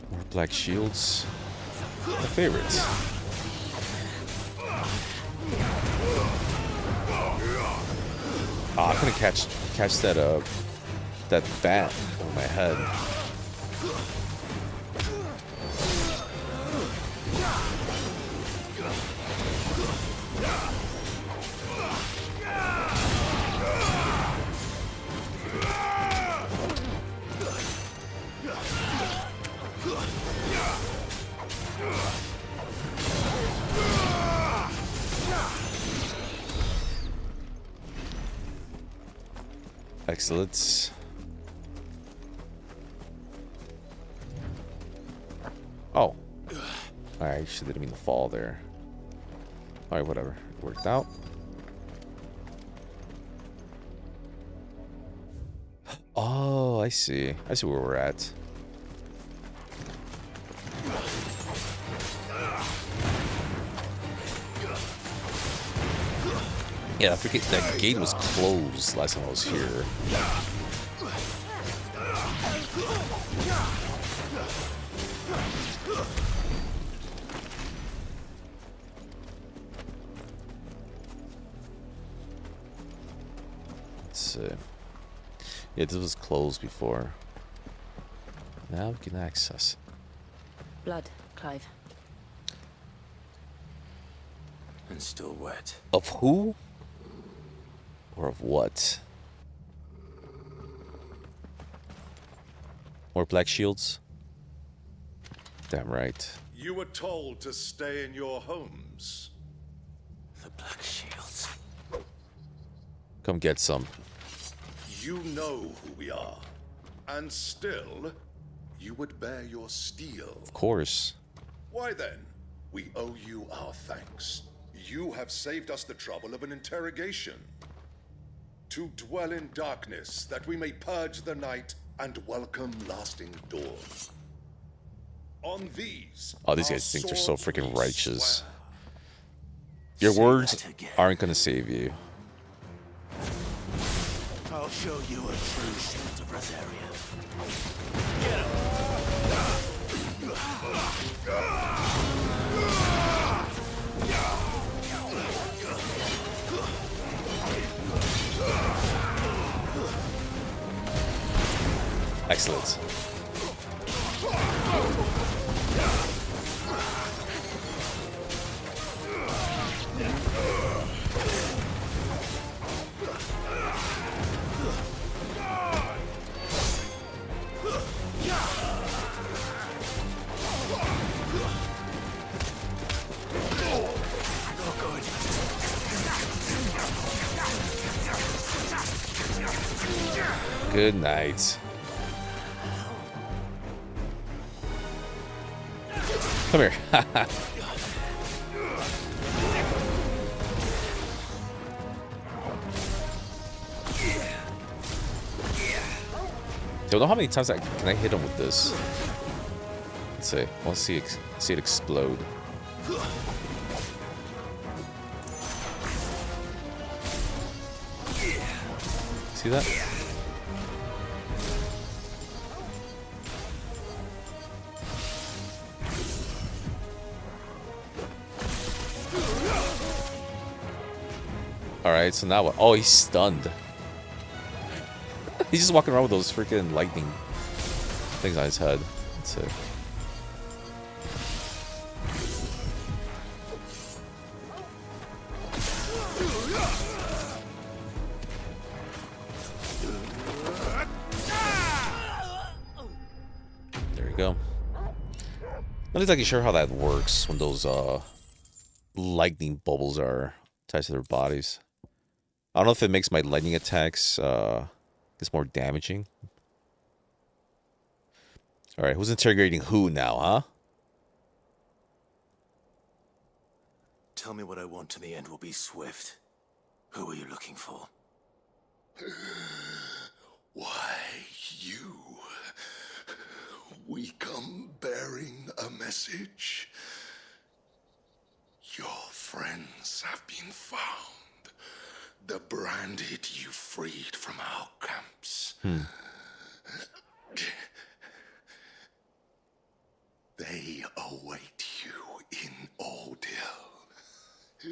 More black shields. My favorites. Oh, I couldn't catch that that bat over my head. Excellent. Oh. I actually didn't mean to fall there. Alright, whatever. It worked out. Oh, I see. I see where we're at. Yeah, I forget that gate was closed last time I was here. Let's see. Yeah, this was closed before. Now we can access it. Blood, Clive. And still wet. Of who? Or of what? More black shields? Damn right. You were told to stay in your homes. The black shields. Come get some. You know who we are. And still, you would bear your steel. Of course. Why then? We owe you our thanks. You have saved us the trouble of an interrogation. To dwell in darkness, that we may purge the night and welcome lasting dawn. On these, Oh, these guys think they're so freaking righteous. Your words aren't gonna save you. I'll show you a true sense of Rosaria. Excellent. Good night. Come here. Don't know how many times can I hit him with this. Let's see. I want to see it explode. See that? Alright, so now what? Oh, he's stunned. He's just walking around with those freaking lightning things on his head. That's it. There we go. Not exactly sure how that works when those lightning bubbles are attached to their bodies. I don't know if it makes my lightning attacks more damaging. Alright, who's interrogating who now, huh? Tell me what I want and the end will be swift. Who are you looking for? Why, you. We come bearing a message. Your friends have been found. The branded you freed from our camps. They await you in Aldil.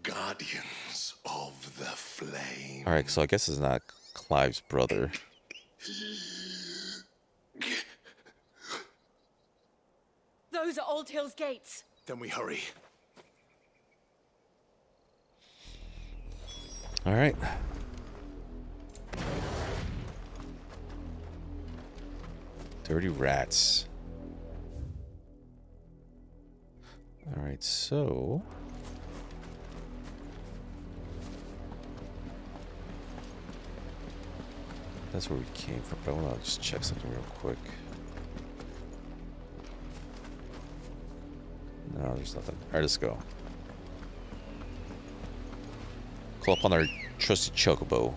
Guardians of the Flame. Alright, so I guess it's not Clive's brother. Those are Old Hill's gates. Then we hurry. Alright. Dirty rats. Alright, so... that's where we came from, but I want to just check something real quick. No, there's nothing. Alright, let's go. Call up on our trusty chocobo.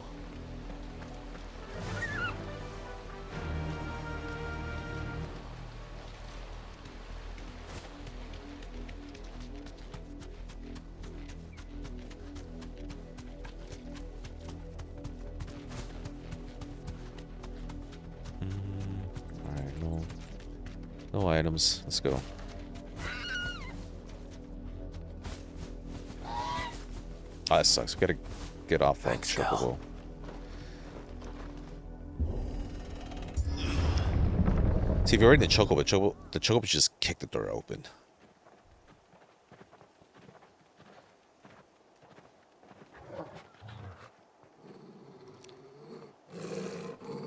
Alright, no items. Let's go. Oh, that sucks. We gotta get off that chocobo. See, if you're in the chocobo, the chocobo just kick the door open.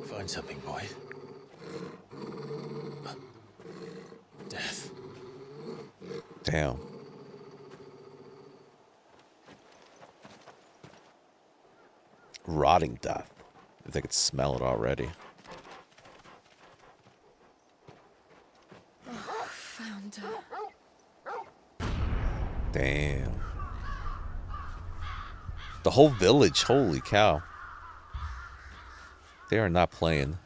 Find something, boy. Death. Damn. Rotting death. If they could smell it already. Oh, found her. Damn. The whole village, holy cow. They are not playing.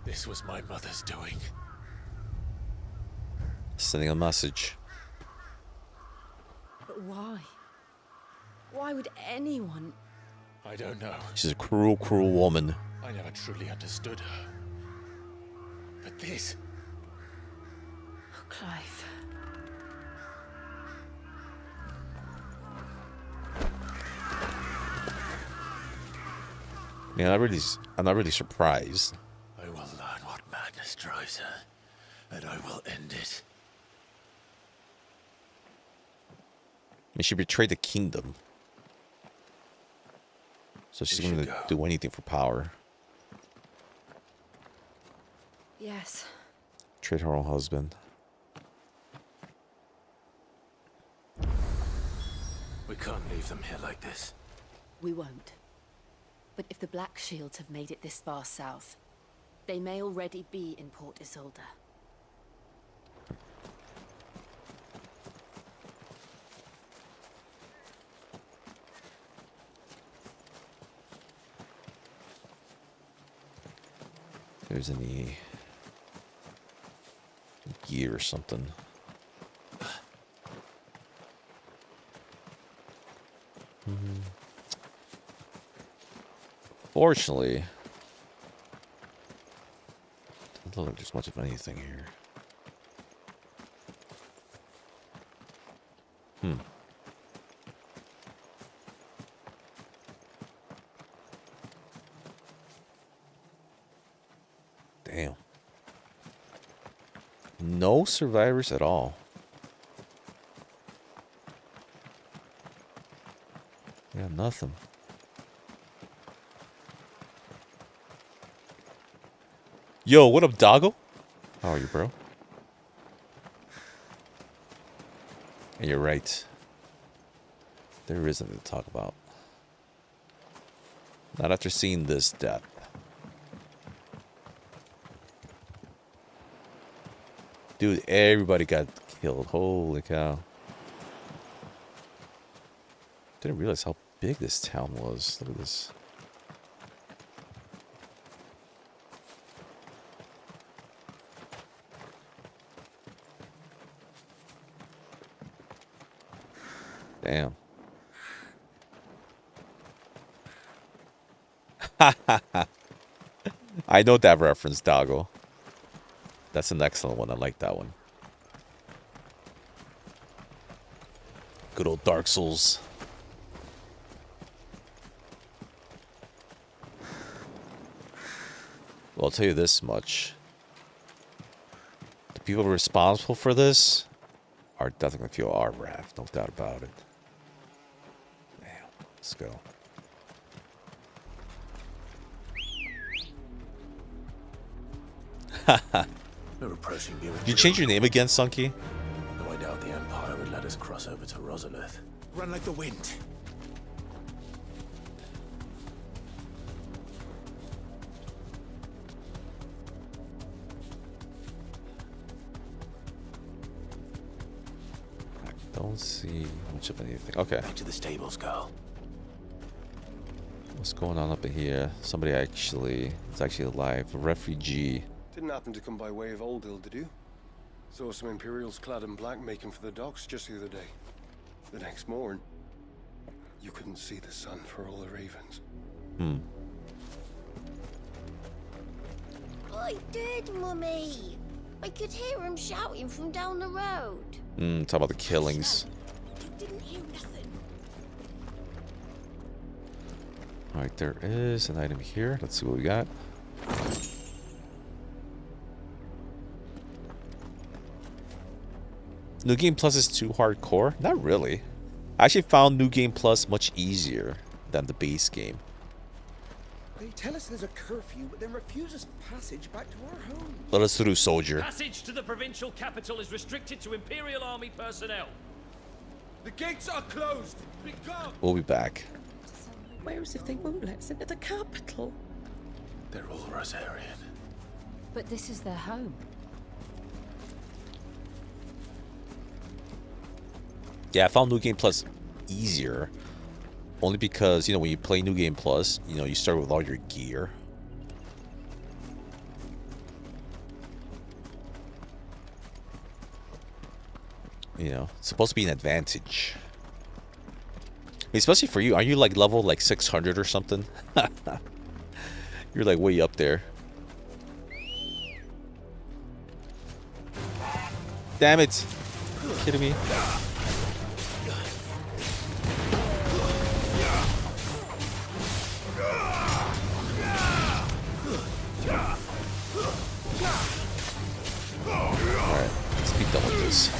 This was my mother's doing. Sending a message. But why? Why would anyone... I don't know. She's a cruel, cruel woman. I never truly understood her. But this... Oh, Clive. Man, I'm not really surprised. I will learn what madness drives her, and I will end end it. I mean, she betrayed the kingdom. So she's going to do anything for power. Yes. Trade her own husband. We can't leave them here like this. We won't. But if the Black Shields have made it this far south, they may already be in Port Isolde. If there's any gear or something. Fortunately, doesn't look like there's much of anything here. Damn. No survivors at all. Yeah, nothing. Yo, what up, Doggo? How are you, bro? And you're right. There isn't to talk about. Not after seeing this death. Dude, everybody got killed. Holy cow. Didn't realize how big this town was. Look at this. Damn. I know that reference, Doggo. That's an excellent one. I like that one. Good old Dark Souls. Well, I'll tell you this much. The people responsible for this are definitely going to feel our wrath. No doubt about it. Damn. Let's go. We're approaching the Did you change your name again, Sunky? Though I doubt the Empire would let us cross over to Rosalith. Run like the wind. Don't see much of anything. Okay. Back to the stables, girl. What's going on up in here? Somebody is actually alive. A refugee. Didn't happen to come by way of Oldhill, did you? Saw some Imperials clad in black making for the docks just the other day. The next morn, you couldn't see the sun for all the ravens. I did, Mummy. I could hear him shouting from down the road. Talk about the killings. Didn't hear nothing. Alright, there is an item here. Let's see what we got. New Game Plus is too hardcore? Not really. I actually found New Game Plus much easier than the base game. They tell us there's a curfew, but then refuse us passage back to our homes. Let us through, soldier. Passage to the provincial capital is restricted to Imperial Army personnel. The gates are closed. Be gone. We'll be back. Whereas if they won't let us into the capital? They're all Rosarian. But this is their home. Yeah, I found New Game Plus easier. Only because, you know, when you play New Game Plus, you know, you start with all your gear. You know, it's supposed to be an advantage. Especially for you. Are you like level like 600 or something? You're like way up there. Damn it. Are you kidding me? Alright. be done with this.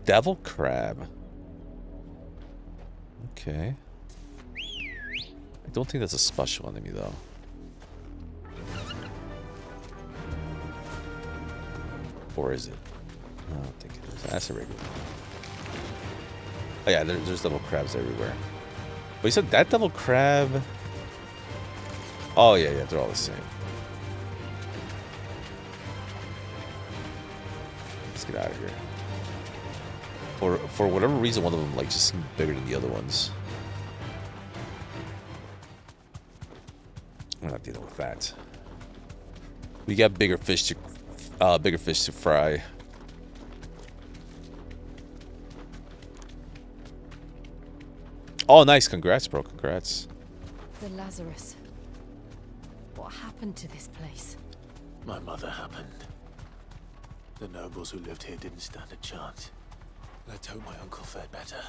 Devil crab. Okay. I don't think that's a special enemy though. Or is it? I don't think it is. That's a regular. Oh yeah, there's devil crabs everywhere. But you said that devil crab... Oh yeah, they're all the same. Let's get out of here. For whatever reason, one of them like just seemed bigger than the other ones. I'm not dealing with that. We got bigger fish to fry. Oh, nice! Congrats, bro. Congrats. The Lazarus. What happened to this place? My mother happened. The nobles who lived here didn't stand a chance. Let's hope my uncle fared better.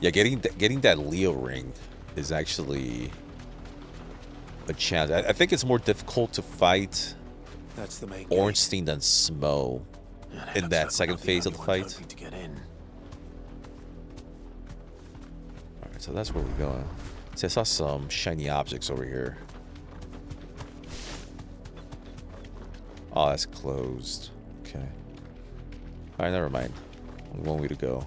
Yeah, getting that Leo ring is actually a challenge. I think it's more difficult to fight That's the main Ornstein than Smo in that second phase of the fight. To get in. Alright, so that's where we're going. See, I saw some shiny objects over here. Oh, that's closed. Okay. Alright, never mind. Only one way to go.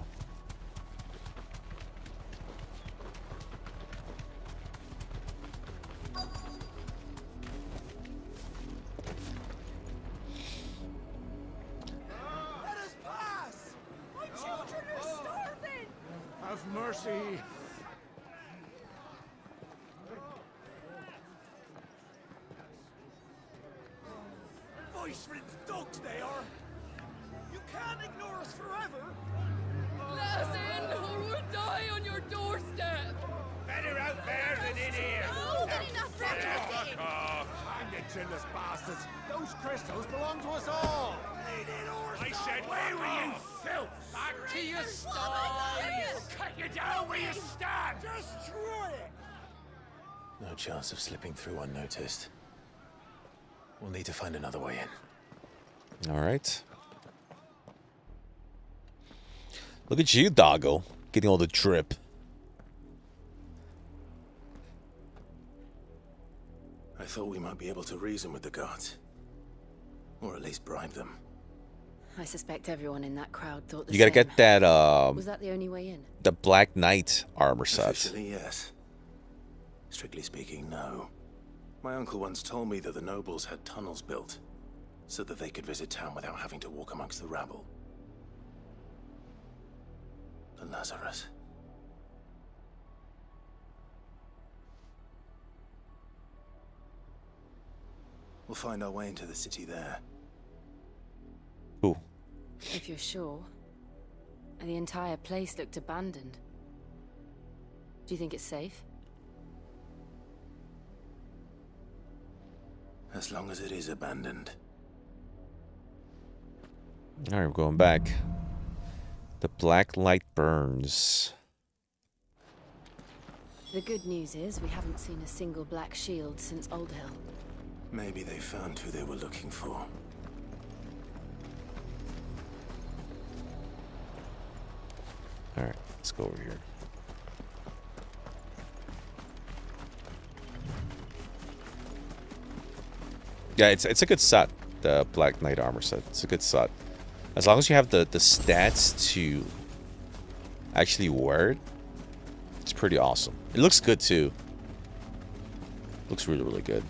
Let us pass! My children are starving! Have mercy! Voice-ridden dogs they are! You can't ignore us forever! Let us in, or we'll die on your doorstep! Better out there than in here! No, get enough Fuck off! Hang the chinless bastards! Those crystals belong to us all! I said, where were you, filth? Back to your sties! Cut you down where you stand! Destroy it! No chance of slipping through unnoticed. We'll need to find another way in. Alright. Look at you, doggo. Getting all the drip. I thought we might be able to reason with the guards. Or at least bribe them. I suspect everyone in that crowd thought the You gotta same. get that, Was that the only way in? the Black Knight armor set. Officially, yes. Strictly speaking, no. My uncle once told me that the nobles had tunnels built, so that they could visit town without having to walk amongst the rabble. The Lazarus. We'll find our way into the city there. Ooh. If you're sure. The entire place looked abandoned. Do you think it's safe? As long as it is abandoned. Alright, we're going back. The black light burns. The good news is we haven't seen a single black shield since Old Hill. Maybe they found who they were looking for. Alright, let's go over here. Yeah, it's a good set, the Black Knight armor set. It's a good set. As long as you have the stats to actually wear it, it's pretty awesome. It looks good too. Looks really, really good.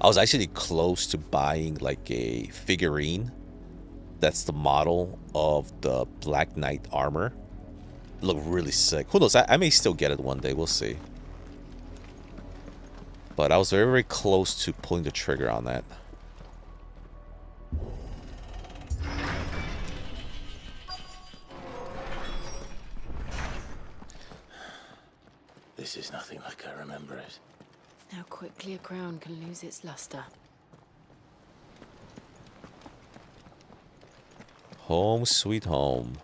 I was actually close to buying like a figurine that's the model of the Black Knight armor. It looked really sick. Who knows? I may still get it one day. We'll see. But I was very, very close to pulling the trigger on that. This is nothing like I remember it. How quickly a crown can lose its luster. Home sweet home.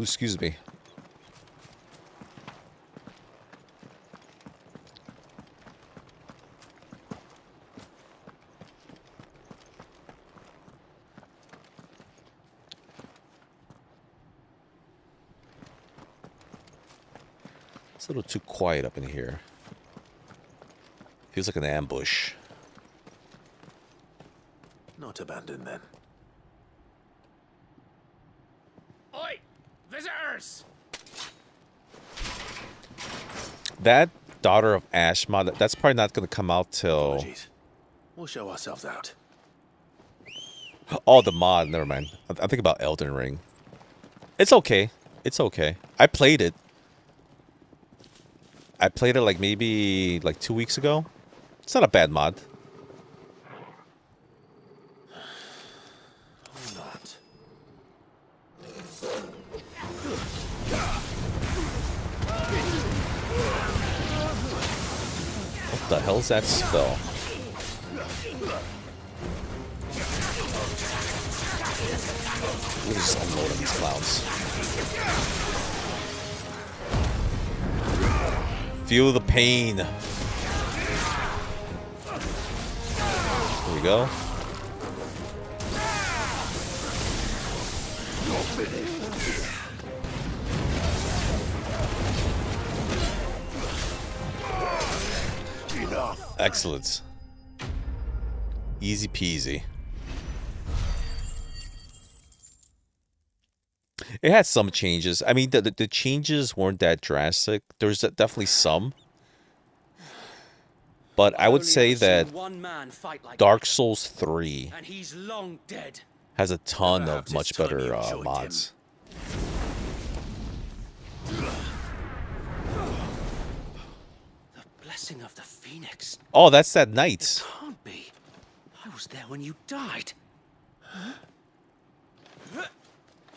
Ooh, excuse me. It's a little too quiet up in here. Feels like an ambush. Not abandoned then. Oi! Visitors! That Daughter of Ash mod, that's probably not going to come out till... Apologies. We'll show ourselves out. Oh, the mod. Never mind. I'm thinking about Elden Ring. It's okay. It's okay. I played it. I played it like maybe like 2 weeks ago. It's not a bad mod. Not. What the hell's that spell? We'll just unload on these clowns. Feel the pain. Here we go. Excellent. Easy peasy. It had some changes. I mean, the changes weren't that drastic. There's definitely some. But I would say that Dark Souls 3 and he's long dead. has a ton of much better mods. The blessing of the Phoenix. Oh, that's that knight. Can't be. I was there when you died.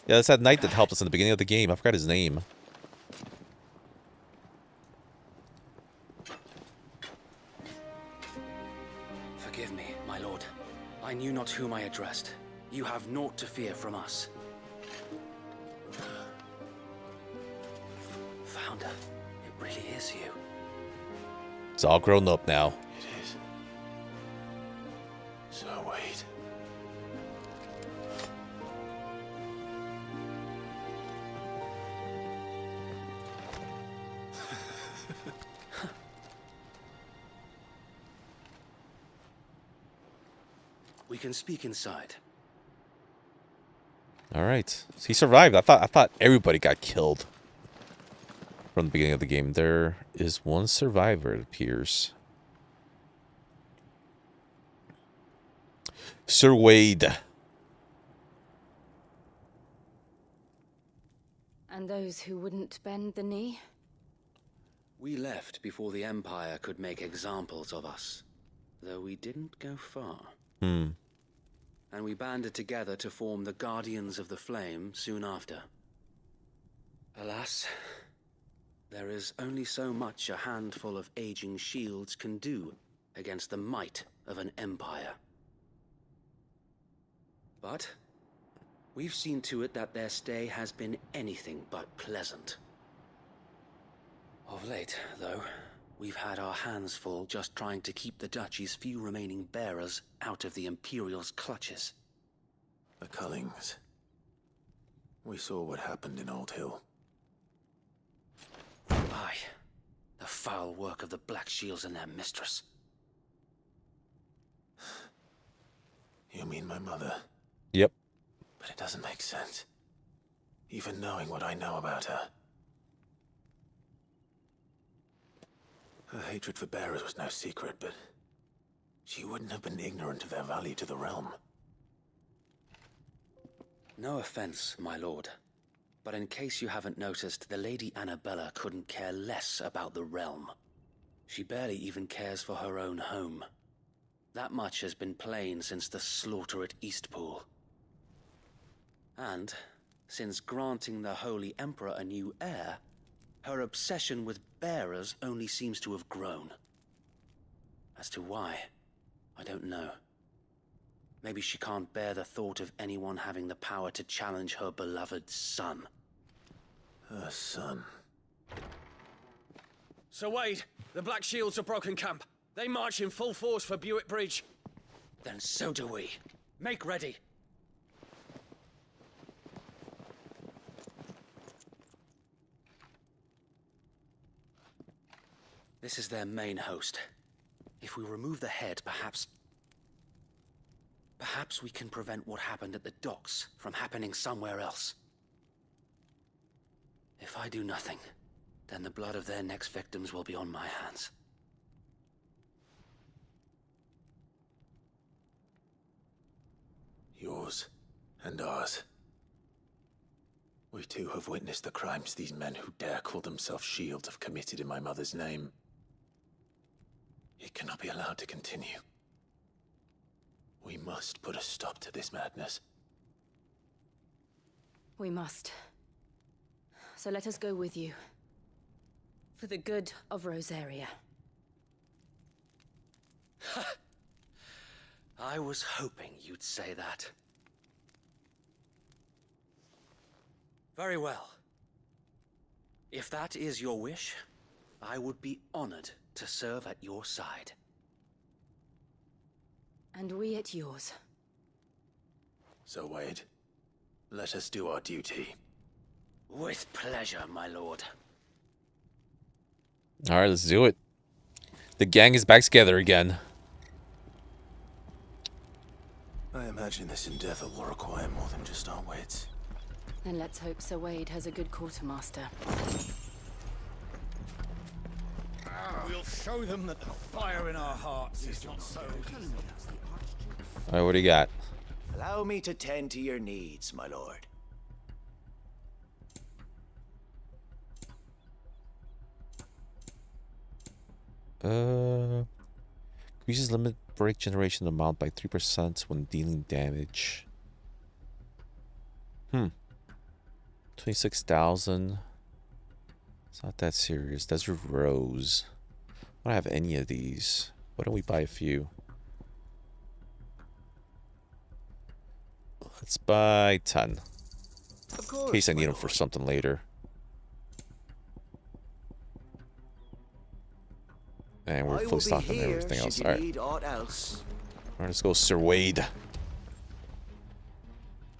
Yeah, that's that knight that helped us in the beginning of the game. I forgot his name. Forgive me, my lord. I knew not whom I addressed. You have naught to fear from us. Founder, it really is you. It's all grown up now. It is. So wait. We can speak inside. All right. He survived. I thought everybody got killed from the beginning of the game. There is one survivor, it appears. Sir Wade. And those who wouldn't bend the knee? We left before the Empire could make examples of us, though we didn't go far. And we banded together to form the Guardians of the Flame soon after. Alas, there is only so much a handful of aging shields can do against the might of an empire. But we've seen to it that their stay has been anything but pleasant. Of late, though, we've had our hands full just trying to keep the Duchy's few remaining bearers out of the Imperial's clutches. The Cullings. We saw what happened in Old Hill. Aye. The foul work of the Black Shields and their mistress. You mean my mother? Yep. But it doesn't make sense. Even knowing what I know about her. Her hatred for bearers was no secret, but she wouldn't have been ignorant of their value to the realm. No offense, my lord, but in case you haven't noticed, the Lady Annabella couldn't care less about the realm. She barely even cares for her own home. That much has been plain since the slaughter at Eastpool. And, since granting the Holy Emperor a new heir, her obsession with bearers only seems to have grown. As to why, I don't know. Maybe she can't bear the thought of anyone having the power to challenge her beloved son. Her son. Sir Wade, the Black Shields have broken camp. They march in full force for Buick Bridge. Then so do we. Make ready. This is their main host. If we remove the head, perhaps we can prevent what happened at the docks from happening somewhere else. If I do nothing, then the blood of their next victims will be on my hands. Yours and ours. We too have witnessed the crimes these men who dare call themselves shields have committed in my mother's name. It cannot be allowed to continue. We must put a stop to this madness. We must. So let us go with you. For the good of Rosaria. I was hoping you'd say that. Very well. If that is your wish, I would be honored to serve at your side. And we at yours. So, Wade, let us do our duty. With pleasure, my lord. All right, let's do it. The gang is back together again. I imagine this endeavor will require more than just our wits. Then let's hope Sir Wade has a good quartermaster. We'll show them that the fire in our hearts is not so easy. All right, what do you got? Allow me to tend to your needs, my lord. Increases limit break generation amount by 3% when dealing damage. 26,000. It's not that serious. Desert Rose. I don't have any of these. Why don't we buy a few? Let's buy 10. Of course, in case I need them for something later. And we're fully stocked on everything else. All right. All right, let's go, Sir Wade.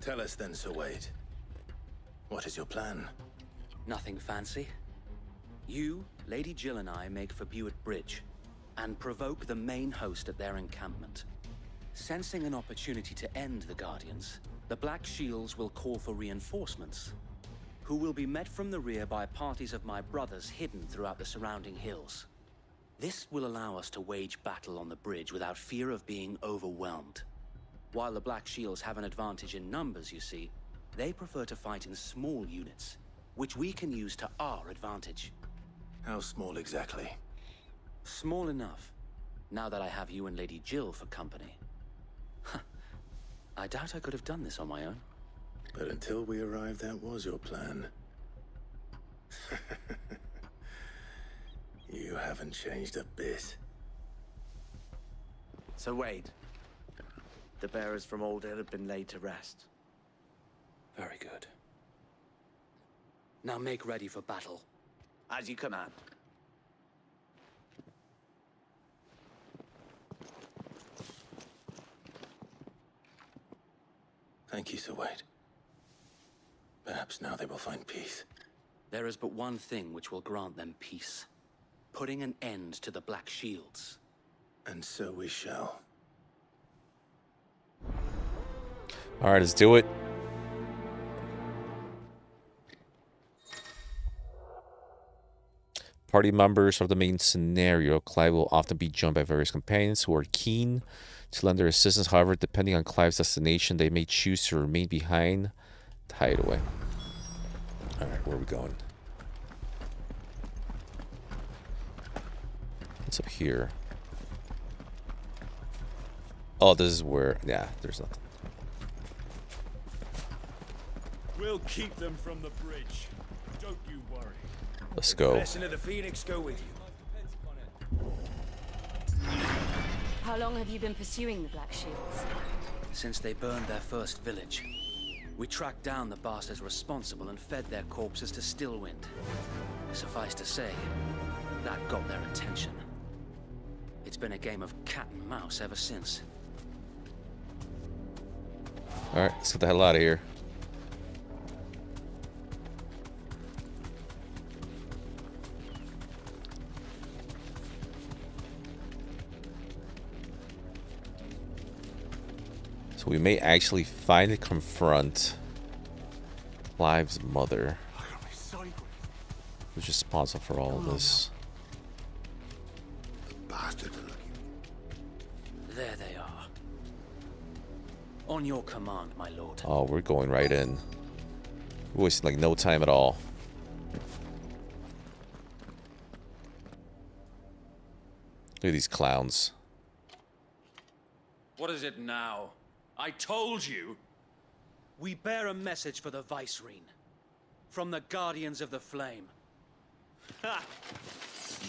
Tell us then, Sir Wade. What is your plan? Nothing fancy. You, Lady Jill and I make for Buick Bridge and provoke the main host at their encampment. Sensing an opportunity to end the Guardians, the Black Shields will call for reinforcements, who will be met from the rear by parties of my brothers hidden throughout the surrounding hills. This will allow us to wage battle on the bridge without fear of being overwhelmed. While the Black Shields have an advantage in numbers, you see, they prefer to fight in small units, which we can use to our advantage. How small exactly? Small enough, now that I have you and Lady Jill for company. I doubt I could have done this on my own. But until we arrived, that was your plan. You haven't changed a bit. So Wade, the bearers from Old Hill have been laid to rest. Very good. Now make ready for battle. As you command. Thank you, Sir Wade. Perhaps now they will find peace. There is but one thing which will grant them peace. Putting an end to the Black Shields. And so we shall. All right, let's do it. Party members of the main scenario, Clive will often be joined by various companions who are keen to lend their assistance. However, depending on Clive's destination, they may choose to remain behind to hide away. All right, where are we going? What's up here? Oh, this is where... Yeah, there's nothing. We'll keep them from the bridge. Don't you worry. Let's go. Blessing of the Phoenix go with you. How long have you been pursuing the Black Shields? Since they burned their first village. We tracked down the bastards responsible and fed their corpses to Stillwind. Suffice to say, that got their attention. It's been a game of cat and mouse ever since. Alright, let's get the hell out of here. So we may actually finally confront Clive's mother, who's responsible for all of this. There they are. On your command, my lord. Oh, we're going right in. We're wasting like no time at all. Look at these clowns. What is it now? I told you! We bear a message for the Vicereine. From the Guardians of the Flame. Ha!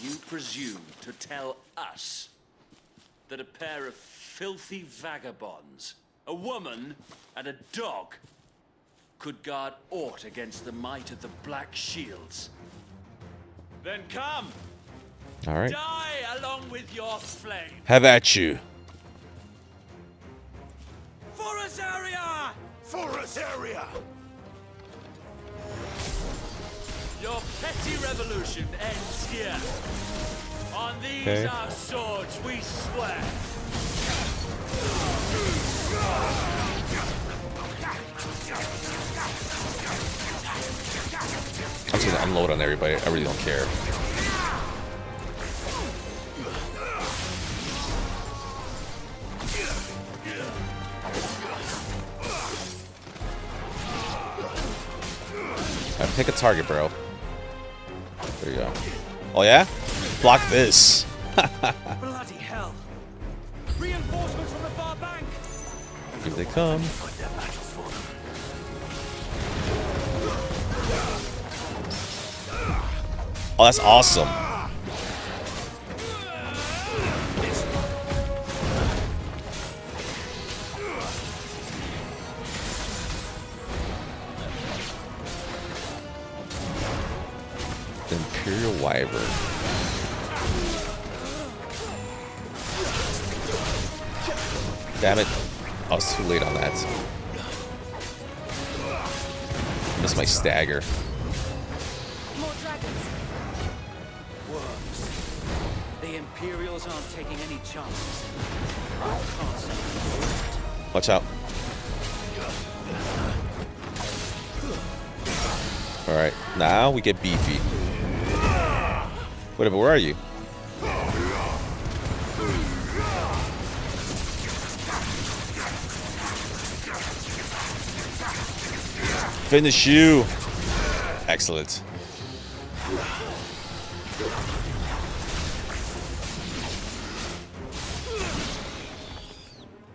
You presume to tell us that a pair of filthy vagabonds, a woman and a dog, could guard aught against the might of the Black Shields? Then come! Alright. Die along with your flame! Have at you. For Azaria! For Azaria! Your petty revolution ends here. On these Okay. our swords we swear. I'm just gonna unload on everybody. I really don't care. Alright, pick a target, bro. There you go. Oh yeah? Block this. Bloody hell! Reinforcements from the far bank! Here they come. Oh, that's awesome. The Imperial Wyvern. Damn it. I was too late on that. Missed my stagger. More dragons. Worms. The Imperials aren't taking any chances. Watch out. Alright, now we get beefy. Whatever, where are you? Finish you. Excellent.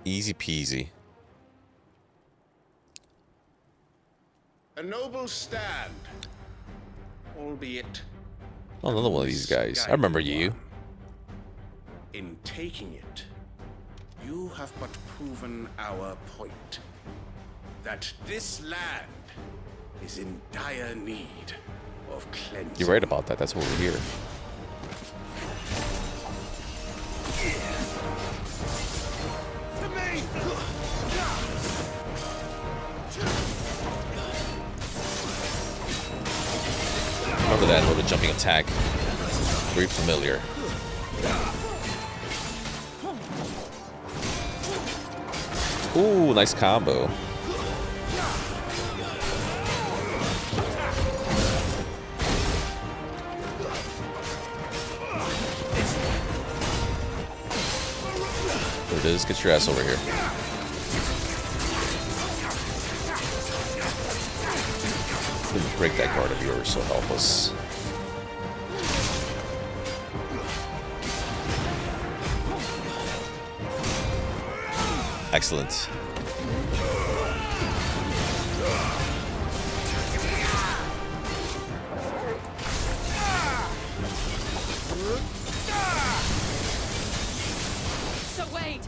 Easy peasy. A noble stand, albeit Oh, another one of these guys. I remember you. in taking it, you have but proven our point. That this land is in dire need of cleansing. You're right about that. That's what we're here. To me! Remember that little jumping attack. Very familiar. Ooh, nice combo. There it is. Get your ass over here. Couldn't break that guard of yours, so help us. Excellent. So wait!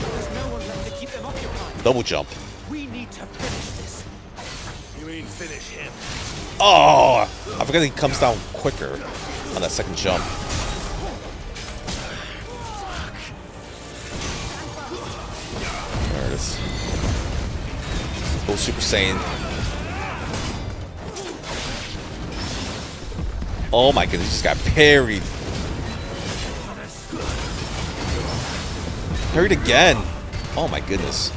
There's no one left to keep them occupied. Double jump. We need to finish this. You mean finish him? Oh! I forgot he comes down quicker on that second jump. There it is. Go Super Saiyan. Oh my goodness, he just got parried. Parried again. Oh my goodness.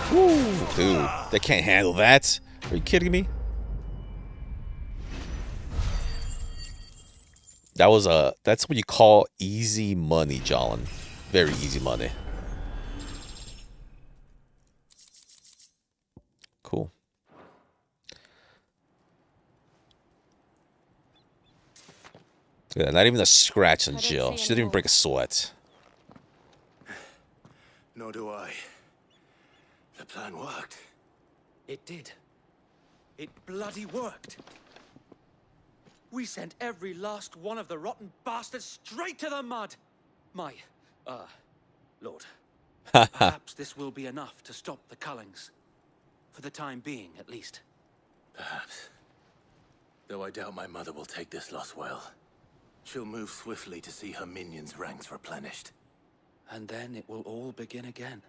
Woo, dude, they can't handle that. Are you kidding me? That's what you call easy money, Jolin. Very easy money. Cool. Yeah, not even a scratch on Jill. She didn't even break a sweat. Nor do I. The plan worked. It did. It bloody worked. We sent every last one of the rotten bastards straight to the mud. My, Lord. Perhaps this will be enough to stop the Cullings. For the time being, at least. Perhaps. Though I doubt my mother will take this loss well. She'll move swiftly to see her minions' ranks replenished. And then it will all begin again.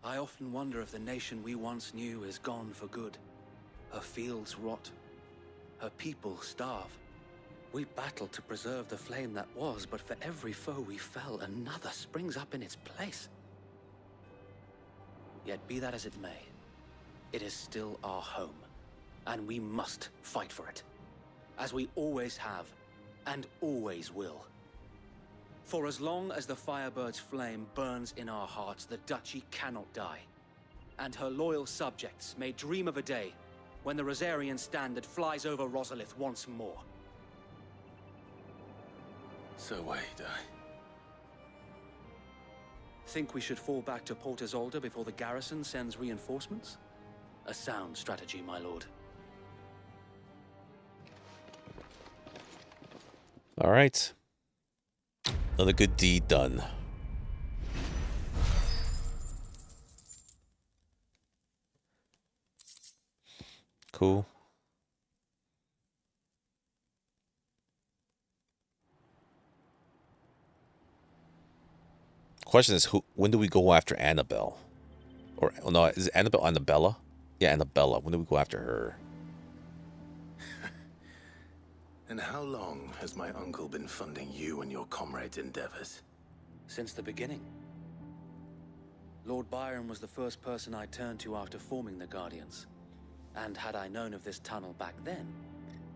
I often wonder if the nation we once knew is gone for good. Her fields rot. Her people starve. We battled to preserve the flame that was, but for every foe we fell, another springs up in its place. Yet be that as it may, it is still our home, and we must fight for it, as we always have, and always will. For as long as the Firebird's flame burns in our hearts, the Duchy cannot die, and her loyal subjects may dream of a day when the Rosarian standard flies over Rosalith once more. So wait, Think we should fall back to Port Isolde before the garrison sends reinforcements? A sound strategy, my lord. All right. Another good deed done. Cool. Question is, when do we go after Annabelle? Or no, is it Annabelle Annabella? Yeah, Annabella. When do we go after her? And how long has my uncle been funding you and your comrades' endeavors? Since the beginning. Lord Byron was the first person I turned to after forming the Guardians. And had I known of this tunnel back then,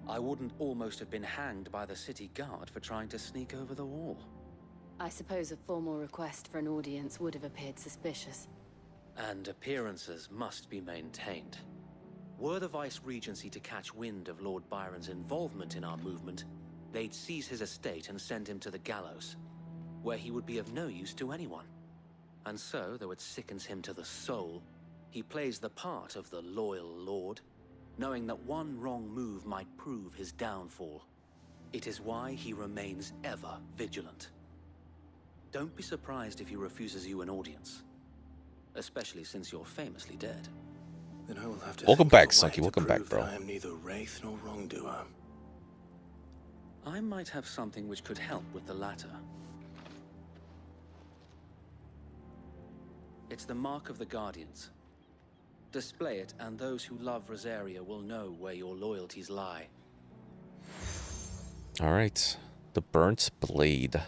I wouldn't almost have been hanged by the city guard for trying to sneak over the wall. I suppose a formal request for an audience would have appeared suspicious. And appearances must be maintained. Were the Vice-Regency to catch wind of Lord Byron's involvement in our movement, they'd seize his estate and send him to the gallows, where he would be of no use to anyone. And so, though it sickens him to the soul, he plays the part of the loyal lord, knowing that one wrong move might prove his downfall. It is why he remains ever vigilant. Don't be surprised if he refuses you an audience, especially since you're famously dead. Then I will have to Welcome back, Sunky. Welcome back, bro. I am neither wraith nor wrongdoer. I might have something which could help with the latter. It's the mark of the Guardians. Display it, and those who love Rosaria will know where your loyalties lie. All right. The burnt blade.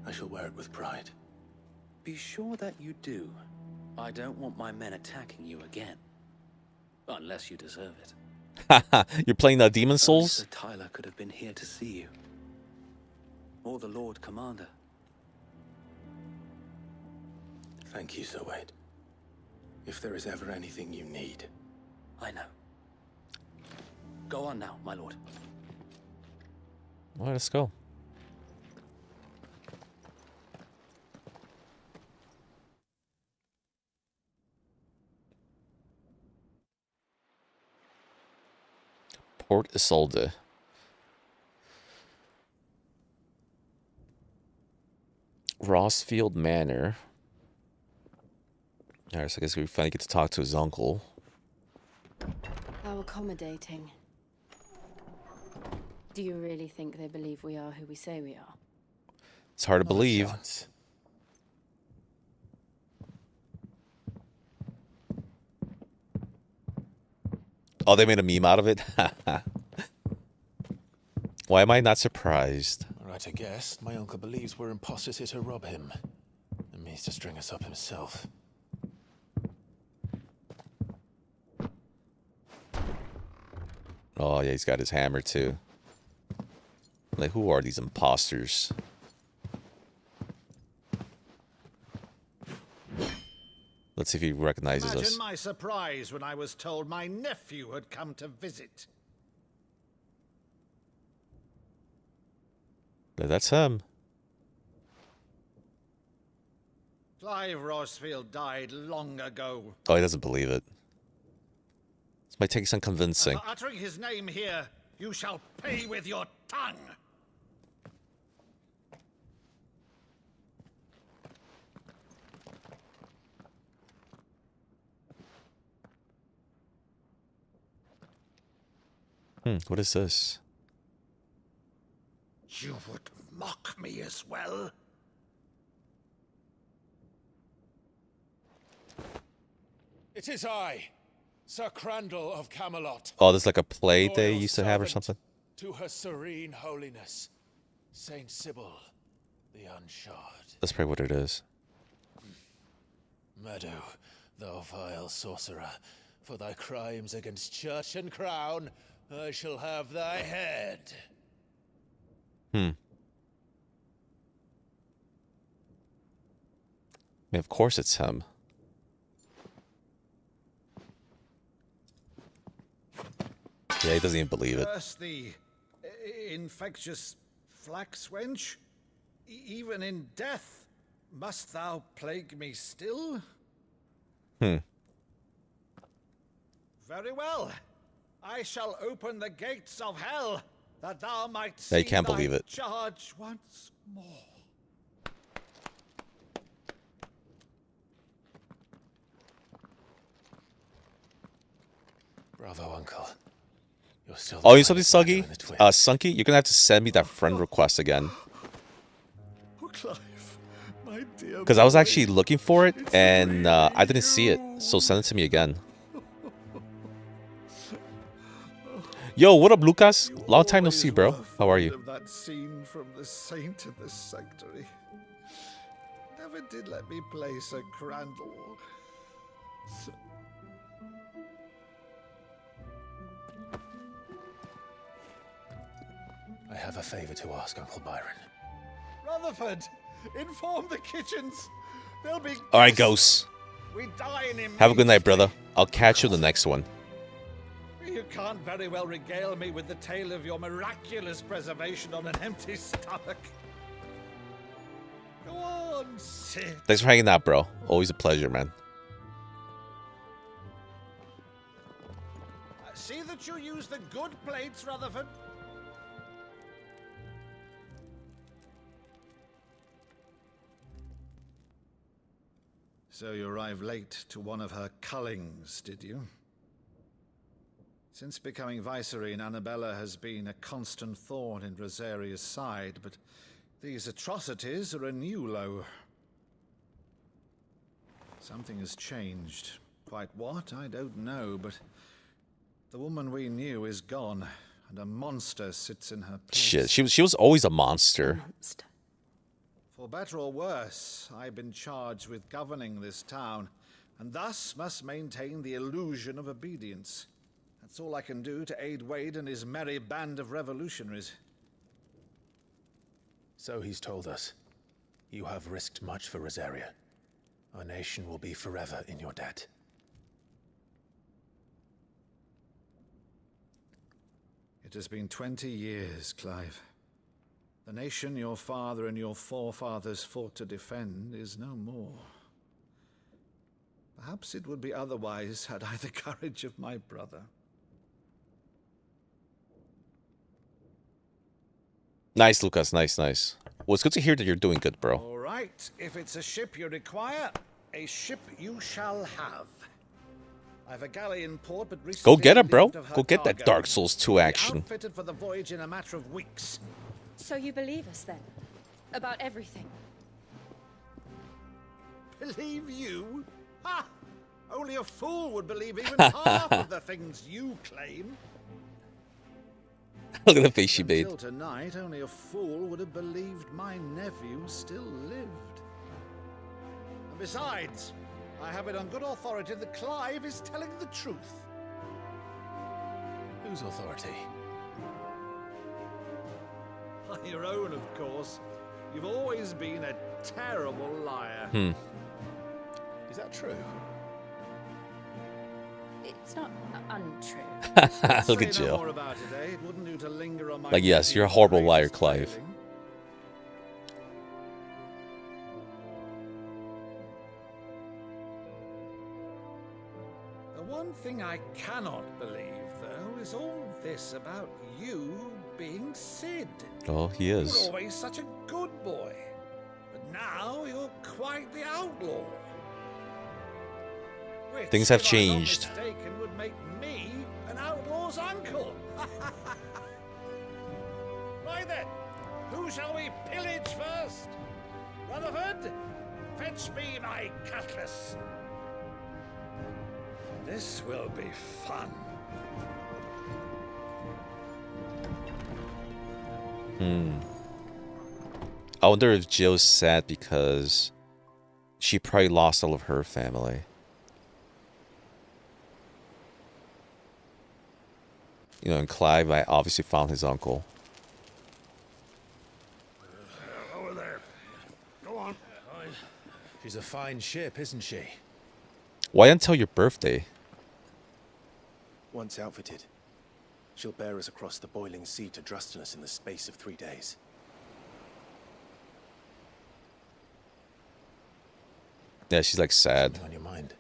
I shall wear it with pride. Be sure that you do. I don't want my men attacking you again. Unless you deserve it. You're playing the Demon Souls? Sir Tyler could have been here to see you. Or the Lord Commander. Thank you, Sir Wade. If there is ever anything you need. I know. Go on now, my lord. All right, let's go. Port Isolde. Rossfield Manor. Alright, so I guess we finally get to talk to his uncle. How accommodating. Do you really think they believe we are who we say we are? It's hard to believe. Oh, they made a meme out of it? Why am I not surprised? Right, I guess. My uncle believes we're imposters here to rob him. And means to string us up himself. Oh, yeah, he's got his hammer, too. Like, who are these imposters? Let's see if he recognizes Imagine us. my surprise when I was told my nephew had come to visit. That's him. Clive Rossfield died long ago. Oh, he doesn't believe it. This might take some convincing. For uttering his name here, you shall pay with your tongue. What is this? You would mock me as well? It is I, Sir Crandall of Camelot. Oh, this is like a play they Loyal used to have or servant something? To her serene holiness, Saint Sybil, the Unshod. That's probably what it is. Meadow, thou vile sorcerer, for thy crimes against church and crown, I shall have thy head. I mean, of course it's him. Yeah, he doesn't even believe it. Curse thee, infectious flax wench. Even in death, must thou plague me still? Very well. I shall open the gates of hell, that thou might see Yeah, you can't thy believe it. charge once more. Bravo, uncle. You're still Oh, you something Suggy? Sunky, you're gonna have to send me that friend request again. Oh, Clive, my dear. Because I was actually looking for it, and I didn't see it. So send it to me again. Yo, what up, Lucas? Long time no see, bro. How are you? Of that scene from The Saint in the Sanctuary. Never did let me play Sir Crandall. I have a favor to ask, Uncle Byron. Rutherford, inform the kitchens. They'll be. All right, ghosts. We dine in. Have a good night, brother. I'll catch you in the next one. You can't very well regale me with the tale of your miraculous preservation on an empty stomach. Go on, sit. Thanks for hanging out, bro. Always a pleasure, man. See that you use the good plates, Rutherford. So you arrived late to one of her cullings, did you? Since becoming Vicereine, Annabella has been a constant thorn in Rosaria's side, but these atrocities are a new low. Something has changed. Quite what, I don't know, but the woman we knew is gone, and a monster sits in her place. Shit, she was always a monster. For better or worse, I've been charged with governing this town, and thus must maintain the illusion of obedience. That's all I can do to aid Wade and his merry band of revolutionaries. So he's told us. You have risked much for Rosaria. Our nation will be forever in your debt. It has been 20 years, Clive. The nation your father and your forefathers fought to defend is no more. Perhaps it would be otherwise had I the courage of my brother. Nice, Lucas. Nice, nice. Well, it's good to hear that you're doing good, bro. All right. right. If it's a ship you require, a ship you shall have. I've a galley in port, but recently Go get it, bro. relieved of her Go get that cargo. Dark Souls 2 action. Outfitted for the voyage in a matter of weeks. So you believe us then? About everything? Believe you? Ha! Only a fool would believe even half of the things you claim. Look at the face she made. Until tonight, only a fool would have believed my nephew still lived. And besides, I have it on good authority that Clive is telling the truth. Whose authority? On your own, of course. You've always been a terrible liar. Is that true? It's not untrue. Look at Say no Jill. more about it, eh? It wouldn't do to linger on my Like, yes, you're a horrible liar, Clive. The one thing I cannot believe, though, is all this about you being Sid. Oh, he You were is. always such a good boy, but now you're quite the outlaw. Which, Things have if I'm not changed. mistaken, would make me an outlaw's uncle. Right then, who shall we pillage first? Rutherford, fetch me my cutlass. This will be fun. I wonder if Jill's sad because she probably lost all of her family. You know, and Clive, I obviously found his uncle. Over there. Go on. She's a fine ship, isn't she? Why until your birthday? Once outfitted, she'll bear us across the boiling sea to Drustinus in the space of 3 days. Yeah, she's like sad. Something on your mind?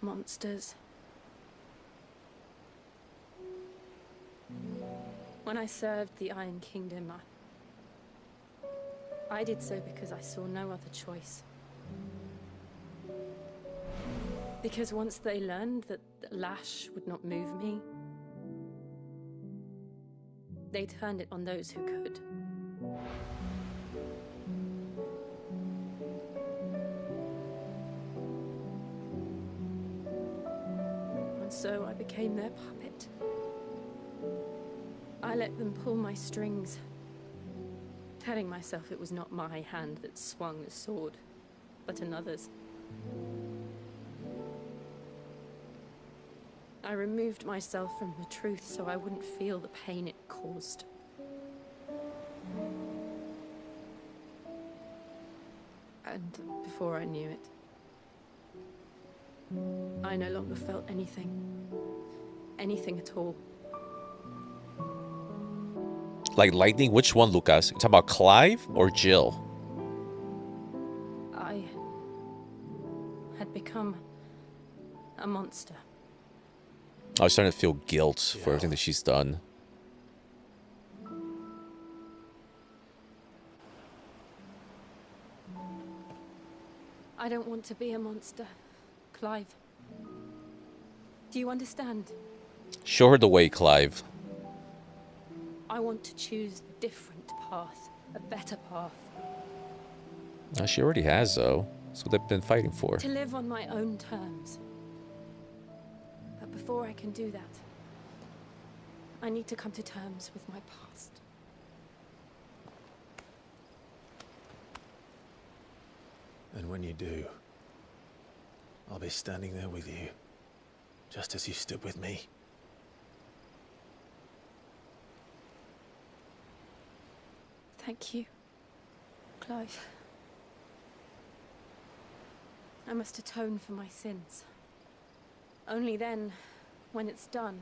Monsters. When I served the Iron Kingdom, I did so because I saw no other choice. Because once they learned that the lash would not move me, they turned it on those who could. And so I became their puppet. I let them pull my strings, telling myself it was not my hand that swung the sword, but another's. I removed myself from the truth so I wouldn't feel the pain it caused. And before I knew it, I no longer felt anything. Anything at all. Like lightning? Which one, Lucas? You talking about Clive or Jill? I had become a monster. I was starting to feel guilt for everything that she's done. I don't want to be a monster, Clive. Do you understand? Show her the way, Clive. I want to choose a different path, a better path. She already has, though. That's what they've been fighting for. To live on my own terms. But before I can do that, I need to come to terms with my past. And when you do, I'll be standing there with you, just as you stood with me. Thank you, Clive. I must atone for my sins. Only then, when it's done,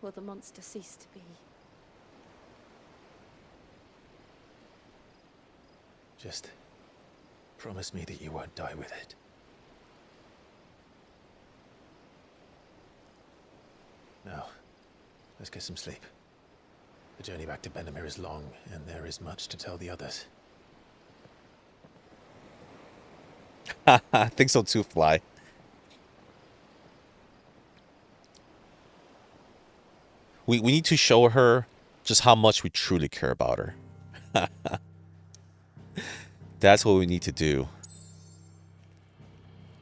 will the monster cease to be. Just promise me that you won't die with it. Now, Let's get some sleep. The journey back to Benamir is long, and there is much to tell the others. I think so too, Fly. We need to show her just how much we truly care about her. That's what we need to do.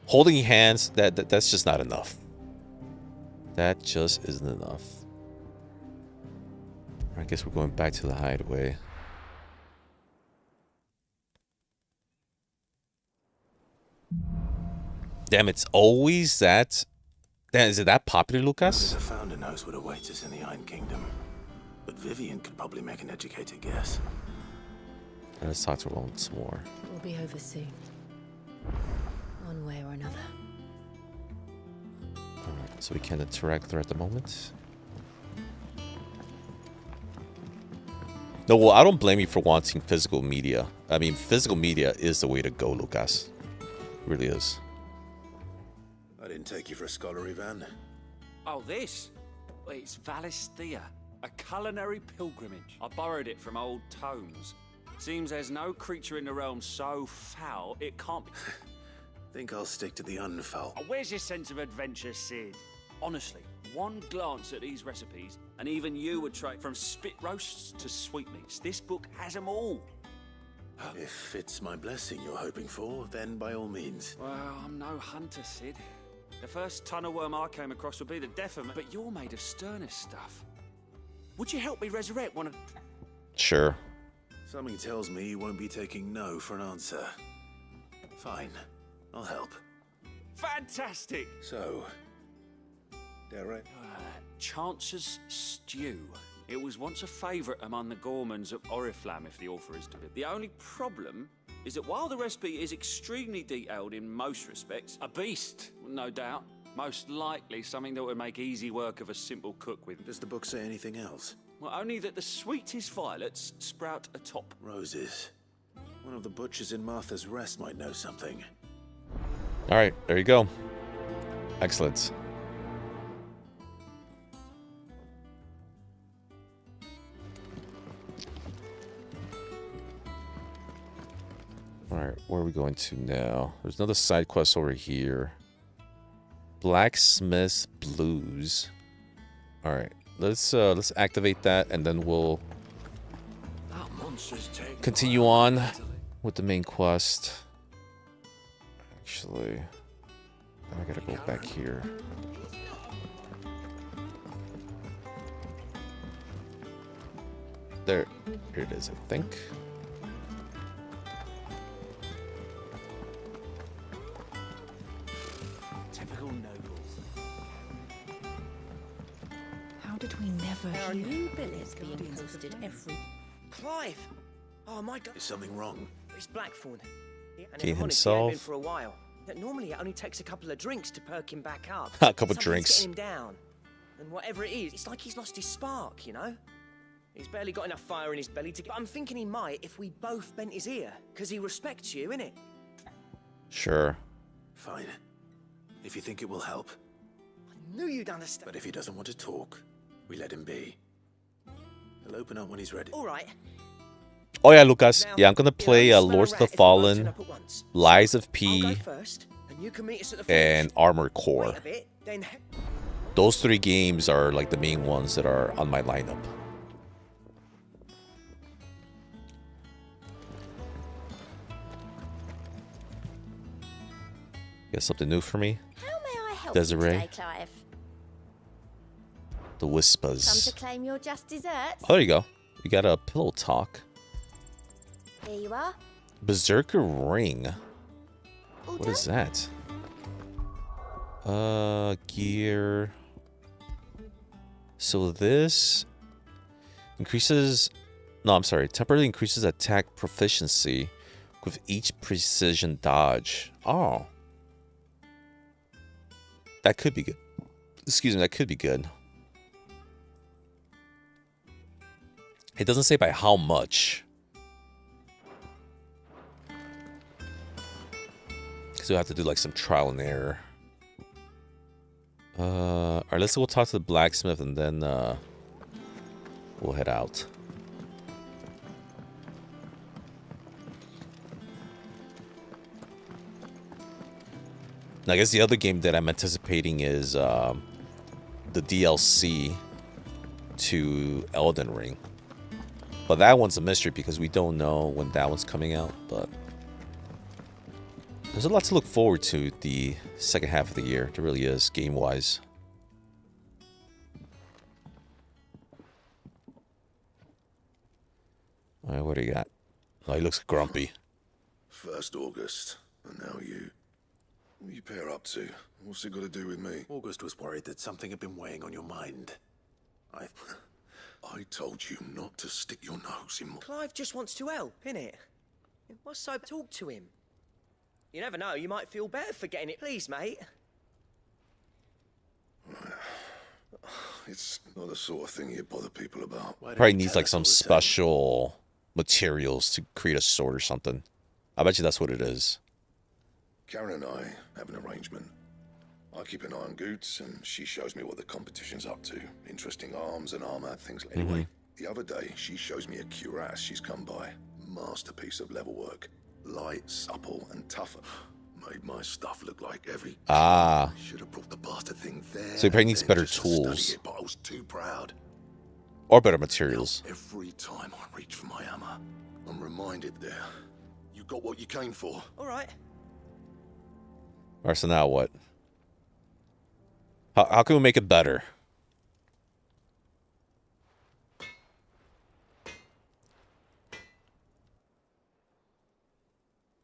Holding hands, that's just not enough. That just isn't enough. I guess we're going back to the hideaway. Damn, it's always that. Damn, is it that popular, Lucas? The founder knows what awaits us in the Iron Kingdom, but Vivian could probably make an educated guess. Let's talk to her once more. We'll be over soon. One way or another. Alright, so we can't interact with her at the moment. No, well, I don't blame you for wanting physical media. I mean, physical media is the way to go, Lucas. It really is. I didn't take you for a scholar, Ivan. Oh, this? Well, it's Valisthea, a culinary pilgrimage. I borrowed it from old tomes. Seems there's no creature in the realm so foul it can't be. Think I'll stick to the unfoul. Oh, where's your sense of adventure, Sid? Honestly, one glance at these recipes, and even you would try from spit roasts to sweetmeats. This book has them all. If it's my blessing you're hoping for, then by all means. Well, I'm no hunter, Sid. The first tunnel worm I came across would be the death of me, but you're made of sterner stuff. Would you help me resurrect one of... Sure. Something tells me you won't be taking no for an answer. Fine, I'll help. Fantastic! So, Derek? Chance's Stew. It was once a favourite among the gourmands of Oriflamme, if the author is to be. The only problem is that while the recipe is extremely detailed in most respects, a beast, no doubt, most likely something that would make easy work of a simple cook with. Does the book say anything else? Well, only that the sweetest violets sprout atop. Roses. One of the butchers in Martha's Rest might know something. Alright, there you go. Excellent. Alright, where are we going to now? There's another side quest over here. Blacksmith's Blues. Alright, let's activate that and then we'll continue on with the main quest. Actually, I gotta go back here. There it is, I think. Typical nobles. How did we never There are hear? new billets being posted every... Clive! Oh my god. Is something wrong? It's Blackthorn. And He if I'm honest, he ain't himself. been for a while. Normally it only takes a couple of drinks to perk him back up. A couple Something's drinks. getting him down. And whatever it is, it's like he's lost his spark, you know? He's barely got enough fire in his belly to... But I'm thinking he might if we both bent his ear. Because he respects you, innit? Sure. Fine. If you think it will help. I knew you'd understand. But if he doesn't want to talk, we let him be. He'll open up when he's ready. All right. Oh yeah, Lucas. Yeah, I'm gonna play Lords of the Fallen, Lies of P, and Armored Core. Those three games are like the main ones that are on my lineup. Got something new for me? How may I help Desiree? you today, Clive? The Come Whispers. to claim your just desserts? Oh, there you go. We got a pillow talk. Here you are. Berserker Ring. All What is that? Gear. So this increases... No, I'm sorry. Temporarily increases attack proficiency with each precision dodge. Oh. That could be good. Excuse me, that could be good. It doesn't say by how much. Because we'll have to do like some trial and error. Alright, let's go talk to the blacksmith and then we'll head out. I guess the other game that I'm anticipating is the DLC to Elden Ring. But that one's a mystery because we don't know when that one's coming out. But there's a lot to look forward to the second half of the year. There really is, game-wise. All right, what do you got? Oh, he looks grumpy. 1st August, and now you. What are you pair up to? What's it got to do with me? August was worried that something had been weighing on your mind. I told you not to stick your nose in my... Clive just wants to help, innit? What's so... Talk to him. You never know, you might feel better for getting it. Please, mate. It's not the sort of thing you bother people about. Probably needs like some special materials to create a sword or something. I bet you that's what it is. Karen and I have an arrangement. I keep an eye on Goots, and she shows me what the competition's up to. Interesting arms and armor, things like... Anyway, the other day, she shows me a cuirass she's come by. Masterpiece of level work. Light, supple, and tougher. Made my stuff look like every... Ah. Should have brought the bastard thing there. So he probably needs better just to study tools. it, but I was too proud. Or better materials. Every time I reach for my hammer, I'm reminded there. You got what you came for. All right. Alright, so now what? How can we make it better?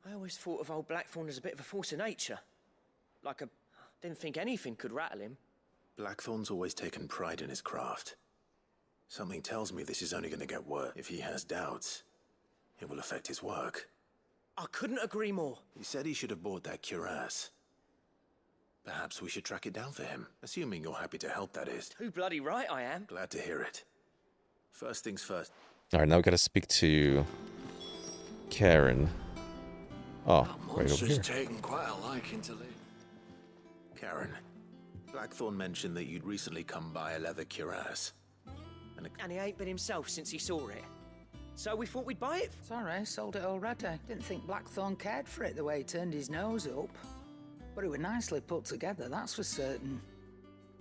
I always thought of old Blackthorn as a bit of a force of nature. Like a... Didn't think anything could rattle him. Blackthorn's always taken pride in his craft. Something tells me this is only going to get worse. If he has doubts, it will affect his work. I couldn't agree more. He said he should have bought that cuirass. Perhaps we should track it down for him, assuming you're happy to help, that is. Too bloody right I am. Glad to hear it. First things first. Alright, now we gotta speak to Karen. Oh, right over here. Taken quite a liking to Lee. Karen, Blackthorn mentioned that you'd recently come by a leather cuirass. And he ain't been himself since he saw it. So we thought we'd buy it. Sorry, sold it already. Didn't think Blackthorn cared for it the way he turned his nose up. But it was nicely put together, that's for certain.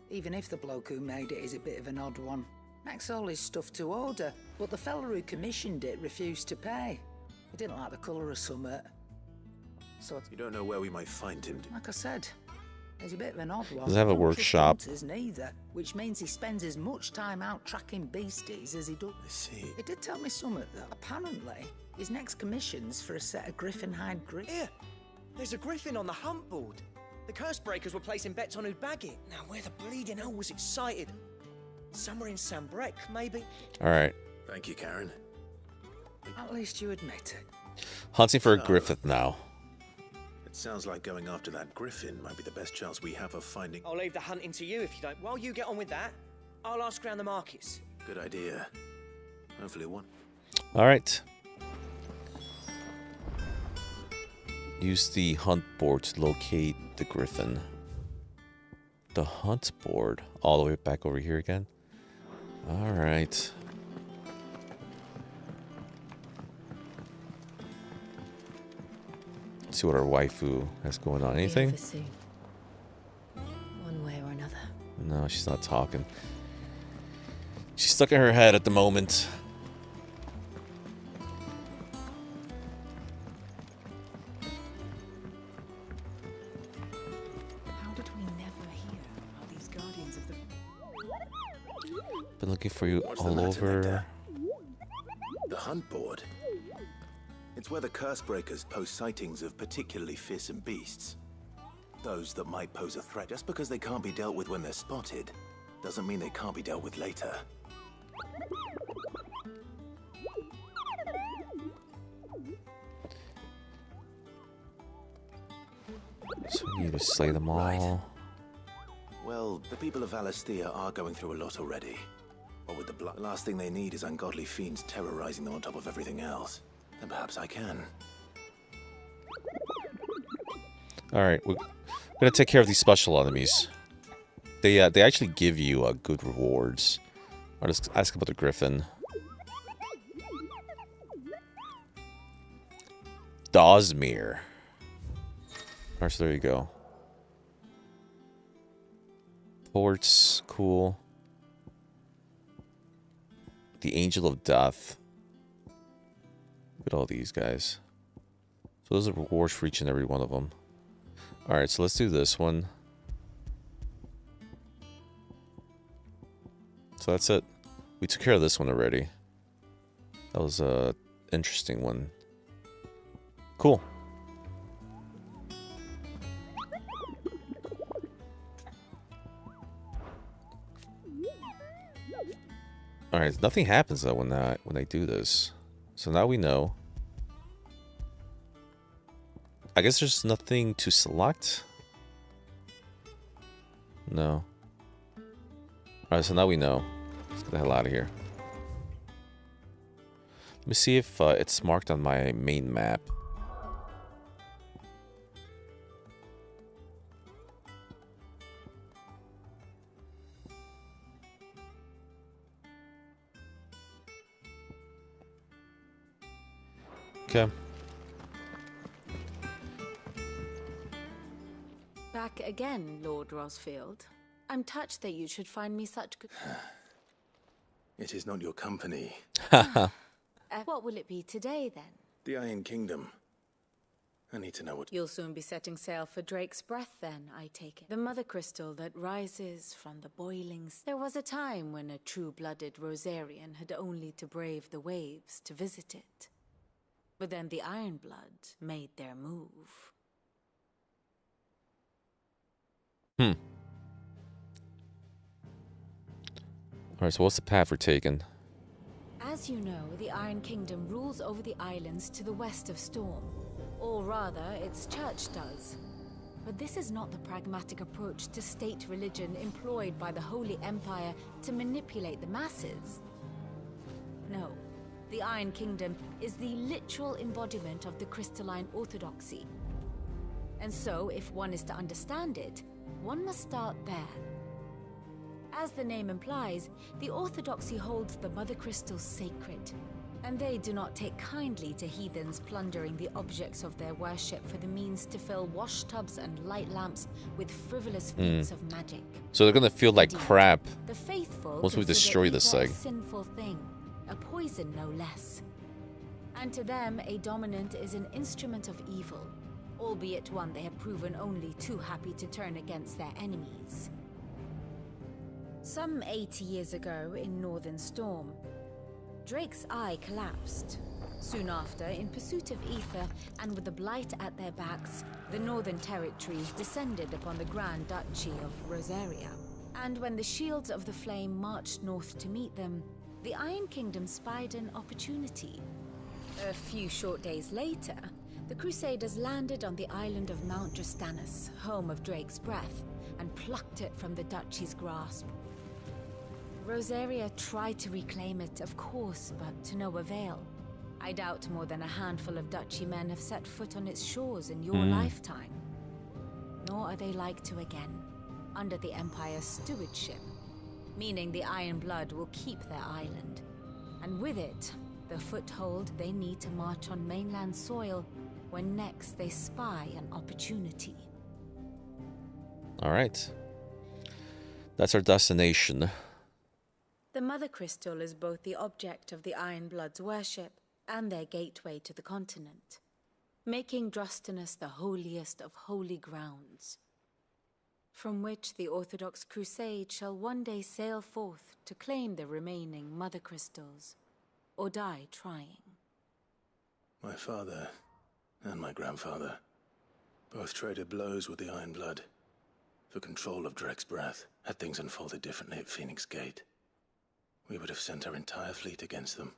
Even if the bloke who made it is a bit of an odd one. Makes all his stuff to order, but the fella who commissioned it refused to pay. He didn't like the colour of summit. So you don't know where we might find him. Like I said, he's a bit of an odd one. Does he have a workshop? Neither, which means he spends as much time out tracking beasties as he does. I see. He did tell me something though. Apparently, his next commission's for a set of griffin hide grips. Here, there's a griffin on the hunt board. The curse breakers were placing bets on who'd bag it. Now, where the bleeding hell was it sighted? Somewhere in Sambrec, maybe? Alright. Thank you, Karen. At least you admit it. Hunting for a Griffith now. It sounds like going after that griffin might be the best chance we have of finding... I'll leave the hunting to you if you don't. While you get on with that, I'll ask around the markets. Good idea. Hopefully one. Alright. Use the hunt board to locate the griffin. The hunt board? All the way back over here again? Alright. See what our waifu has going on. Anything? One way or another. No, she's not talking. She's stuck in her head at the moment. How did we never hear about these guardians of the... Been looking for you What's all the matter, over. Linda? The hunt board. It's where the curse breakers post sightings of particularly fearsome beasts. Those that might pose a threat. Just because they can't be dealt with when they're spotted, doesn't mean they can't be dealt with later. So we need to slay them all. Right. Well, the people of Valisthea are going through a lot already. But with the last thing they need is ungodly fiends terrorizing them on top of everything else. Then perhaps I can. Alright, we're gonna take care of these special enemies. They actually give you good rewards Alright, let's ask about the griffin. Dawsmere. Alright, so there you go. Ports, cool. The Angel of Death. Look at all these guys. So those are rewards for each and every one of them. Alright, so let's do this one. So that's it. We took care of this one already. That was a interesting one. Cool. Alright, nothing happens though when I do this. So now we know. I guess there's nothing to select. No. Alright, so now we know. Let's get the hell out of here. Let me see if it's marked on my main map. Okay. Back again, Lord Rosfield. I'm touched that you should find me such good... It is not your company. What will it be today, then? The Iron Kingdom. I need to know what... You'll soon be setting sail for Drake's Breath, then, I take it. The mother crystal that rises from the boilings. There was a time when a true-blooded Rosarian had only to brave the waves to visit it. But then the Ironblood made their move. Alright, so what's the path we're taking? As you know, the Iron Kingdom rules over the islands to the west of Storm. Or rather, its church does. But this is not the pragmatic approach to state religion employed by the Holy Empire to manipulate the masses. No. The Iron Kingdom is the literal embodiment of the crystalline orthodoxy. And so, if one is to understand it, one must start there. As the name implies, the orthodoxy holds the mother crystals sacred, and they do not take kindly to heathens plundering the objects of their worship for the means to fill washtubs and light lamps with frivolous feats of magic. So they're gonna feel like crap The faithful once we destroy this ether thing. a sinful thing, a poison no less. And to them, a dominant is an instrument of evil, albeit one they have proven only too happy to turn against their enemies. Some 80 years ago in Northern Storm, Drake's eye collapsed. Soon after, in pursuit of ether and with the blight at their backs, the Northern Territories descended upon the Grand Duchy of Rosaria. And when the Shields of the Flame marched north to meet them, the Iron Kingdom spied an opportunity. A few short days later, the Crusaders landed on the island of Mount Justanus, home of Drake's Breath, and plucked it from the Duchy's grasp. Rosaria tried to reclaim it, of course, but to no avail. I doubt more than a handful of Duchy men have set foot on its shores in your lifetime. Nor are they like to again, under the Empire's stewardship, meaning the Iron Blood will keep their island, and with it, the foothold they need to march on mainland soil when next they spy an opportunity. Alright. That's our destination. The Mother Crystal is both the object of the Iron Blood's worship and their gateway to the continent, making Drustanus the holiest of holy grounds, from which the Orthodox Crusade shall one day sail forth to claim the remaining Mother Crystals, or die trying. My father and my grandfather both traded blows with the Iron Blood for control of Drake's Breath. Had things unfolded differently at Phoenix Gate, we would have sent our entire fleet against them.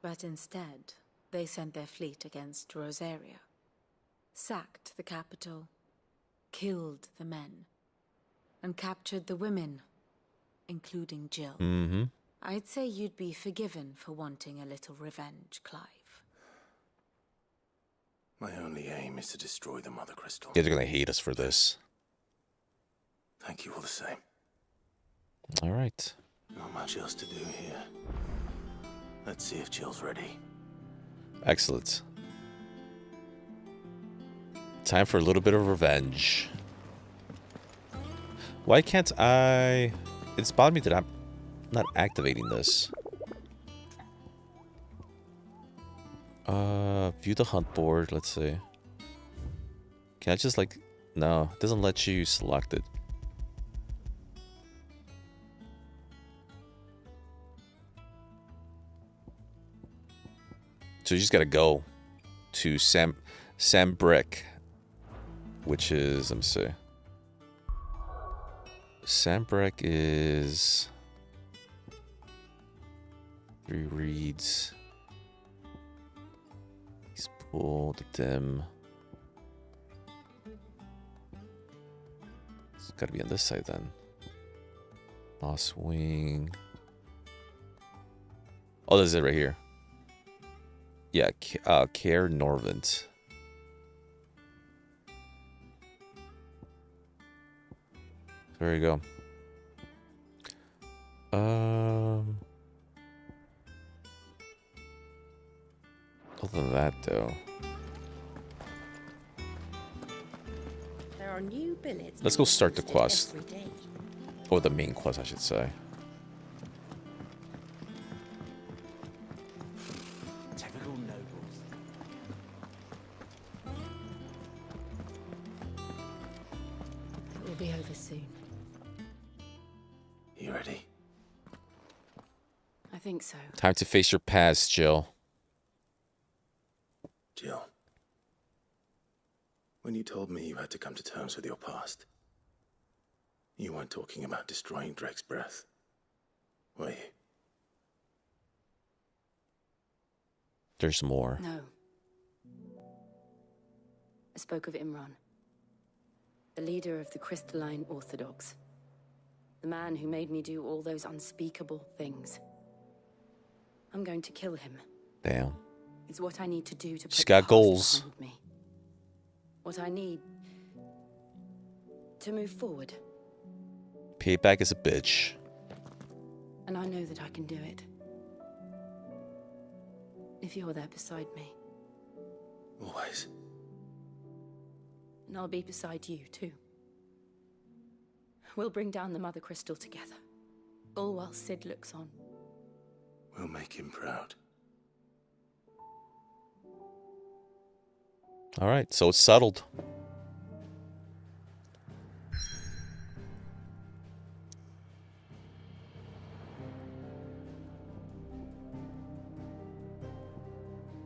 But instead, they sent their fleet against Rosaria, sacked the capital, killed the men, and captured the women, including Jill. I'd say you'd be forgiven for wanting a little revenge, Clive. My only aim is to destroy the Mother Crystal. Yeah, they're gonna hate us for this. Thank you all the same. Alright. Not much else to do here. Let's see if Jill's ready. Excellent. Time for a little bit of revenge. Why can't I... It's bothered me that I'm not activating this. View the hunt board. Let's see. Can I just like... No, it doesn't let you select it. So you just gotta go to Sam Brick, which is, let me see. Sam Brick is 3 reads. He's pulled the dim. It's gotta be on this side then. Lost Wing. Oh, this is it right here. Yeah, Care Norvent. There you go. Other than that, though, There are new billets. let's go start the posted quest, every day. or the main quest, I should say. Typical nobles. It will be over soon. You ready? I think so. Time to face your past, Jill. Jill. When you told me you had to come to terms with your past, you weren't talking about destroying Drake's breath, were you? There's more. No. I spoke of Imran, the leader of the Crystalline Orthodox. The man who made me do all those unspeakable things. I'm going to kill him. Damn. It's what I need to do to put She's the got past goals. behind me. What I need to move forward. Payback is a bitch. And I know that I can do it. If you're there beside me. Always. And I'll be beside you, too. We'll bring down the Mother Crystal together. All while Sid looks on. We'll make him proud. All right, so it's settled.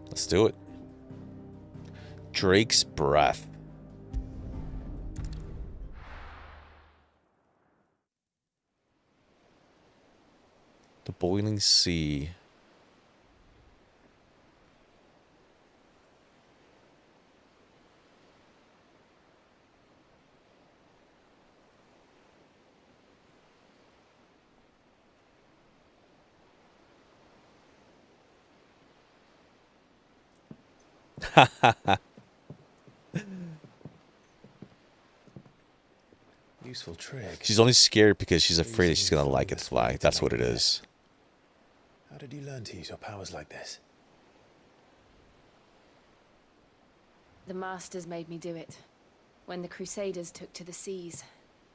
Let's do it. Drake's breath. The boiling sea. Useful trick. She's only scared because she's afraid that she's gonna like it fly. That's what it is. How did you learn to use your powers like this? The Masters made me do it. When the Crusaders took to the seas,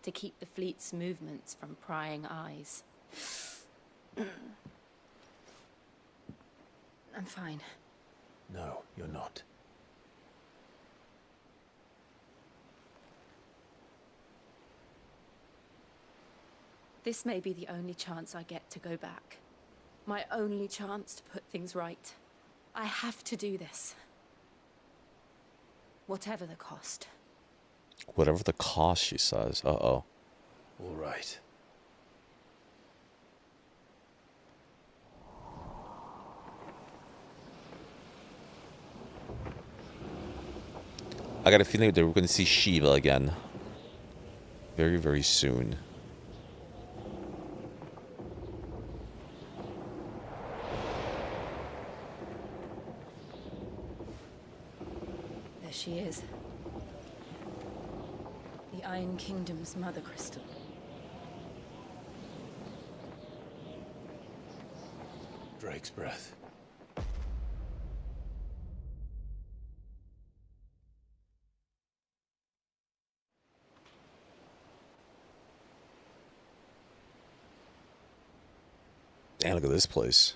to keep the fleet's movements from prying eyes. I'm fine. No, you're not. This may be the only chance I get to go back. My only chance to put things right. I have to do this. Whatever the cost. Whatever the cost, she says. Uh-oh. All right. I got a feeling that we're going to see Shiva again. Very, very soon. There she is. The Iron Kingdom's Mother Crystal. Drake's breath. Damn, look at this place.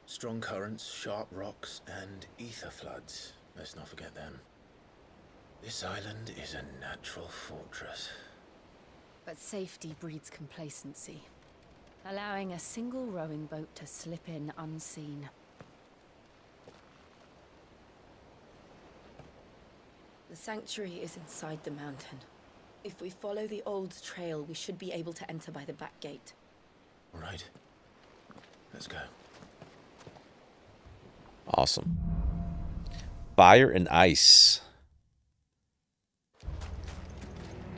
Strong currents, sharp rocks, and ether floods. Let's not forget them. This island is a natural fortress. But safety breeds complacency, allowing a single rowing boat to slip in unseen. The sanctuary is inside the mountain. If we follow the old trail, we should be able to enter by the back gate. All right. Let's go. Awesome. Fire and ice.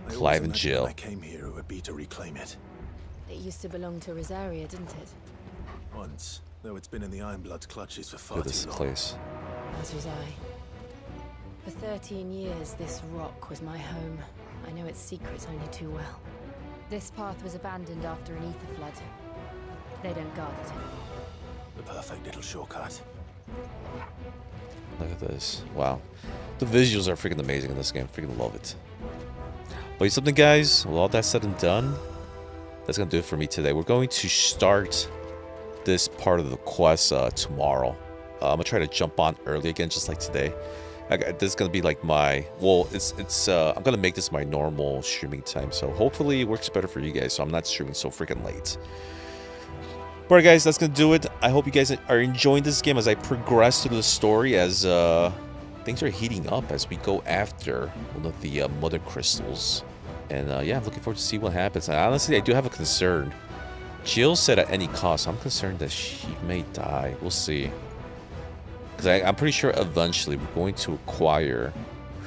Clive and Jill. I came here, it would be to reclaim it. It used to belong to Rosaria, didn't it? Once, though it's been in the Ironblood's clutches for far Look at this too long. place. As was I. For 13 years, this rock was my home. I know its secrets only too well. This path was abandoned after an ether flood. They don't guard it anymore. The perfect little shortcut. Look at this. Wow. The visuals are freaking amazing in this game. Freaking love it. But something, guys, with all that said and done, that's going to do it for me today. We're going to start this part of the quest tomorrow. I'm going to try to jump on early again, just like today. This is going to be like my... Well, I'm going to make this my normal streaming time. So hopefully it works better for you guys, so I'm not streaming so freaking late. Alright guys, that's going to do it. I hope you guys are enjoying this game as I progress through the story, as things are heating up as we go after one of the mother crystals. And yeah, I'm looking forward to see what happens. And honestly, I do have a concern. Jill said at any cost. I'm concerned that she may die. We'll see. Because I'm pretty sure eventually we're going to acquire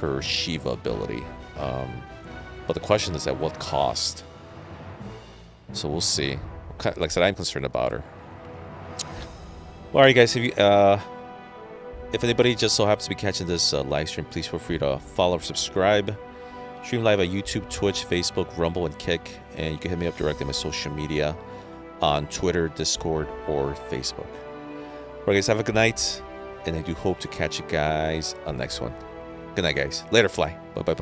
her Shiva ability. But the question is at what cost? So we'll see. Like I said, I'm concerned about her. Alright guys, if anybody just so happens to be catching this live stream, please feel free to follow or subscribe. Stream live on YouTube, Twitch, Facebook, Rumble, and Kick. And you can hit me up directly on my social media on Twitter, Discord, or Facebook. Alright guys, have a good night. And I do hope to catch you guys on the next one. Good night guys. Later, Fly. Bye-bye.